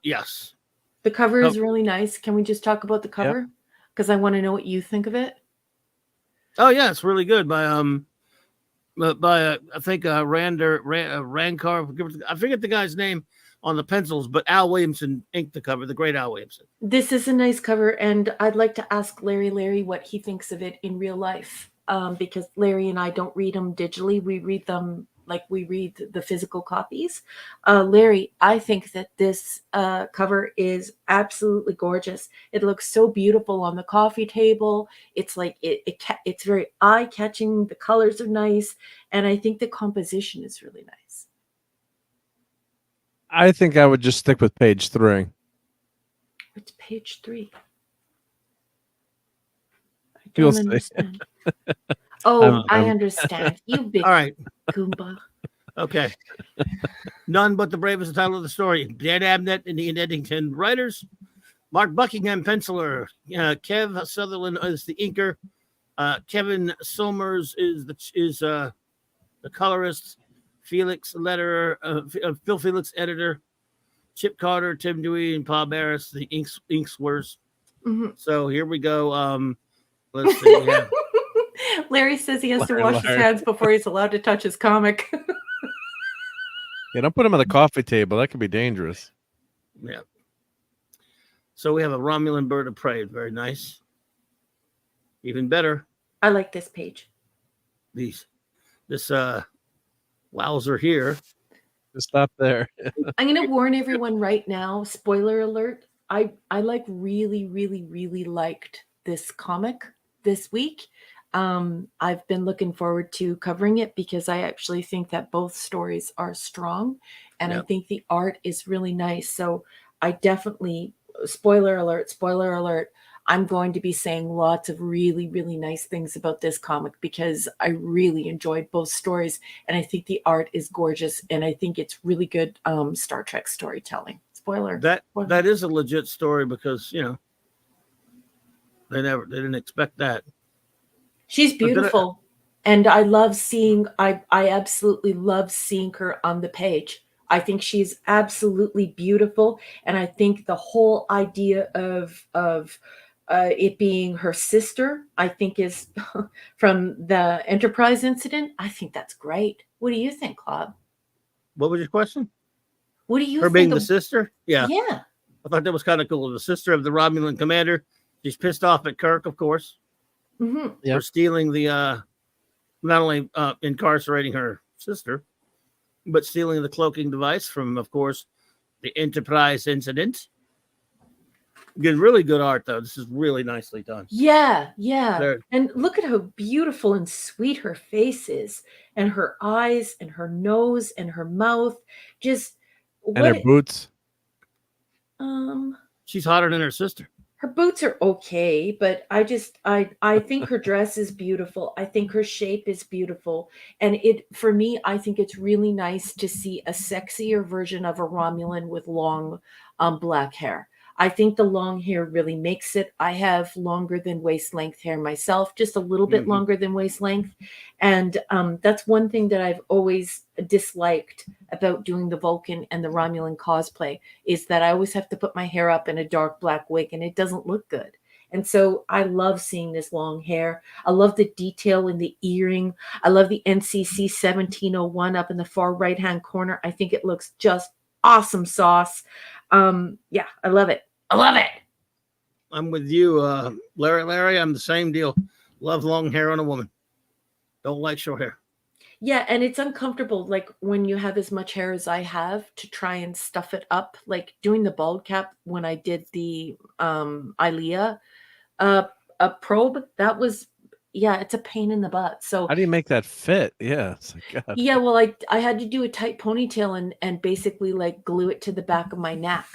Yes. The cover is really nice. Can we just talk about the cover? Because I want to know what you think of it. Oh yeah, it's really good by I think Rankar. I forget the guy's name on the pencils, but Al Williamson inked the cover. The great Al Williamson. This is a nice cover, and I'd like to ask Larry what he thinks of it in real life. Because Larry and I don't read them digitally; we read them like we read the physical copies. Larry, I think that this cover is absolutely gorgeous. It looks so beautiful on the coffee table. It's like it's very eye-catching. The colors are nice, and I think the composition is really nice. I think I would just stick with page 3. It's page 3. I You'll don't see. understand. Oh, I I'm- understand. You big All right. Goomba. Okay. None But the Brave is the title of the story. Dan Abnett and Ian Eddington writers. Mark Buckingham penciler. Kev Sutherland is the inker. Kevin Somers is the colorist. Felix letterer. Phil Felix editor. Chip Carter, Tim Dewey, and Paul Barris, the inkswers. Mhm. So here we go. Let's see. Yeah. Larry says he has to Larry, wash his Larry. hands before he's allowed to touch his comic. Yeah, don't put him on the coffee table. That could be dangerous. Yeah. So we have a Romulan bird of prey. Very nice. Even better, I like this page. this wowzer here. Just stop there. I'm going to warn everyone right now, spoiler alert. I like really liked this comic this week. I've been looking forward to covering it because I actually think that both stories are strong and I Yep. think the art is really nice. So I definitely, spoiler alert, I'm going to be saying lots of really nice things about this comic because I really enjoyed both stories and I think the art is gorgeous and I think it's really good Star Trek storytelling. Spoiler. That is a legit story because they didn't expect that. She's then beautiful. And I love seeing, I absolutely love seeing her on the page. I think she's absolutely beautiful. And I think the whole idea of it being her sister, I think is from the Enterprise incident. I think that's great. What do you think, Club? What was your question? What do you Her think? being the sister? Yeah. Yeah. I thought that was kind of cool. The sister of the Romulan commander. She's pissed off at Kirk, of course, Mm-hmm. Yep. for stealing the not only incarcerating her sister, but stealing the cloaking device from, of course, the Enterprise incident. Good, really good art though. This is really nicely done. Yeah. There. And look at how beautiful and sweet her face is, and her eyes, and her nose, and her mouth. Just And her boots. She's hotter than her sister. Her boots are okay, but I think her dress is beautiful. I think her shape is beautiful. And for me, I think it's really nice to see a sexier version of a Romulan with long black hair. I think the long hair really makes it. I have longer than waist length hair myself, just a little bit longer than waist length. And that's one thing that I've always disliked about doing the Vulcan and the Romulan cosplay is that I always have to put my hair up in a dark black wig and it doesn't look good. And so I love seeing this long hair. I love the detail in the earring. I love the NCC 1701 up in the far right-hand corner. I think it looks just awesome sauce. Yeah, I love it. I love it. I'm with you, Larry. I'm the same deal. Love long hair on a woman. Don't like short hair. Yeah, and it's uncomfortable, like when you have as much hair as I have to try and stuff it up. Like doing the bald cap when I did the Ilea a probe, that was it's a pain in the butt. So How do you make that fit? Yeah. It's like, God. yeah, well, I had to do a tight ponytail and basically like glue it to the back of my neck.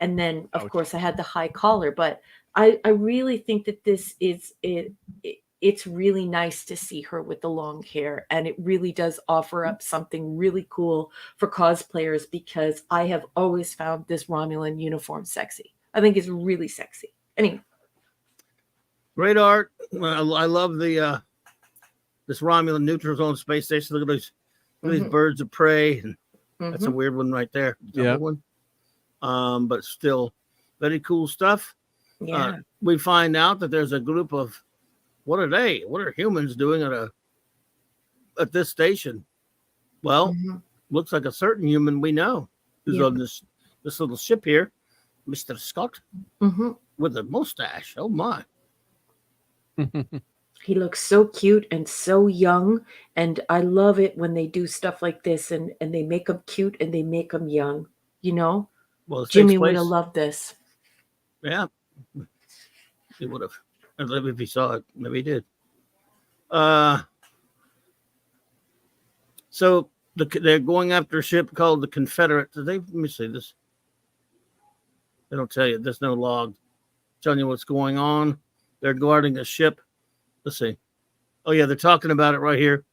And then of course I had the high collar, but I really think that this is it's really nice to see her with the long hair, and it really does offer up something really cool for cosplayers because I have always found this Romulan uniform sexy. I think it's really sexy. Anyway. Great art. I love the this Romulan neutral zone space station. Look at these birds of prey, and that's a weird one right there. Yeah. One. But still very cool stuff. Yeah. We find out that there's a group of what are humans doing at this station? Well, looks like a certain human we know who's on this little ship here, Mr. Scott, with a mustache. Oh my. He looks so cute and so young, and I love it when they do stuff like this and they make him cute and they make him young, you know? Well, Jimmy would have loved this. Yeah. He would have. If he saw it. Maybe he did. So they're going after a ship called the Confederate. Let me see this. They don't tell you. There's no log telling you what's going on. They're guarding a ship. Let's see. Oh yeah, they're talking about it right here.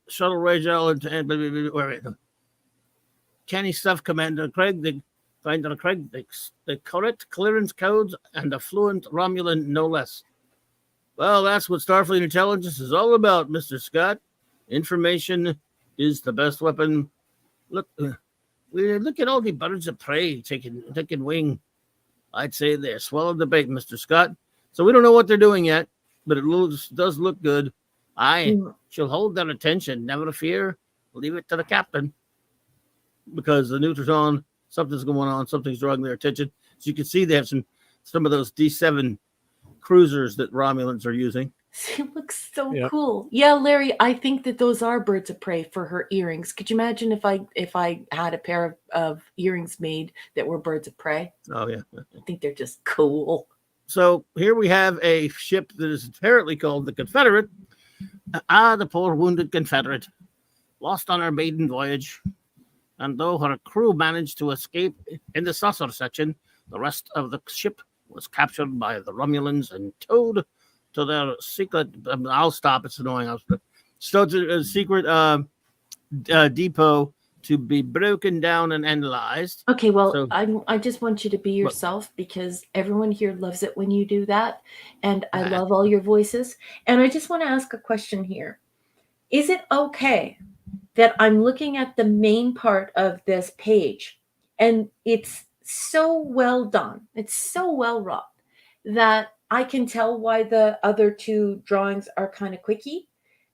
Shuttle radar and canny stuff, Commander Craig. The correct clearance codes and a fluent Romulan, no less. Well, that's what Starfleet intelligence is all about, Mr. Scott. Information is the best weapon. Look at all the birds of prey taking wing. I'd say they're swallowed the bait, Mr. Scott. So we don't know what they're doing yet, but it does look good. I shall hold their attention. Never fear. Leave it to the captain. Because the neutral's on, something's going on, something's drawing their attention. So you can see they have some of those D7 cruisers that Romulans are using. It looks so cool. Yeah, Larry, I think that those are birds of prey for her earrings. Could you imagine if I had a pair of earrings made that were birds of prey? Oh, yeah. I think they're just cool. So here we have a ship that is apparently called the Confederate. The poor wounded Confederate, lost on her maiden voyage. And though her crew managed to escape in the saucer section, the rest of the ship was captured by the Romulans and towed to their secret. I'll stop. It's annoying. Towed to a secret depot to be broken down and analyzed. Okay, well, I just want you to be yourself because everyone here loves it when you do that. And I love all your voices. And I just want to ask a question here. Is it okay that I'm looking at the main part of this page and it's so well done, it's so well wrought that I can tell why the other two drawings are kind of quickie?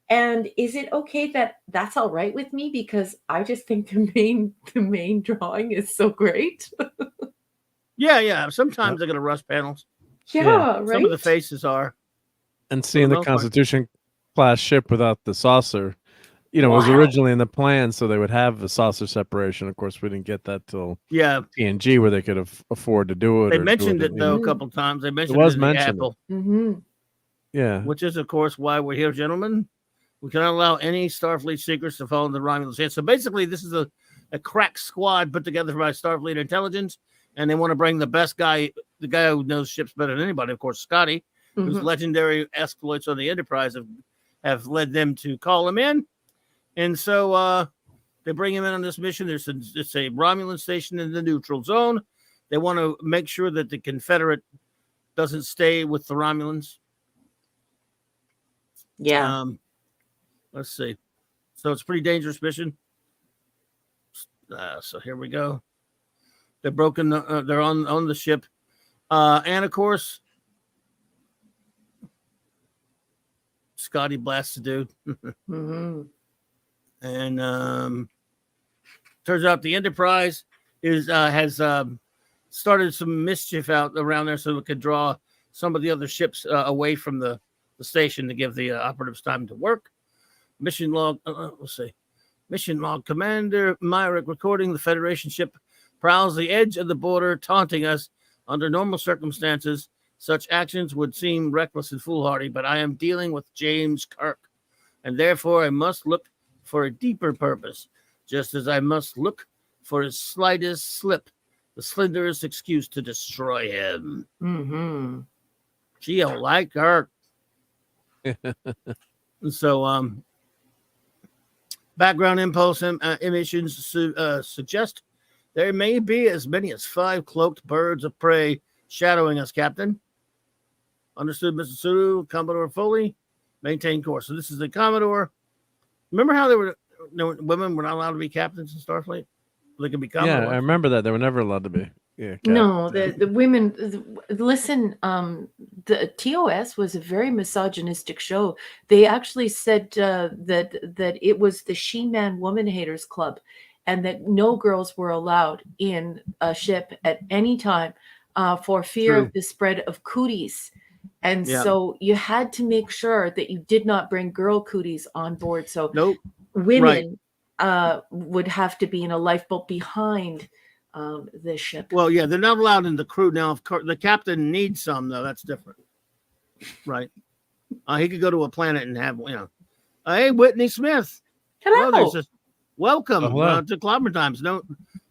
And is it okay that that's all right with me because I just think the main drawing is so great? Yeah. Sometimes they're going to rush panels. Yeah, right. Some of the faces are. And seeing the Constitution class ship without the saucer, was originally in the plan, so they would have the saucer separation. Of course, we didn't get that till TNG, where they could afford to do it. They mentioned it though a couple times. They mentioned it in the Apple. Yeah, which is of course why we're here, gentlemen. We cannot allow any Starfleet secrets to fall in the Romulans' hands. So basically, this is a crack squad put together by Starfleet intelligence, and they want to bring the best guy, the guy who knows ships better than anybody, of course, Scotty, whose legendary exploits on the Enterprise have led them to call him in. And so they bring him in on this mission. It's a Romulan station in the neutral zone. They want to make sure that the Confederate doesn't stay with the Romulans. Yeah. Let's see. So it's a pretty dangerous mission. So here we go. They're broken. They're on the ship. And of course, Scotty blasts the dude. And turns out the Enterprise has started some mischief out around there so it could draw some of the other ships away from the station to give the operatives time to work. Mission log, let's see. Mission log, Commander Myrick recording the Federation ship prowls the edge of the border, taunting us. Under normal circumstances, such actions would seem reckless and foolhardy, but I am dealing with James Kirk, and therefore I must look for a deeper purpose, just as I must look for his slightest slip, the slenderest excuse to destroy him. Gee, I like Kirk. So, background impulse emissions suggest there may be as many as 5 cloaked birds of prey shadowing us, Captain. Understood, Mr. Sulu. Commodore Foley, maintain course. So this is the Commodore. Remember how women were not allowed to be captains in Starfleet? They can be Commodores. Yeah, I remember that. They were never allowed to be. Yeah, no, the women. Listen, the TOS was a very misogynistic show. They actually said that it was the She-Man Woman Haters Club, and that no girls were allowed in a ship at any time for fear of the spread of cooties. And so you had to make sure that you did not bring girl cooties on board. So women would have to be in a lifeboat behind this ship. Well, yeah, they're not allowed in the crew. Now, of course, the captain needs some, though. That's different. Right. He could go to a planet and have, hey, Whitney Smith. Hello. there's just welcome hello. to Clobber Times. No,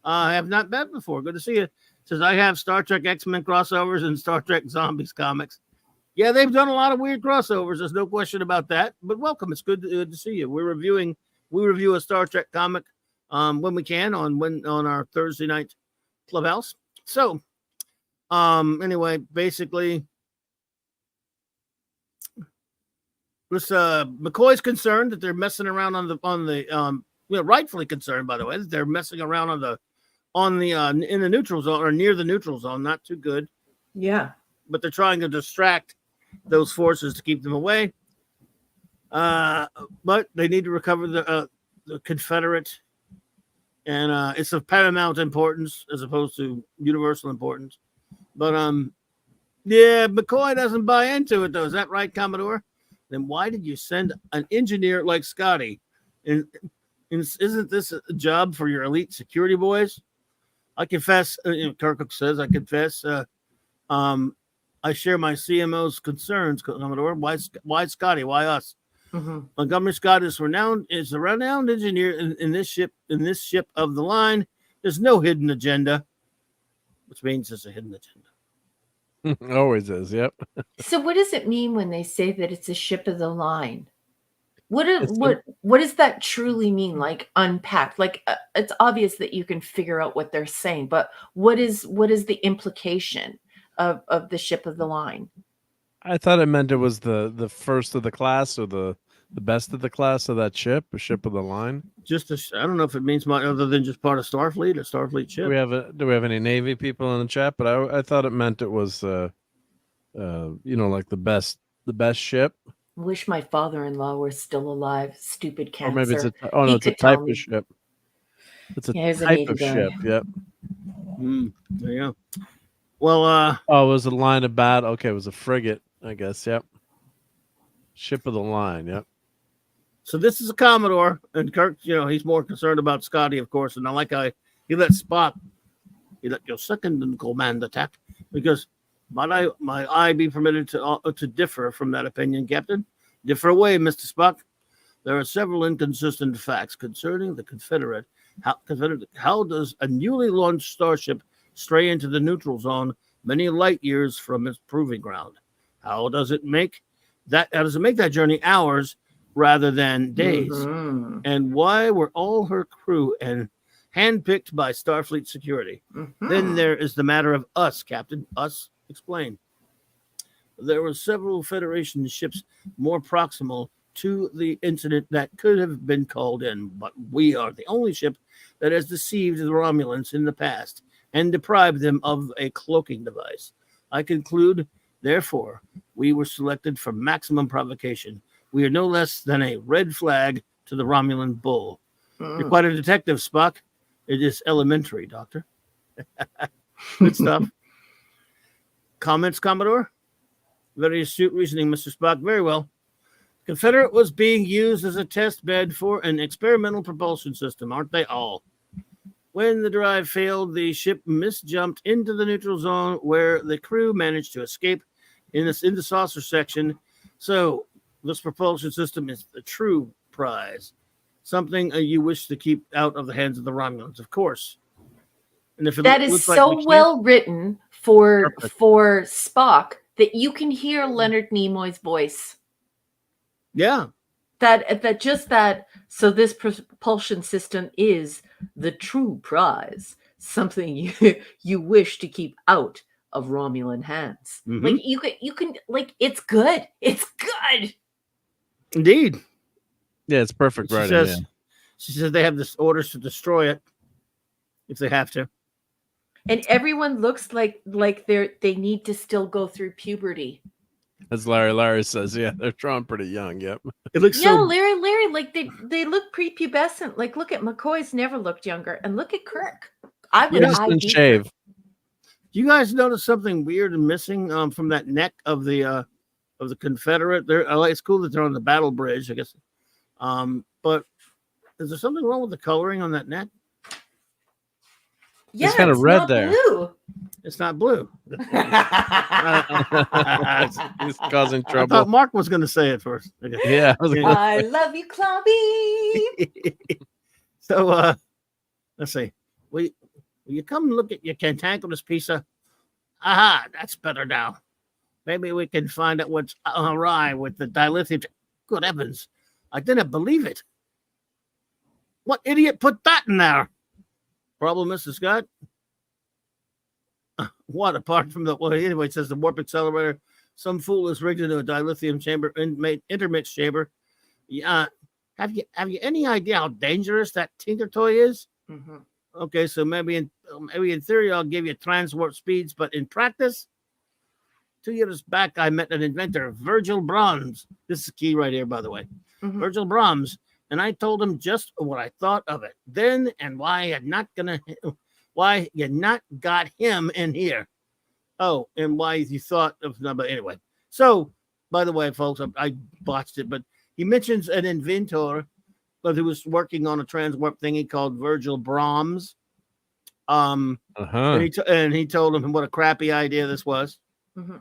I have not met before. Good to see you. Says I have Star Trek X-Men crossovers and Star Trek Zombies comics. Yeah, they've done a lot of weird crossovers. There's no question about that. But welcome. It's good to see you. We review a Star Trek comic when we can on our Thursday night Clubhouse. So anyway, basically this McCoy's concerned that they're messing around on the rightfully concerned, by the way, that they're messing around in the neutral zone or near the neutral zone. Not too good. Yeah. But they're trying to distract those forces to keep them away. But they need to recover the Confederate, and it's of paramount importance as opposed to universal importance. But yeah, McCoy doesn't buy into it though. Is that right, Commodore? Then why did you send an engineer like Scotty? And isn't this a job for your elite security boys? I confess, Kirkuk says, I confess, I share my CMO's concerns, Commodore. Why Scotty? Why us? Mm-hmm. Montgomery Scott is a renowned engineer in this ship of the line. There's no hidden agenda, which means there's a hidden agenda. Always is. Yep. So what does it mean when they say that it's a ship of the line? What does that truly mean? Like unpacked? Like it's obvious that you can figure out what they're saying, but what is the implication of the ship of the line? I thought it meant it was the first of the class or the best of the class of that ship, a ship of the line. I don't know if it means much other than just part of Starfleet, a Starfleet ship. Do we have any Navy people in the chat? But I thought it meant it was like the best ship. Wish my father-in-law were still alive. Stupid cancer. Or maybe it's a type of ship. It's a type of ship. Yep. There you go. Well, it was a line of battle. Okay, it was a frigate, I guess. Yep. Ship of the line. Yep. So this is a Commodore, and Kirk, he's more concerned about Scotty, of course, and I like how he let your second in command attack, because might I be permitted to differ from that opinion, Captain? Differ away, Mr. Spock. There are several inconsistent facts concerning the Confederate. How does a newly launched starship stray into the neutral zone many light years from its proving ground? How does it make that journey hours rather than days? Mm-hmm. And why were all her crew and handpicked by Starfleet security? Mm-hmm. Then there is the matter of us, Captain. Us, explain. There were several Federation ships more proximal to the incident that could have been called in, but we are the only ship that has deceived the Romulans in the past and deprived them of a cloaking device. I conclude, therefore, we were selected for maximum provocation. We are no less than a red flag to the Romulan bull. You're quite a detective, Spock. It is elementary, Doctor. Good stuff. Comments, Commodore? Very astute reasoning, Mr. Spock. Very well. Confederate was being used as a test bed for an experimental propulsion system, aren't they all? When the drive failed, the ship misjumped into the neutral zone where the crew managed to escape in the saucer section. So this propulsion system is the true prize, something you wish to keep out of the hands of the Romulans, of course. And if that is so well written for Spock that you can hear Leonard Nimoy's voice. Yeah. So this propulsion system is the true prize, something you wish to keep out of Romulan hands. Mm-hmm. Like you can it's good. It's good. Indeed. Yeah, it's perfect She writing. says they have this orders to destroy it if they have to. And everyone looks like they need to still go through puberty. As Larry says, yeah, they're drawn pretty young. Yep. It looks Larry, like they look prepubescent. Like look at McCoy's never looked younger, and look at Kirk. I would just didn't shave. Do you guys notice something weird and missing from that neck of the Confederate? It's cool that they're on the battle bridge, I guess. But is there something wrong with the coloring on that neck? Yeah, it's kind of red not there. blue. It's not blue. He's causing I trouble. thought Mark was going to say it first. Okay. Yeah. I was gonna I say. love you, Clobby. So, let's see. Will you come look at your cantankerous piece of... Aha, that's better now. Maybe we can find out what's awry with the dilithium. Good heavens. I didn't believe it. What idiot put that in there? Problem, Mr. Scott? What, apart from the... Well, anyway, it says the warp accelerator. Some fool is rigged into a dilithium chamber, intermixed chamber. Yeah. Have you any idea how dangerous that Tinker Toy is? Mm-hmm. Okay, so maybe in theory I'll give you transport speeds, but in practice, 2 years back I met an inventor, Virgil Brahms. This is key right here, by the way. Mm-hmm. Virgil Brahms, and I told him just what I thought of it then and why you not got him in here. Oh, and why you thought of number anyway. So, by the way, folks, I botched it, but he mentions an inventor, but who was working on a transwarp thingy called Virgil Brahms. And he told him what a crappy idea this was. Mm-hmm.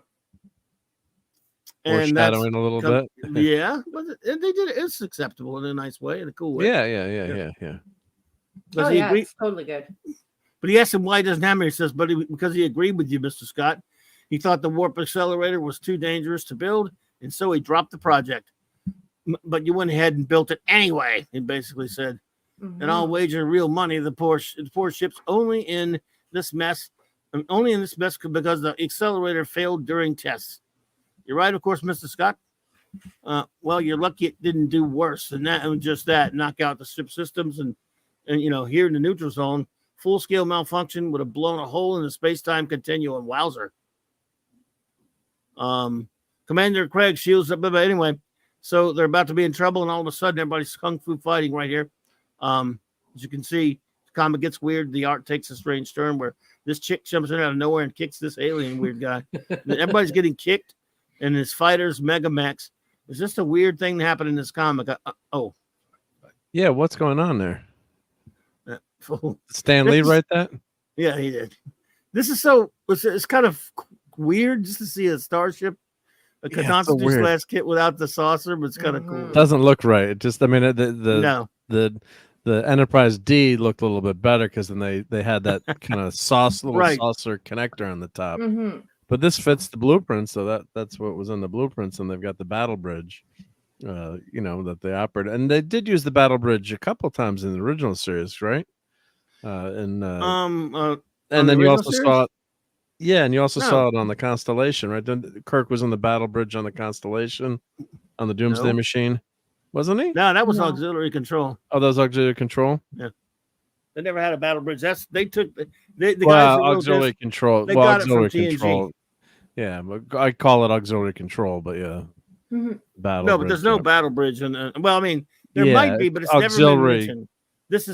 And foreshadowing a little bit. Yeah, but they did it. It's acceptable in a nice way, in a cool way. Yeah. Oh, yeah, it's totally good. But he asked him why he doesn't have me. He says, because he agreed with you, Mr. Scott. He thought the warp accelerator was too dangerous to build, and so he dropped the project. But you went ahead and built it anyway, he basically said. Mm-hmm. And I'll wager real money the poor ship's only in this mess because the accelerator failed during tests. You're right, of course, Mr. Scott. Well, you're lucky it didn't do worse than that, and just that, knock out the ship systems, and here in the neutral zone, full-scale malfunction would have blown a hole in the space-time continuum. Wowzer. Commander Craig shields up, but anyway, so they're about to be in trouble, and all of a sudden, everybody's kung fu fighting right here. As you can see, the comic gets weird. The art takes a strange turn where this chick jumps in out of nowhere and kicks this alien weird guy. Everybody's getting kicked, and his fighters Mega Max. It's just a weird thing that happened in this comic. Yeah, what's going on there? Stan Lee write that? Yeah, he did. This is it's kind of weird just to see a starship, a Constitute's last kit without the saucer, but it's kind of cool. Doesn't look right. It just, I mean, the Enterprise D looked a little bit better because then they had that kind of saucer connector on the top. Mm-hmm. But this fits the blueprint, so that's what was in the blueprints, and they've got the battle bridge, that they operated, and they did use the battle bridge a couple times in the original series, right? And then you also saw it. Yeah, and you also saw it on the Constellation, right? Then Kirk was on the battle bridge on the Constellation, on the Doomsday Machine, wasn't he? No, that was auxiliary control. Oh, that was auxiliary control. Yeah, they never had a battle bridge. Guys auxiliary control. They got auxiliary it from control. TNG. Yeah, but I call it auxiliary control, but yeah, battle. No, but there's no battle bridge, and well, I mean, there might be, but it's auxiliary. Never been mentioned. This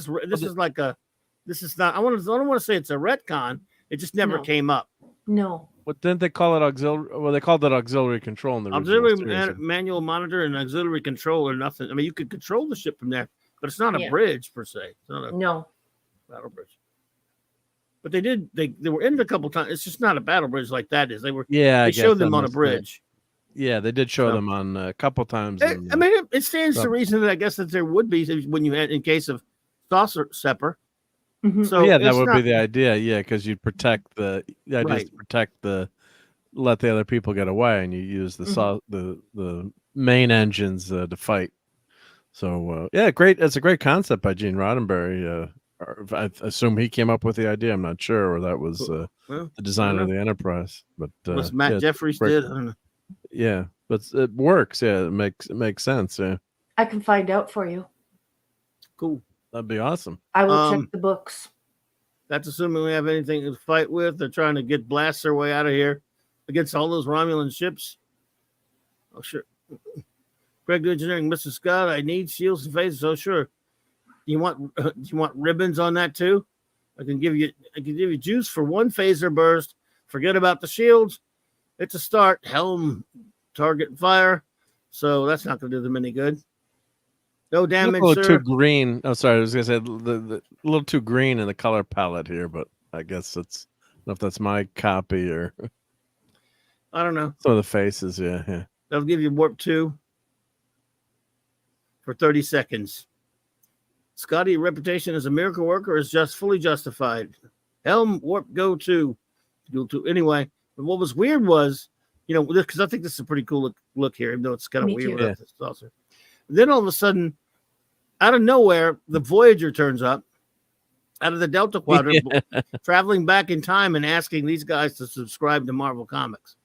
is not. I don't want to say it's a retcon. It just never came up. No. What didn't they call it auxiliary? Well, they called it auxiliary control in the auxiliary manual monitor and auxiliary control or nothing. I mean, you could control the ship from there, but it's not a bridge per se. It's not a battle bridge. But they did. They were in it a couple times. It's just not a battle bridge like that is. They were. Yeah, they showed them on a bridge. Yeah, they did show them on a couple times. I mean, it stands to reason that I guess that there would be when you had in case of saucer separ. Mm-hmm. So yeah, that would be the idea. Yeah, because you'd protect the let the other people get away, and you use the main engines to fight. So great. It's a great concept by Gene Roddenberry. I assume he came up with the idea. I'm not sure, or that was the designer of the Enterprise. But Matt Jeffries did. I don't know. Yeah, but it works. Yeah, it makes sense. Yeah, I can find out for you. Cool. That'd be awesome. I will check the books. That's assuming we have anything to fight with. They're trying to blast their way out of here against all those Romulan ships. Oh, sure. Greg Engineering, Mr. Scott, I need shields and phases. Oh, sure. Do you want ribbons on that too? I can give you juice for one phaser burst. Forget about the shields. It's a start. Helm, target, fire. So that's not going to do them any good. No damage, a little too green. Oh, sorry. I was going to say the little too green in the color palette here, but I guess I don't know if that's my copy or I don't know. some of the faces. Yeah. They'll give you warp 2 for 30 seconds. Scotty, reputation as a miracle worker is just fully justified. Helm, warp, go 2. Go 2. Anyway, but what was weird was, because I think this is a pretty cool look here, even though it's kind of weird without this saucer. Then all of a sudden, out of nowhere, the Voyager turns up out of the Delta Quadrant, traveling back in time and asking these guys to subscribe to Marvel Comics.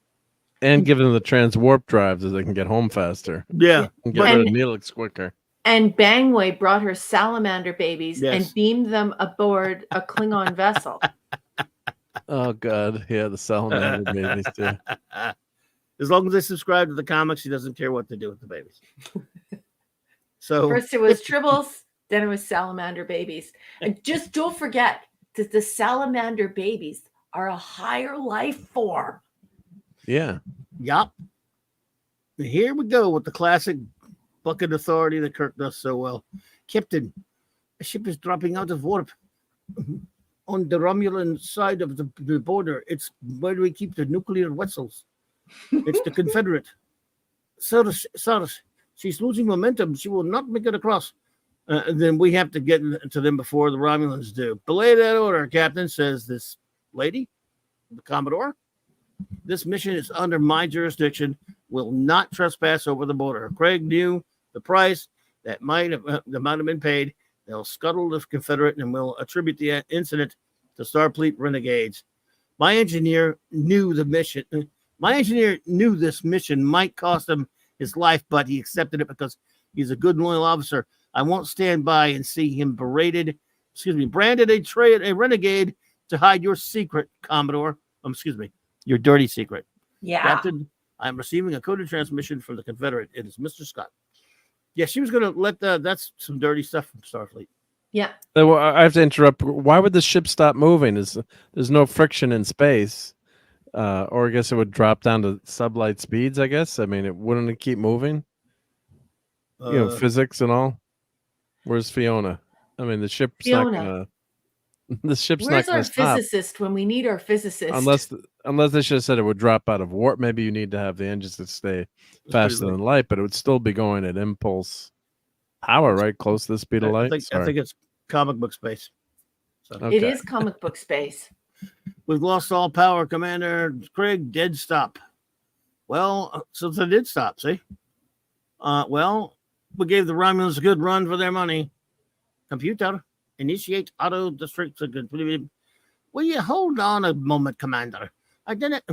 And give them the transwarp drive so they can get home faster. Yeah. And get rid of Neelix quicker. And Bangway brought her salamander babies Yes. and beamed them aboard a Klingon vessel. Oh, God. Yeah, the salamander babies, too. As long as they subscribe to the comics, she doesn't care what to do with the babies. So first it was Tribbles, then it was salamander babies. And just don't forget that the salamander babies are a higher life form. Yeah. Yup. Here we go with the classic bucket authority that Kirk does so well. Captain, a ship is dropping out of warp on the Romulan side of the border. It's where we keep the nuclear vessels. It's the Confederate. Sir, she's losing momentum. She will not make it across. Then we have to get to them before the Romulans do. Belay that order, Captain, says this lady, the Commodore. This mission is under my jurisdiction. Will not trespass over the border. Craig knew the price that might have been paid. They'll scuttle the Confederate and will attribute the incident to Starfleet renegades. My engineer knew the mission. My engineer knew this mission might cost him his life, but he accepted it because he's a good and loyal officer. I won't stand by and see him branded a renegade to hide your secret, Commodore. Your dirty secret. Yeah. Captain, I'm receiving a coded transmission from the Confederate. It is Mr. Scott. Yeah, she was going to let that's some dirty stuff from Starfleet. Yeah. Well, I have to interrupt. Why would the ship stop moving? There's no friction in space. Or I guess it would drop down to sublight speeds, I guess. I mean, wouldn't it keep moving? Physics and all. Where's Fiona? I mean, the ship's not gonna... The ship's Where's not going our to stop. physicist when we need our physicist? Unless they should have said it would drop out of warp. Maybe you need to have the engines that stay faster than light, but it would still be going at impulse power, right? Close to the speed of light. I think it's comic book space. So. Okay. It is comic book space. We've lost all power, Commander Craig. Dead stop. Well, so they did stop. See? Well, we gave the Romulans a good run for their money. Computer. Initiate auto destruction. Will you hold on a moment, Commander? I didn't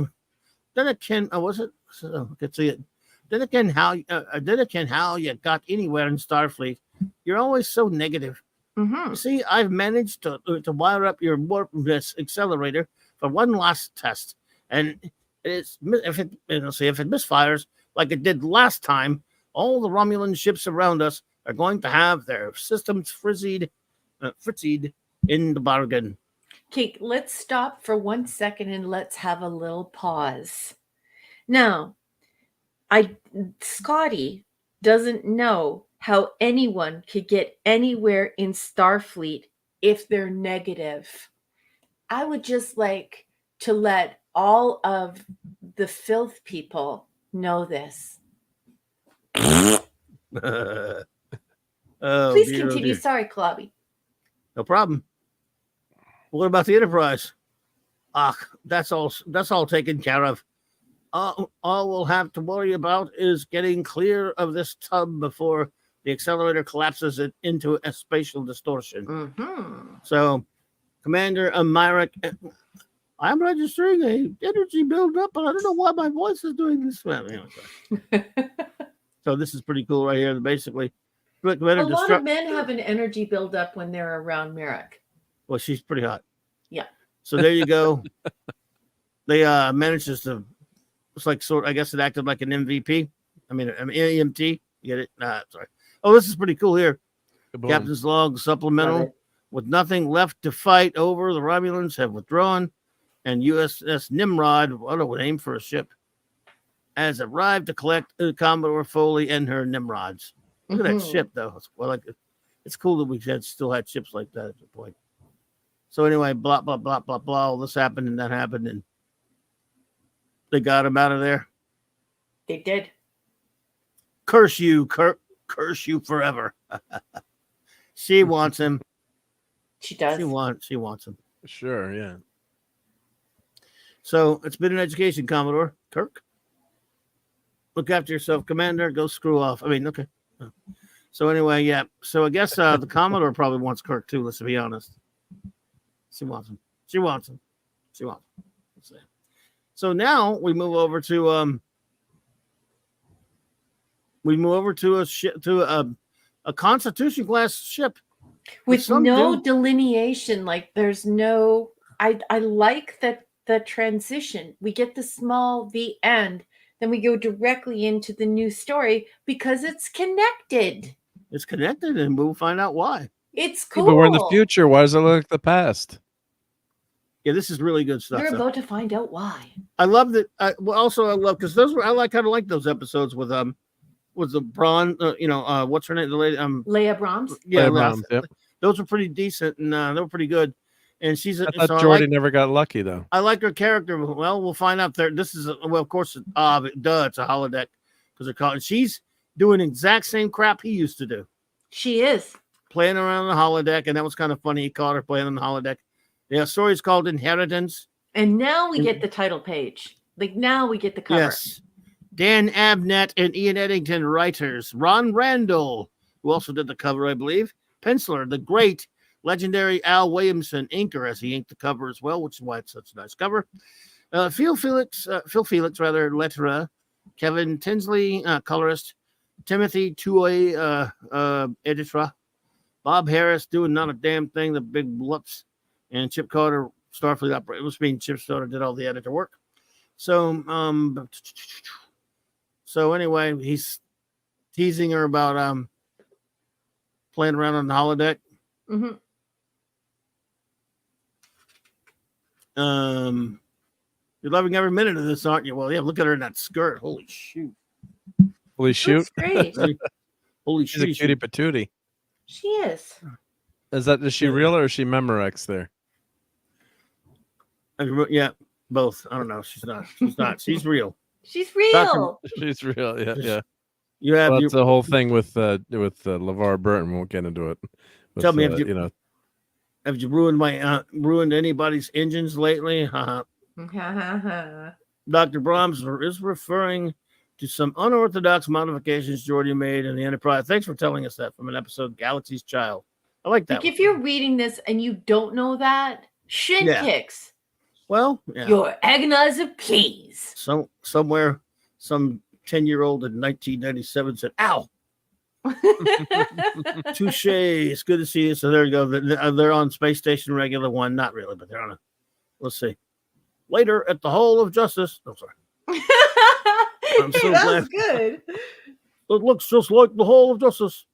ken. Was it? I could see it. Didn't ken how you got anywhere in Starfleet. You're always so negative. Mm-hmm. You see, I've managed to wire up your warp accelerator for one last test, and if it misfires like it did last time, all the Romulan ships around us are going to have their systems fritzied in the bargain. Okay, let's stop for 1 second and let's have a little pause. Now, Scotty doesn't know how anyone could get anywhere in Starfleet if they're negative. I would just like to let all of the filth people know this. Please continue. Sorry, Clobby. No problem. What about the Enterprise? That's all taken care of. All we'll have to worry about is getting clear of this tub before the accelerator collapses it into a spatial distortion. Mm-hmm. So, Commander Myrick, I'm registering a energy buildup, but I don't know why my voice is doing this. So this is pretty cool right here. Basically, a lot of men have an energy buildup when they're around Myrick. Well, she's pretty hot. Yeah. So there you go. They manages to. It's like I guess it acted like an MVP. I mean EMT. You get it? Sorry. Oh, this is pretty cool here. Captain's log supplemental. With nothing left to fight over, the Romulans have withdrawn, and USS Nimrod, what a name for a ship, has arrived to collect Commodore Foley and her Nimrods. Look at that ship, though. It's cool that we still had ships like that at the point. So anyway, blah, blah, blah, blah, blah. All this happened and that happened. And they got him out of there. They did. Curse you, curse you forever. She wants him. She does. She wants him. Sure, yeah. So it's been an education, Commodore Kirk. Look after yourself, Commander. Go screw off. I mean, okay. So anyway, yeah. So I guess the Commodore probably wants Kirk too. Let's be honest. She wants him. She wants him. She wants him. So now we move over to a ship, to a Constitution class ship with some no dude- delineation. Like there's no. I like that the transition. We get the small the end, then we go directly into the new story because it's connected. It's connected, and we'll find out why. It's Yeah, cool. but we're in the future. Why does it look like the past? Yeah, this is really good stuff. You're so. about to find out why. I love that. I love because those were I kind of like those episodes with the Braun. What's her name? The lady. Leia Brahms. Yeah, Leia Brahms, yep. Those were pretty decent, and they were pretty good. And she's. I thought Jordy never got lucky though. I like her character. Well, we'll find out there. This is of course, it's a holodeck because they're called. She's doing the exact same crap he used to do. She is Playing around the holodeck, and that was kind of funny. He caught her playing on the holodeck. The story is called Inheritance. and now we get the title page. Like now we get the cover. Yes. Dan Abnett and Ian Eddington writers. Ron Randall, who also did the cover, I believe. Penciler, the great legendary Al Williamson, inker, as he inked the cover as well, which is why it's such a nice cover. Phil Felix, letterer. Kevin Tinsley, colorist. Timothy Tuohy, editor. Bob Harris doing not a damn thing, the big blips. And Chip Carter, Starfleet operator. It was being Chip Carter did all the editor work. So anyway, he's teasing her about playing around on the holodeck. Mm-hmm. You're loving every minute of this, aren't you? Well, yeah, look at her in that skirt. Holy shoot. Holy shoot. That's great. Holy She's a shoot. cutie patootie. She is. Is she real or is she Memorex there? Yeah, both. I don't know. She's not. She's not. She's real. She's real. She's real. Yeah, yeah. You have Well, that's the whole thing with LeVar Burton. We won't get into it. Tell me, have you ruined anybody's engines lately? Dr. Brahms is referring to some unorthodox modifications Geordi made in the Enterprise. Thanks for telling us that from an episode, Galaxy's Child. I like that. Like if you're reading this and you don't know that, shin kicks. Well, yeah. Your agonizer, please. Somewhere, some 10-year-old in 1997 said, "Ow." Touche. It's good to see you. So there you go. They're on Space Station Regular 1. Not really, but they're on let's see. Later at the Hall of Justice. Oh, sorry. I'm so glad. Good. It looks just like the Hall of Justice.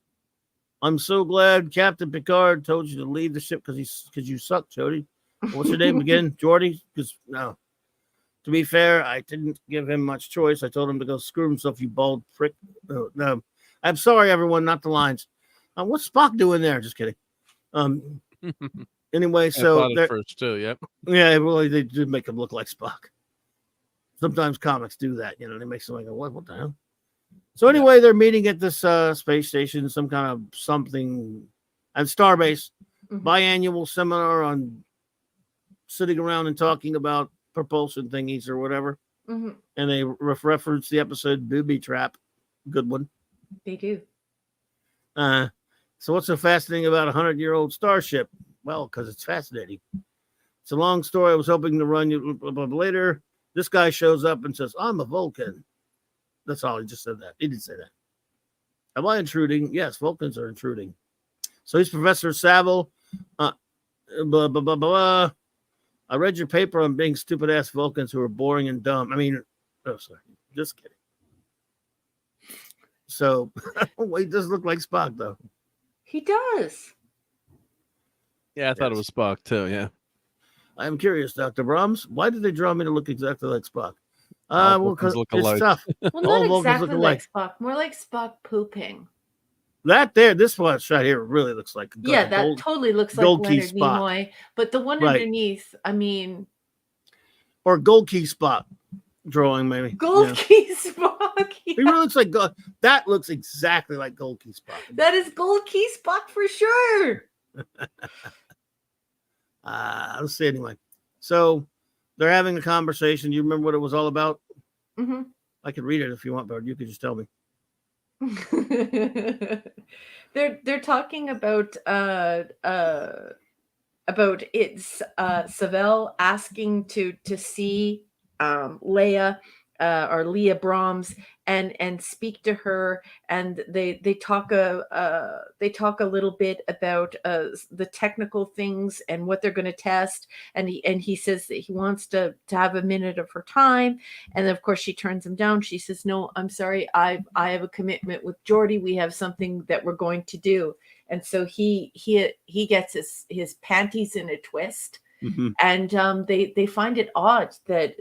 I'm so glad Captain Picard told you to leave the ship because you suck, Jody. What's your name again? Geordi? Because no. To be fair, I didn't give him much choice. I told him to go screw himself, you bald prick. No. I'm sorry, everyone, not the lines. What's Spock doing there? Just kidding. Anyway, so I thought it first too. Yep. Yeah, really, they do make him look like Spock. Sometimes comics do that, they make somebody go, what the hell? So anyway, they're meeting at this space station, some kind of something at Starbase, biannual seminar on sitting around and talking about propulsion thingies or whatever. Mm-hmm. And they reference the episode Booby Trap. Good one. They do. So what's so fascinating about a 100-year-old starship? Well, because it's fascinating. It's a long story. I was hoping to run you later. This guy shows up and says, "I'm a Vulcan." That's all. He just said that. He didn't say that. Am I intruding? Yes, Vulcans are intruding. So he's Professor Saville. Blah, blah, blah, blah. I read your paper on being stupid-ass Vulcans who are boring and dumb. I mean, sorry. Just kidding. So, he does look like Spock, though. He does. Yeah, I thought it was Spock, too. Yeah. I'm curious, Dr. Brahms. Why did they draw me to look exactly like Spock? All Well, because Vulcans look it's alike. tough. Well, All not Vulcans exactly look like alike. Spock. More like Spock pooping. That there, this one right here really looks like a Yeah, that gold, totally looks like gold key Leonard spot. Nimoy. But the one Right. underneath, I mean, or gold key spot drawing maybe. Gold Yeah. Key Spock. He really looks like gold. That looks exactly like Gold Key Spock. That is Gold Key Spock for sure. Let's see anyway. So they're having a conversation. You remember what it was all about? Mm-hmm. I could read it if you want, but you could just tell me. They're talking about it's Savell asking to see Leia or Leah Brahms and speak to her, and they talk a little bit about the technical things and what they're going to test, and he says that he wants to have a minute of her time, and of course she turns him down. She says, "No, I'm sorry, I have a commitment with Geordi. We have something that we're going to do." And so he gets his panties in a twist, and they find it odd that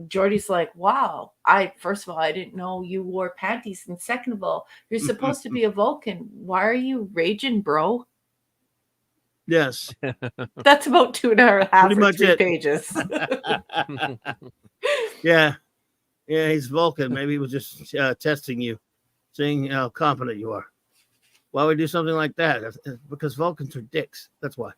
Geordi's like, "Wow, first of all, I didn't know you wore panties, and second of all, you're supposed to be a Vulcan. Why are you raging, bro?" Yes, that's about 2.5 Pretty or much 3 it. pages. yeah, he's Vulcan. Maybe he was just testing you, seeing how confident you are. Why would we do something like that? Because Vulcans are dicks. That's why.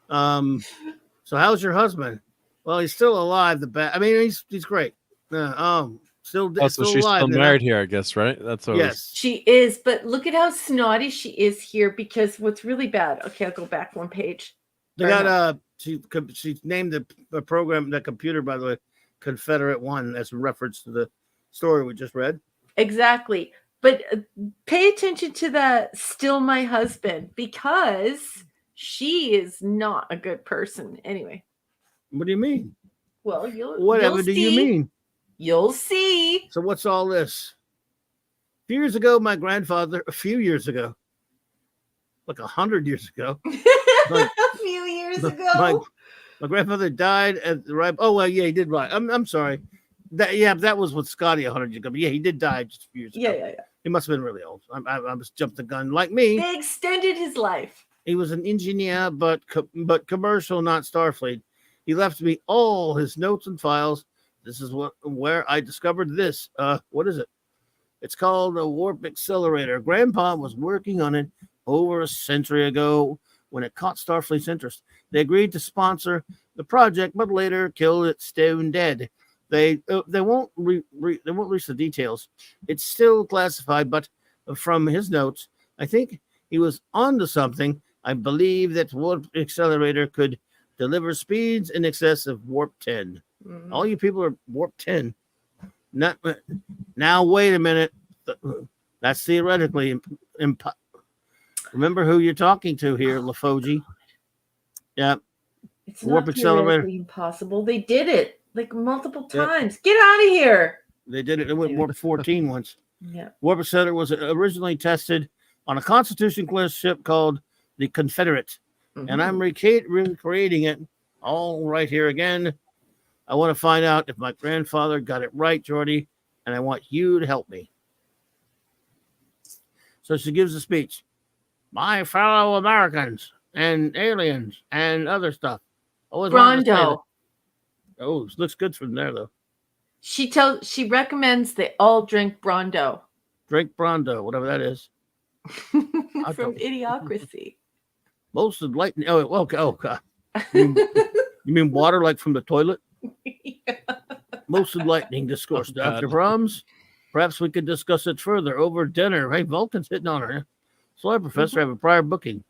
So how's your husband? Well, he's still alive. I mean, he's great. Still So she's alive. still married here, I guess, right? That's what. Yes, she is. But look at how snotty she is here. Because what's really bad. Okay, I'll go back one page. They got she named the program, the computer, by the way, Confederate One, as a reference to the story we just read. Exactly. But pay attention to that "still my husband," because she is not a good person. Anyway. What do you mean? Well, whatever you'll do see. you mean? You'll see. So what's all this? A few years ago, my grandfather, a few years ago, like 100 years ago. A few years ago. My grandfather died at the right. Oh, well, yeah, he did right. I'm sorry. That was with Scotty 100 years ago. But yeah, he did die just a few years ago. Yeah. He must have been really old. I was jumped the gun like me. They extended his life. He was an engineer, but commercial, not Starfleet. He left me all his notes and files. This is where I discovered this. What is it? It's called a warp accelerator. Grandpa was working on it over a century ago when it caught Starfleet's interest. They agreed to sponsor the project, but later killed it stone dead. They won't release the details. It's still classified, but from his notes, I think he was onto something. I believe that warp accelerator could deliver speeds in excess of warp 10. All you people are warp 10. Not now. Wait a minute. That's theoretically remember who you're talking to here, LaFoji. Yeah. It's warp not accelerator. Impossible. They did it like multiple times. Get out of here. They did it. It went warp 14 once. Yeah. Warp accelerator was originally tested on a Constitution-class ship called the Confederate. And I'm recreating it all right here again. I want to find out if my grandfather got it right, Geordi, and I want you to help me. So she gives a speech. My fellow Americans and aliens and other stuff. Brondo. Oh, looks good from there, though. She recommends they all drink Brondo. Drink Brondo, whatever that is. From Idiocracy. Most enlightening. Oh, okay. Oh, God. You mean water like from the toilet? Yeah. Most enlightening discourse, Dr. Brahms. Perhaps we could discuss it further over dinner. Hey, Vulcan's hitting on her. So I, Professor, have a prior booking.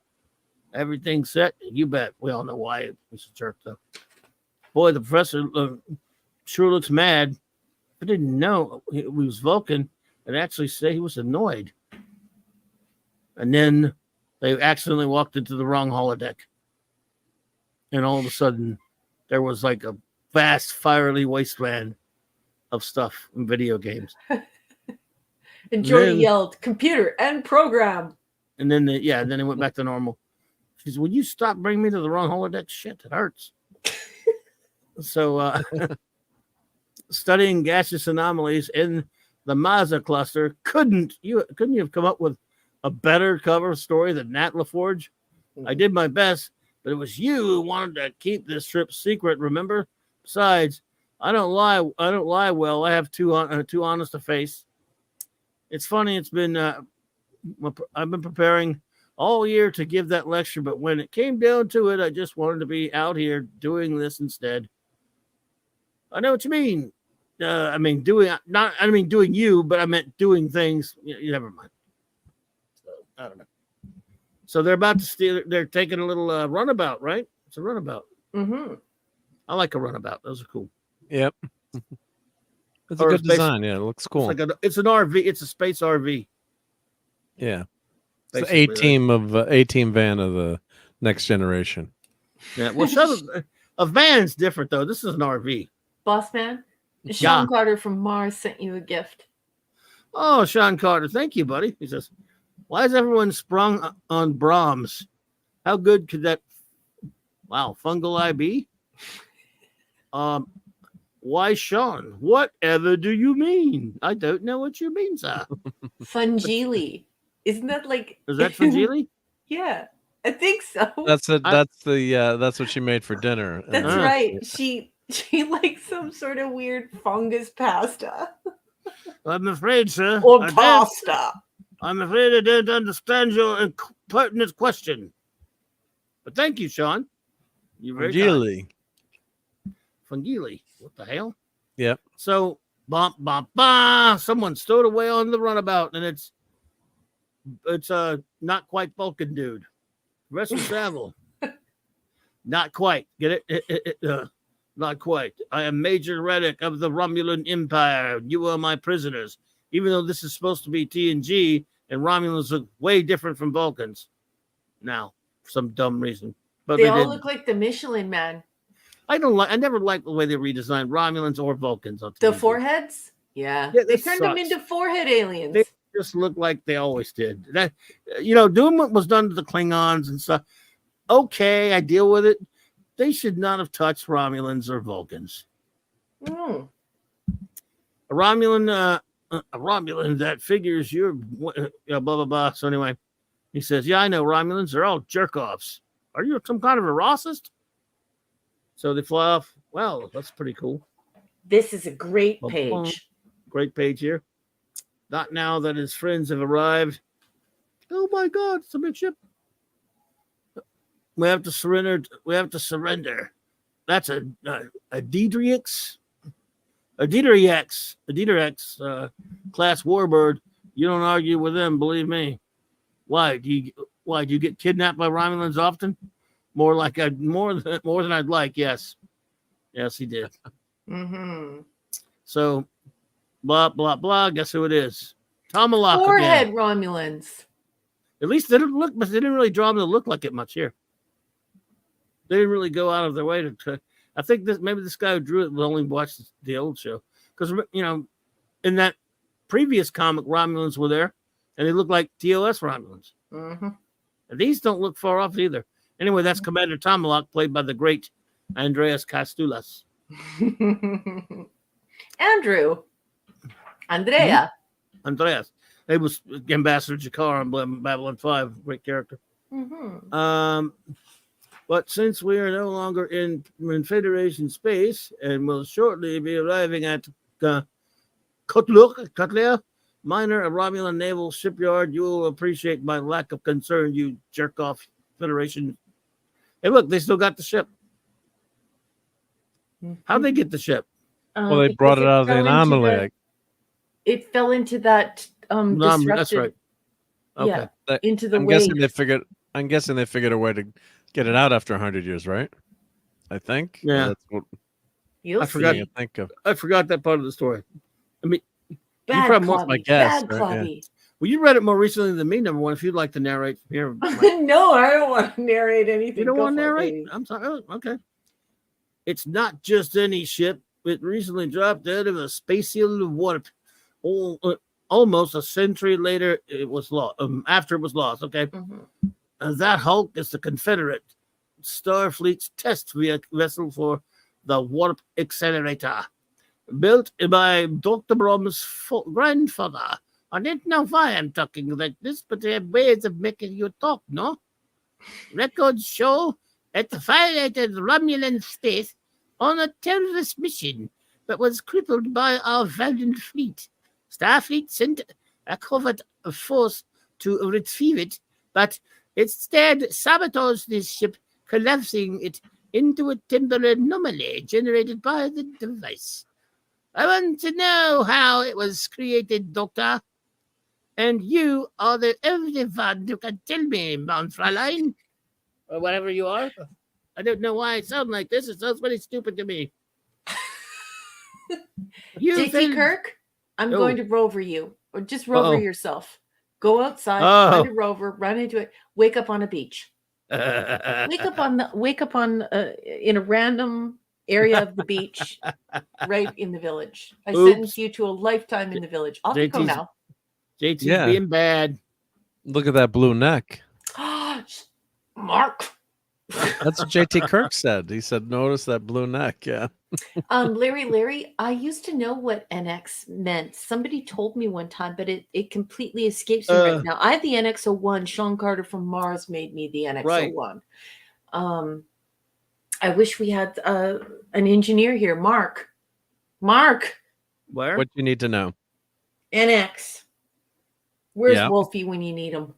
Everything set? You bet. We all know why it was a jerk, though. Boy, the professor sure looks mad. I didn't know he was Vulcan and actually say he was annoyed. And then they accidentally walked into the wrong holodeck. And all of a sudden, there was like a vast, fiery wasteland of stuff in video games. And Geordi yelled, "Computer and program." And then then they went back to normal. She said, "Would you stop bringing me to the wrong holodeck? Shit, it hurts." So, studying gaseous anomalies in the Mazda cluster. Couldn't you have come up with a better cover story than Nat LaForge? I did my best, but it was you who wanted to keep this trip secret, remember? Besides, I don't lie well. I have too honest a face. It's funny, I've been preparing all year to give that lecture, but when it came down to it, I just wanted to be out here doing this instead. I know what you mean. Doing you, but I meant doing things. Never mind. So, I don't know. So they're about to steal. They're taking a little runabout, right? It's a runabout. Mm-hmm. I like a runabout. Those are cool. Yep. It's a good design. Yeah, it looks cool. It's an RV. It's a space RV. Yeah. It's the A-team van of the next generation. Yeah. Well, a van's different though. This is an RV. Boss man, Sean Carter from Mars sent you a gift. Oh, Sean Carter, thank you, buddy. He says, "Why is everyone sprung on Brahms? How good could that? Wow, fungal be? Why, Sean? Whatever do you mean? I don't know what you mean, sir. Fungili. Isn't that like? Is that Fungili? Yeah, I think so. That's what she made for dinner. That's right. She likes some sort of weird fungus pasta. I'm afraid, sir. Or pasta. I'm afraid I don't understand your pertinent question. But thank you, Sean. You're very kind. Fungili. What the hell? Yep. So, someone stowed away on the runabout, and it's not quite Vulcan dude. Rest of travel. Not quite. Get it? Not quite. I am Major Reddick of the Romulan Empire. You are my prisoners. Even though this is supposed to be TNG, and Romulans look way different from Vulcans. Now, for some dumb reason. But they all look like the Michelin Man. I never liked the way they redesigned Romulans or Vulcans. The foreheads? Yeah. They turned them into forehead aliens. They just look like they always did. That, doing what was done to the Klingons and stuff. Okay, I deal with it. They should not have touched Romulans or Vulcans. Mm. A Romulan that figures you're blah, blah, blah. So anyway, he says, yeah, I know Romulans. They're all jerk-offs. Are you some kind of a racist? So they fly off. Well, that's pretty cool. This is a great page. Great page here. Not now that his friends have arrived. Oh my God, it's a big ship. We have to surrender. That's a Diedrichs. A Diedrichs class warbird. You don't argue with them, believe me. Why do you get kidnapped by Romulans often? More than I'd like. Yes, he did. Mm-hmm. So, blah blah blah. Guess who it is? Tomalak Forehead again. Romulans. At least they didn't really draw them to look like it much here. They didn't really go out of their way to. I think maybe this guy who drew it only watched the old show because in that previous comic Romulans were there and they look like TOS Romulans. Mm-hmm. And these don't look far off either. Anyway, that's Commander Tomalak, played by the great Andreas Kastulas. Andrea. Andreas. He was Ambassador Jakar on Babylon 5. Great character. Mm-hmm. But since we are no longer in Federation space and will shortly be arriving at Kotler, minor, a Romulan naval shipyard, you will appreciate my lack of concern, you jerk-off Federation. Hey, look, they still got the ship. How'd they get the ship? Well, they brought it out of the anomaly. It fell into that That's right. Okay. Yeah, into the I'm guessing they figured a way to get it out after 100 years, right? I think. Yeah. That's what I forgot that part of the story. I mean, bad Clubby. Bad Clubby. Yeah. Well, you read it more recently than me, number one. If you'd like to narrate from here. No, I don't want to narrate anything. You don't want to narrate? I'm sorry. Oh, okay. It's not just any ship. It recently dropped out of a spatial warp. Almost a century later, it was lost. After it was lost, okay? Mm-hmm. That hulk is the Confederate Starfleet's test vessel for the warp accelerator. built by Dr. Brom's grandfather. I don't know why I'm talking like this, but they have ways of making you talk, no? Records show that the violated Romulan space on a terrorist mission that was crippled by our valiant fleet. Starfleet sent a covert force to retrieve it, but instead sabotaged this ship, collapsing it into a temporary anomaly generated by the device. I want to know how it was created, Doctor. And you are the only one who can tell me, Mount Fräulein, or whatever you are. I don't know why I sound like this. It sounds pretty stupid to me. JT Kirk, I'm Oh. going to rover you, or just rover Uh-oh. yourself. Go outside, Oh. find a rover, run into it, wake up on a beach. Wake up on in a random area of the beach, right in the village. I Oops. sentence you to a lifetime in the village. Off you go JT's now. JT's Yeah. being bad. Look at that blue neck. Mark. That's what JT Kirk said. He said, notice that blue neck. Yeah. Larry, I used to know what NX meant. Somebody told me one time, but it completely escapes me right now. I have the NX-01. Sean Carter from Mars made me the NX-01. I wish we had an engineer here. Mark. Where? What you need to know. NX. Where's Yeah. Wolfie when you need him?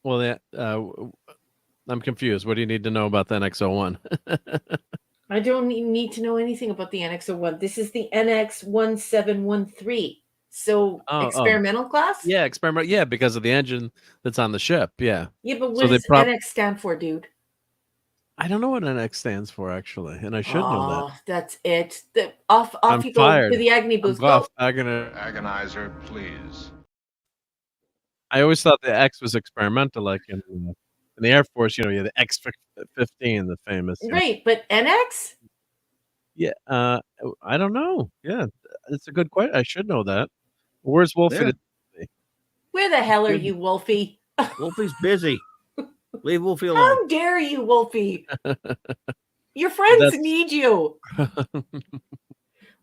Well, I'm confused. What do you need to know about the NX-01? I don't need to know anything about the NX-01. This is the NX-1713. So experimental class? Yeah, experimental. Yeah, because of the engine that's on the ship. Yeah. Yeah, but what does NX stand for, dude? I don't know what NX stands for, actually, and I should know that. That's it. Off I'm you fired. go to the Agni boost. Go. Agonizer, please. I always thought the X was experimental, like in the Air Force. You know, the X-15, the famous. Right, but NX? Yeah, I don't know. Yeah, it's a good question. I should know that. Where's Wolfie? There. Where the hell are you, Wolfie? Wolfie's busy. Leave Wolfie alone. How dare you, Wolfie? Your friends need you.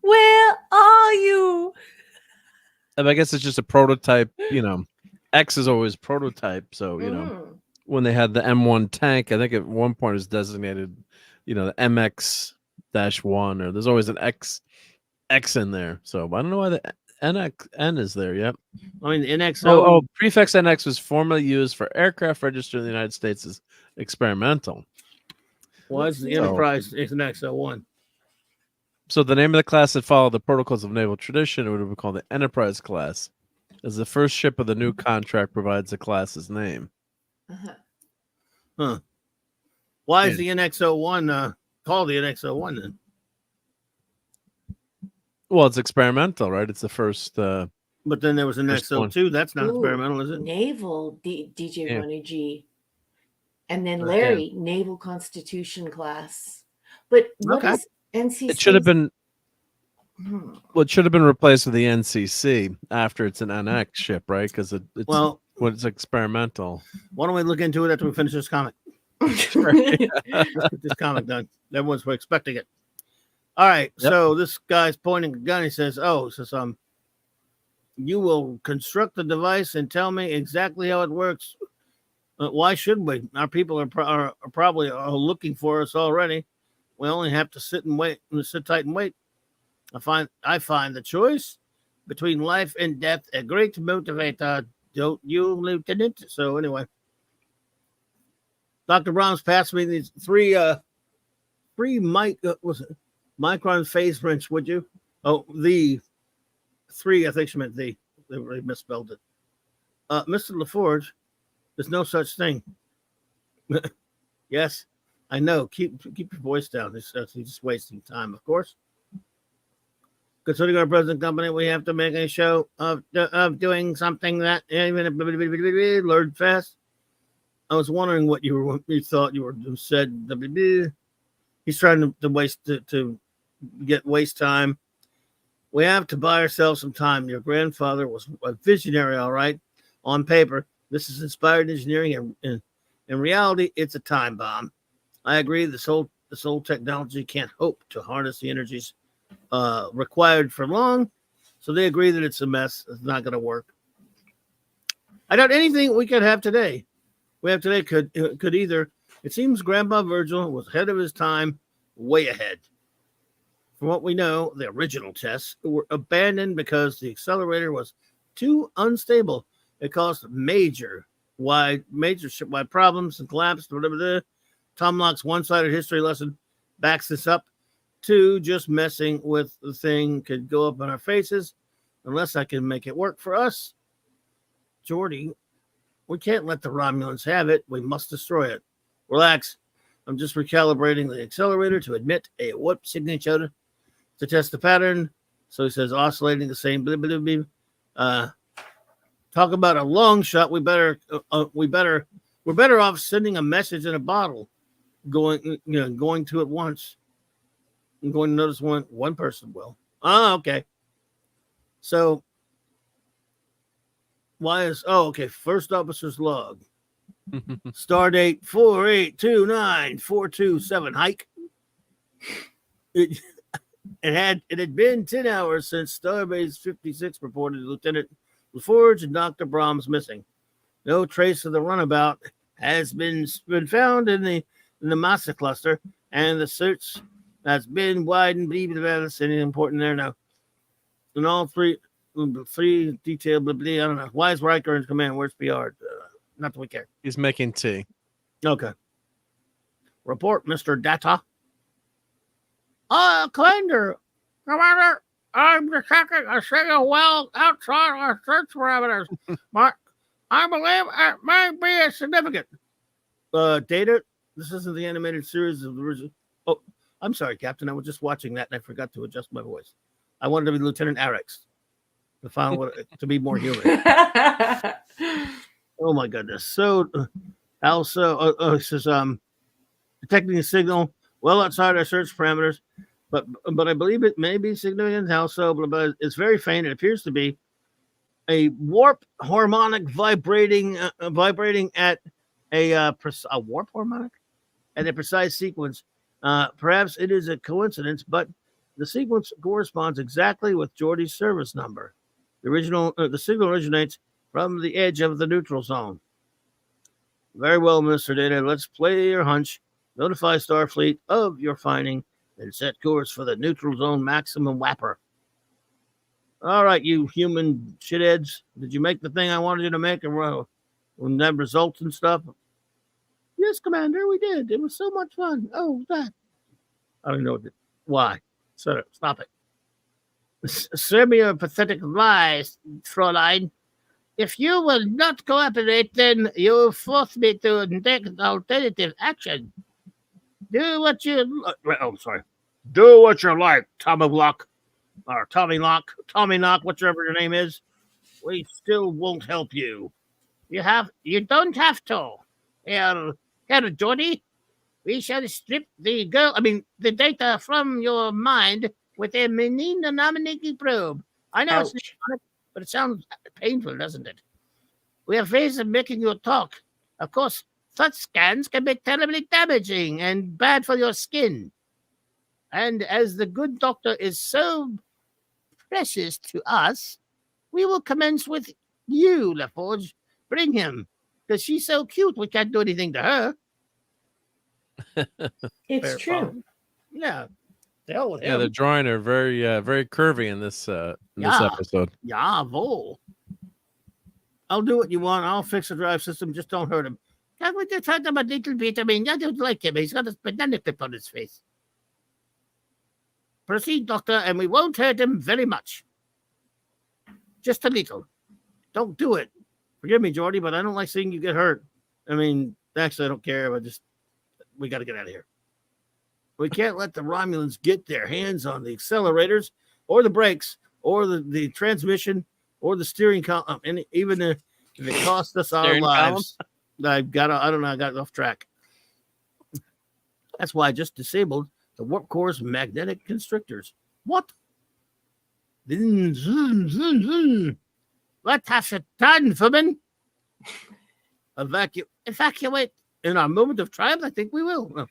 Where are you? I guess it's just a prototype. You know, X is always prototype. So you know, when they had the M1 tank, I think at one point it was designated, you know, the MX-1, or there's always an X in there. So I don't know why the N is there. Yep. I mean, the NX. Prefix NX was formerly used for aircraft registered in the United States as experimental. Was the Enterprise NX-01? So the name of the class that followed the protocols of naval tradition, it would have been called the Enterprise class, as the first ship of the new contract provides the class's name. Huh. Why is the NX-01 called the NX-01 then? Well, it's experimental, right? It's the first. But then there was an NX-02. That's not experimental, is it? Naval DJ Ronnie G. And then Larry, Naval Constitution class. But what is NCC? It should have been. Well, it should have been replaced with the NCC after it's an NX ship, right? Because it's when it's experimental. Why don't we look into it after we finish this comic? Let's get this comic done. Everyone's expecting it. All right. Yep. So this guy's pointing a gun. He says, you will construct the device and tell me exactly how it works. Why should we? Our people are probably looking for us already. We only have to sit and wait, sit tight and wait. I find the choice between life and death a great motivator. Don't you, Lieutenant? So anyway, Dr. Brahms passed me these three micron phase wrench, would you? Oh, the three, I think she meant the. They really misspelled it. Mr. LaForge, there's no such thing. Yes, I know. Keep your voice down. He's just wasting time, of course. Considering our present company, we have to make a show of doing something that even learned fast. I was wondering what you thought you said. He's trying to waste time. We have to buy ourselves some time. Your grandfather was a visionary, all right. On paper, this is inspired engineering, and in reality, it's a time bomb. I agree. This whole this old technology can't hope to harness the energies required for long. So they agree that it's a mess. It's not going to work. I doubt anything we could have today. Could either. It seems Grandpa Virgil was ahead of his time, way ahead. From what we know, the original tests were abandoned because the accelerator was too unstable. It caused major shipwide problems and collapsed. Whatever. Tom Locke's one-sided history lesson backs this up. 2, just messing with the thing could go up on our faces unless I can make it work for us. Geordi, we can't let the Romulans have it. We must destroy it. Relax. I'm just recalibrating the accelerator to emit a warp signature to test the pattern. So he says oscillating the same. Blah, blah, blah, blah. Talk about a long shot. We're better off sending a message in a bottle, going to it once. I'm going to notice one person will. Okay. So first officer's log. Stardate 4829427 hike. It had been 10 hours since Starbase 56 reported Lieutenant LaForge and Dr. Brahms missing. No trace of the runabout has been found in the Massa cluster, and the search has been widened. Believe that's anything important there now. And all three detailed. I don't know. Why is Riker in command? Where's PR? Not that we care. He's making tea. Okay. Report, Mr. Data. Commander, I'm detecting a signal well outside our search parameters. I believe it may be significant. Data, this isn't the animated series of the original. Oh, I'm sorry, Captain. I was just watching that and I forgot to adjust my voice. I wanted to be Lieutenant Arex to be more human. Oh my goodness. So, also, it says, detecting a signal well outside our search parameters, but I believe it may be significant. How so? But it's very faint. It appears to be a warp harmonic vibrating at a warp harmonic at a precise sequence. Perhaps it is a coincidence, but the sequence corresponds exactly with Geordi's service number. The signal originates from the edge of the neutral zone. Very well, Mr. Data. Let's play your hunch. Notify Starfleet of your finding and set course for the neutral zone maximum whapper. All right, you human shitheads. Did you make the thing I wanted you to make and have results and stuff? Yes, Commander, we did. It was so much fun. Oh, that. I don't know why. So, stop it. Spare me your pathetic lies, Fräulein. If you will not cooperate, then you will force me to take alternative action. Do what you like, Tommy Lock, or Tommy Lock, whichever your name is. We still won't help you. You don't have to. Here, Geordi. We shall strip the data from your mind with a menin-denominating probe. I know it's not, but it sounds painful, doesn't it? We have ways of making you talk. Of course, such scans can be terribly damaging and bad for your skin. And as the good doctor is so precious to us, we will commence with you, LaForge. Bring him, because she's so cute, we can't do anything to her. It's Fair true. problem. Yeah. The hell with Yeah, him. the drawing are very curvy in this episode. Yeah, Vol. I'll do what you want. I'll fix the drive system. Just don't hurt him. Can we just hurt him a little bit? I mean, I don't like him. He's got a banana clip on his face. Proceed, Doctor, and we won't hurt him very much. Just a little. Don't do it. Forgive me, Geordi, but I don't like seeing you get hurt. I mean, actually, I don't care. We got to get out of here. We can't let the Romulans get their hands on the accelerators or the brakes or the transmission or the steering column, and even if it costs us our lives. I got off track. That's why I just disabled the warp core's magnetic constrictors. What? What have you done, woman? Evacuate. In our moment of triumph, I think we will.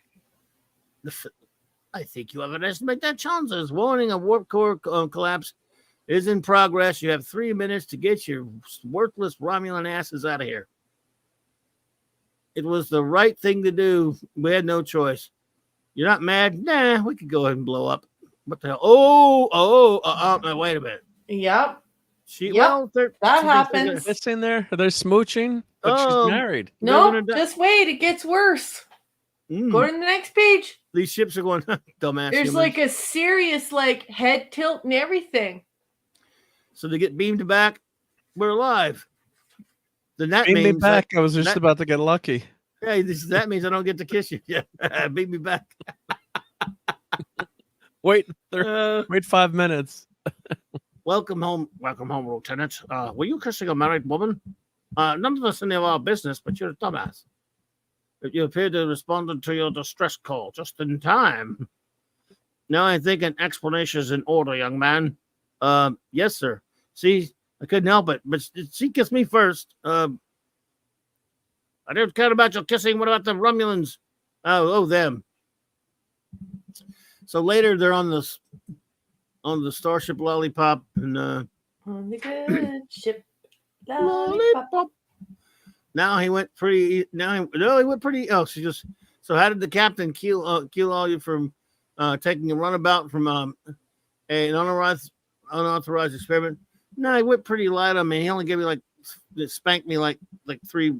I think you overestimate that chances. Warning: a warp core collapse is in progress. You have 3 minutes to get your worthless Romulan asses out of here. It was the right thing to do. We had no choice. You're not mad? Nah, we could go ahead and blow up. What the hell? Wait a minute. Yep. Well, that happens. What's in there? Are they smooching? But she's married. No, just wait. It gets worse. Go to the next page. These ships are going dumbass. There's humans. like a serious head tilt and everything. So they get beamed back. We're alive. Then that Beam me means back. I was just about to get lucky. Yeah, that means I don't get to kiss you. Yeah, beat me back. Wait 5 minutes. Welcome home, Lieutenant. Were you kissing a married woman? None of us any of our business, but you're a dumbass. You appear to have responded to your distress call just in time. Now I think an explanation is in order, young man. Yes, sir. See, I couldn't help it, but she kissed me first. I don't care about your kissing. What about the Romulans? Oh, them. So later they're on the Starship Lollipop and on the good ship Lollipop. Now he went pretty. He went pretty. Oh, so how did the captain kill all you from taking a runabout from an unauthorized experiment? No, he went pretty light on me. He only gave me spanked me like 3,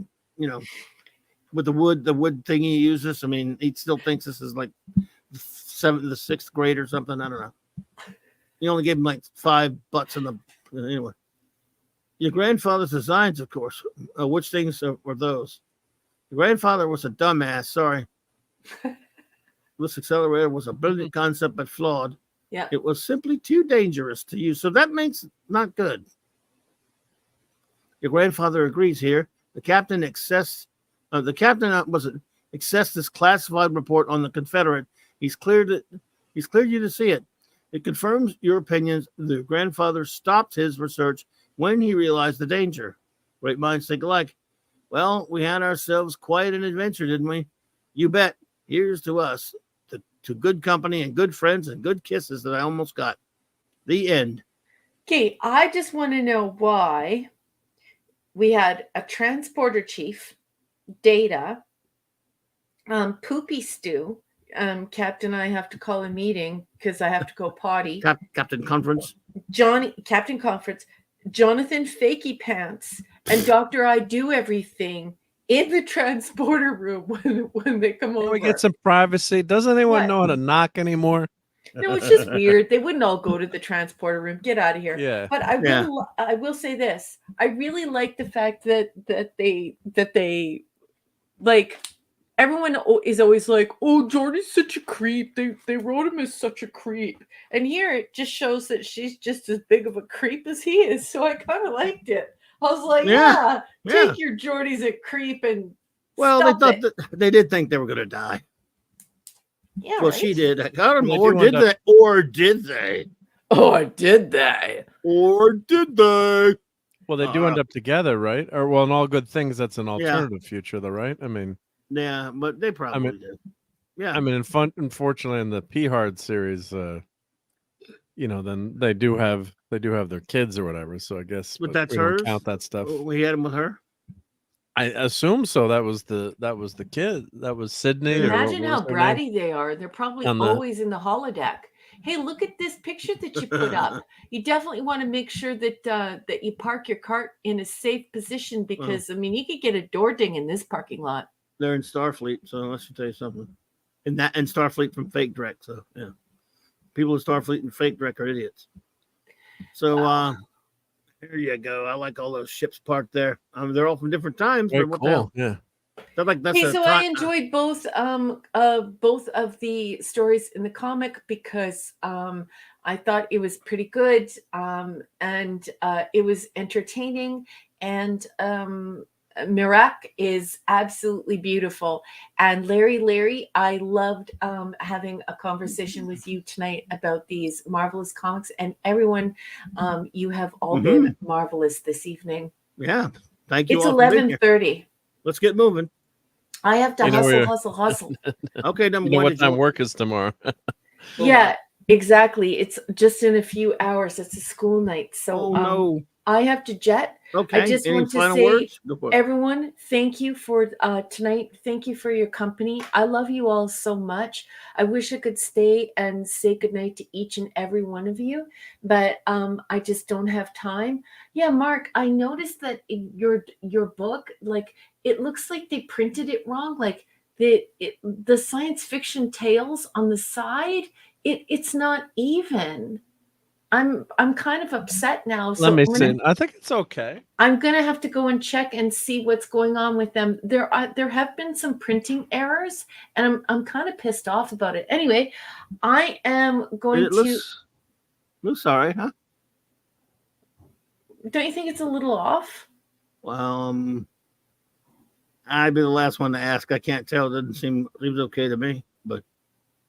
with the wood thing he uses. I mean, he still thinks this is like the 6th grade or something. I don't know. He only gave him like 5 butts in the anyway. Your grandfather's designs, of course. Which things were those? Your grandfather was a dumbass. Sorry. This accelerator was a brilliant concept, but flawed. Yeah. It was simply too dangerous to use. So that makes it not good. Your grandfather agrees here. The captain accessed this classified report on the Confederate. He's cleared you to see it. It confirms your opinions. The grandfather stopped his research when he realized the danger. Great minds think alike. Well, we had ourselves quite an adventure, didn't we? You bet. Here's to us, to good company and good friends and good kisses that I almost got. The end. Okay, I just want to know why we had a transporter chief, Data, Poopy Stew. Captain, I have to call a meeting because I have to go potty. Captain Conference. Captain Conference. Jonathan Fakey Pants and Dr. I Do Everything in the transporter room when they come over. We get some privacy. Does anyone know how to knock anymore? No, it's just weird. They wouldn't all go to the transporter room. Get out of here. Yeah. But I will say this. I really like the fact that they like everyone is always like, oh, Jordy's such a creep. They wrote him as such a creep. And here it just shows that she's just as big of a creep as he is. So I kind of liked it. I was like, take your Jordy's a creep and they did think they were going to die. Yeah, well, right? she did. Or did they? Or did they? Or did they? Or did they? Well, they do end up together, right? Or well, in all good things, that's an alternative future, though, right? I mean, yeah, but they probably did. Yeah, I mean, unfortunately, in the P Hard series, then they do have their kids or whatever. So I guess, but that's hers. Count that stuff. We had him with her. I assume so. That was the kid. That was Sydney. Imagine how bratty they are. They're probably always in the holodeck. Hey, look at this picture that you put up. You definitely want to make sure that that you park your cart in a safe position because I mean you could get a door ding in this parking lot. They're in Starfleet, so I should tell you something. And Starfleet from Fake Drek. So yeah, people in Starfleet and Fake Drek are idiots. So here you go. I like all those ships parked there. They're all from different times. Very but what cool. the hell? Yeah. So I enjoyed both of the stories in the comic because I thought it was pretty good and it was entertaining and Mirak is absolutely beautiful. And Larry, I loved having a conversation with you tonight about these marvelous comics and everyone. You have all been marvelous this evening. Yeah, thank you. It's 11:30. Let's get moving. I have to You know where hustle, you're- hustle. Okay, number You know one. what did you- time work is tomorrow? Yeah, exactly. It's just in a few hours. It's a school night. So Oh no. I have to jet. Okay. I just Any want to final say, words? Go for it. everyone, thank you for tonight. Thank you for your company. I love you all so much. I wish I could stay and say goodnight to each and every one of you, but I just don't have time. Yeah, Mark, I noticed that in your book, like, it looks like they printed it wrong. Like the science fiction tales on the side, it's not even. I'm kind of upset now. So Let me I'm see. gonna- I think it's okay. I'm gonna have to go and check and see what's going on with them. There have been some printing errors, and I'm kind of pissed off about it. Anyway, I am going It to. looks all right, huh? Don't you think it's a little off? I'd be the last one to ask. I can't tell. It doesn't seem seems okay to me, but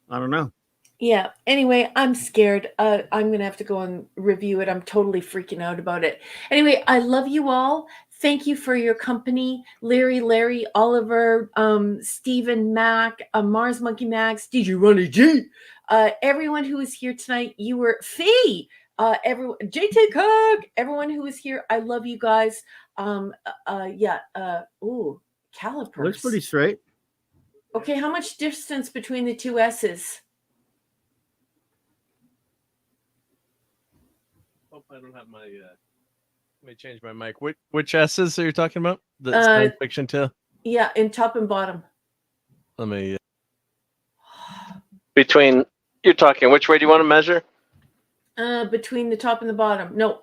I don't know. Yeah. Anyway, I'm scared. I'm gonna have to go and review it. I'm totally freaking out about it. Anyway, I love you all. Thank you for your company, Larry, Oliver, Stephen, Mac, Mars Monkey Max, DJ Ronnie G, everyone who was here tonight. You were Fee, everyone, JT Cook, everyone who was here. I love you guys. Ooh, calipers. Looks pretty straight. Okay, how much distance between the two S's? Hope I don't have my. Let me change my mic. Which S's are you talking about? The Uh, science fiction tale. Yeah, in top and bottom. Let me. Between, you're talking, which way do you want to measure? Between the top and the bottom. No,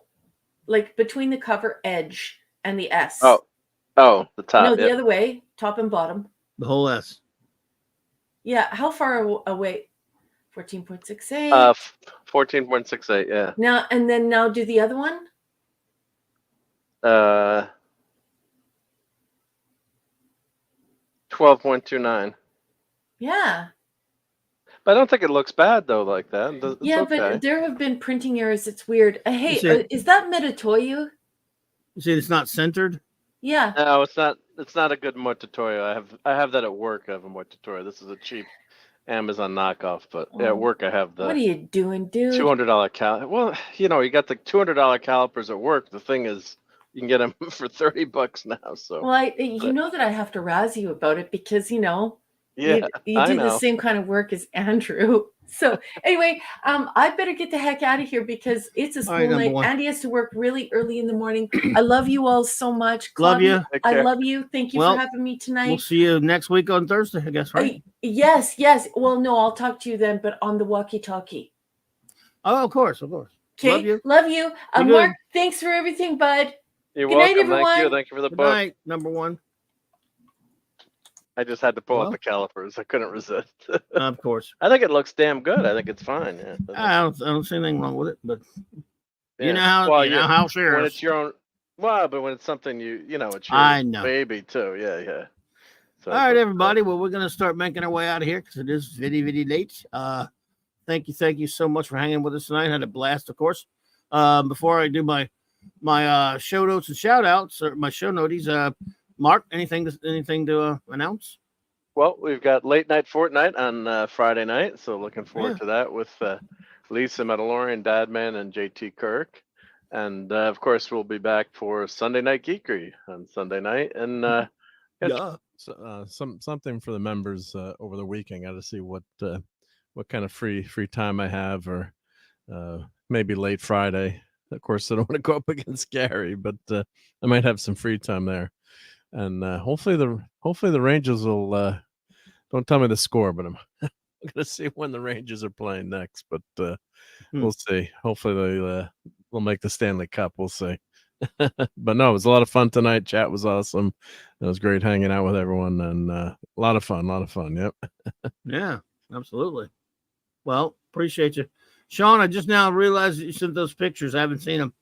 like between the cover edge and the S. Oh, the top. no, the yep. other way, top and bottom. The whole S. Yeah, how far away? 14.68. 14.68. Yeah. Now and then now do the other one. 12.29. Yeah. But I don't think it looks bad though, like that. It's Yeah, okay. but there have been printing errors. It's weird. Hey, see- is that Metatoyu? You see, it's not centered. Yeah. No, it's not. It's not a good more tutorial. I have that at work. I have a more tutorial. This is a cheap Amazon knockoff, but yeah, Oh, at work I have What are the you doing, dude? $200 Well, you got the $200 calipers at work. The thing is, you can get them for $30 now. So Well, you know that I have to razz you about it because yeah, you I do the know. same kind of work as Andrew. So anyway, I better get the heck out of here because it's a All school right, number night. one. Andy has to work really early in the morning. I love you all so much. Love Clubby, you. Take I care. love you. Thank you Well, for having me tonight. We'll see you next week on Thursday, I guess, right? Yes. Well, no, I'll talk to you then, but on the walkie-talkie. Oh, of course, of course. Okay. Love you. Love you. Be good. Mark, thanks for everything, bud. You're Good night, welcome. Thank you. everyone. Thank you for the Good book. night, number one. I just had to pull Well. up the calipers. I couldn't resist. Of course. I think it looks damn good. I think it's fine. Yeah. I don't see anything wrong with it, but Yeah. you know how Well, you know how when serious. it's your own. Well, but when it's something it's your I know. baby too. Yeah. So, All right, but, everybody. Well, we're gonna start making our way out of here because it is very late. Thank you so much for hanging with us tonight. Had a blast, of course. Before I do my show notes and shout outs or my show noties, Mark, anything to announce? Well, we've got late night Fortnite on Friday night, so looking forward to that with Lisa Metalorian, Dadman, and JT Kirk, and of course we'll be back for Sunday Night Geekery on Sunday night, and Yeah. So, something for the members over the weekend. Got to see what kind of free time I have, or maybe late Friday. Of course, I don't want to go up against Gary, but I might have some free time there, and hopefully the Rangers will. Don't tell me the score, but I'm gonna see when the Rangers are playing next. But we'll see. Hopefully they'll make the Stanley Cup. We'll see. But no, it was a lot of fun tonight. Chat was awesome. It was great hanging out with everyone, and a lot of fun. Yep. Yeah, absolutely. Well, appreciate you, Sean. I just now realized that you sent those pictures. I haven't seen them.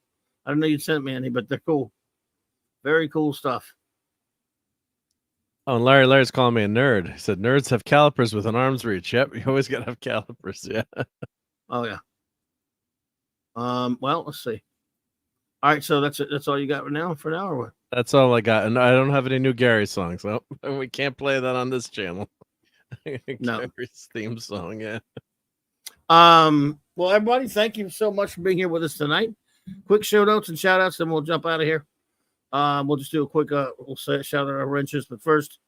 I don't know you sent me any, but they're cool. Very cool stuff. Oh, and Larry's calling me a nerd. He said nerds have calipers with an arm's reach. Yep, you always gotta have calipers. Yeah. Oh yeah. Well, let's see. All right, so that's it. That's all you got for now, or what? That's all I got, and I don't have any new Gary songs. So we can't play that on this channel. No. Gary's theme song, yeah. Well, everybody, thank you so much for being here with us tonight. Quick show notes and shout outs, then we'll jump out of here. We'll just do a quick we'll say shout out our wrenches, but first,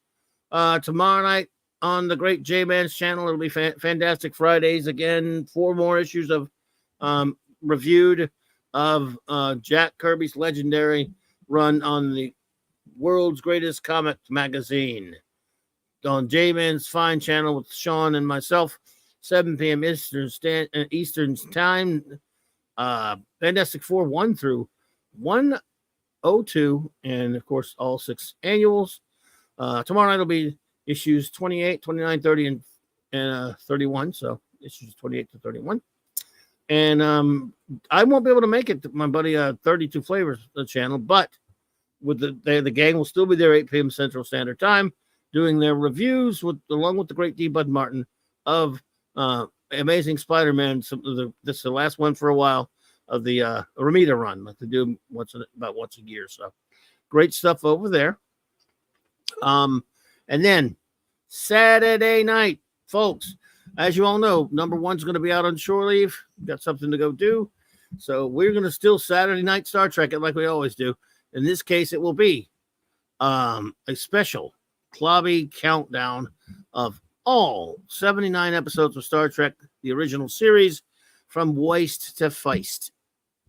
tomorrow night on the great J-Man's channel, it'll be Fantastic Fridays again. 4 more issues of reviewed of Jack Kirby's legendary run on the world's greatest comic magazine on J-Man's Fine channel with Sean and myself, 7 p.m. Eastern time. Fantastic Four 1 through 102, and of course all 6 annuals. Tomorrow night will be issues 28, 29, 30, and 31. So issues 28 to 31. And I won't be able to make it to my buddy 32 Flavors the channel, but with the gang will still be there 8 p.m. Central Standard Time doing their reviews along with the great D. Bud Martin of Amazing Spider-Man. This is the last one for a while of the Ramita run, like they do about once a year. So great stuff over there. And then Saturday night, folks, as you all know, number 1's going to be out on shore leave. Got something to go do. So we're going to still Saturday night Star Trek it like we always do. In this case, it will be a special Clobby countdown of all 79 episodes of Star Trek, the original series, from waist to feist,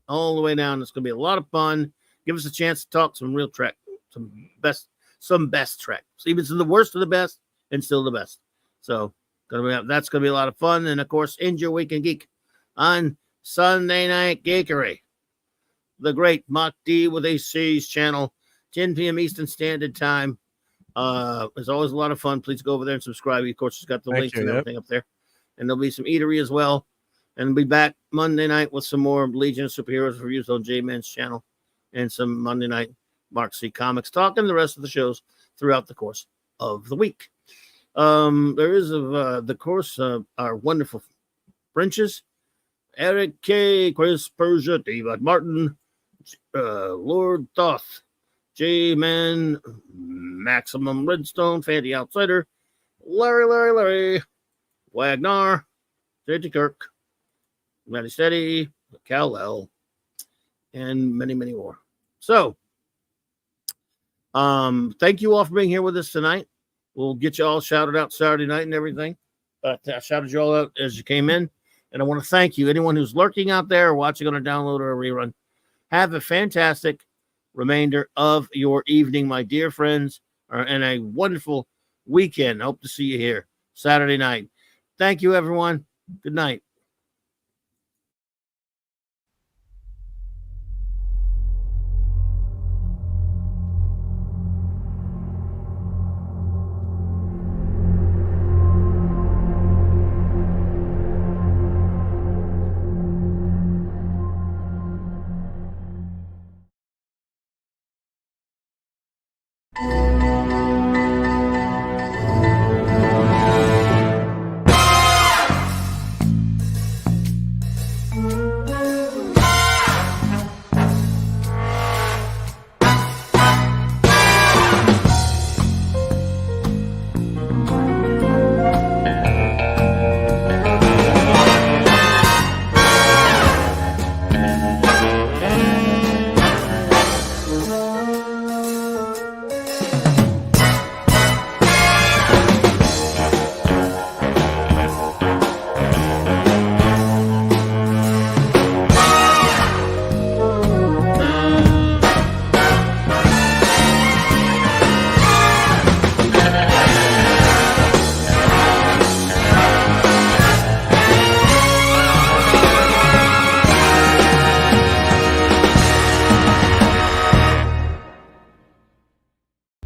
all the way down. It's going to be a lot of fun. Give us a chance to talk some real Trek, some best Trek, even some of the worst of the best and still the best. So that's going to be a lot of fun. And of course, End Your Weekend Geek on Sunday Night Geekery, the great Mach D with AC's channel, 10 p.m. Eastern Standard Time. It's always a lot of fun. Please go over there and subscribe. Of course, it's got the links and everything up there. And there'll be some eatery as well. And we'll be back Monday night with some more Legion of Superheroes reviews on J-Man's channel and some Monday night Mark C Comics talk and the rest of the shows throughout the course of the week. There is the course our wonderful Frenches, Eric K, Chris Persia, David Martin, Lord Thoth, J-Man, Maximum Redstone, Fanty Outsider, Larry, Wagner, J.T. Kirk, Matty Steady, Cal-El, and many, many more. So, thank you all for being here with us tonight. We'll get you all shouted out Saturday night and everything. But I shouted you all out as you came in. And I want to thank you, anyone who's lurking out there or watching on a download or a rerun. Have a fantastic remainder of your evening, my dear friends, and a wonderful weekend. I hope to see you here Saturday night. Thank you, everyone. Good night.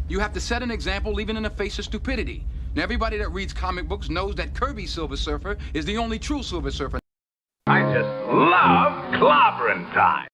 You have to set an example even in the face of stupidity. Now, everybody that reads comic books knows that Kirby's Silver Surfer is the only true Silver Surfer. I just love clobbering time.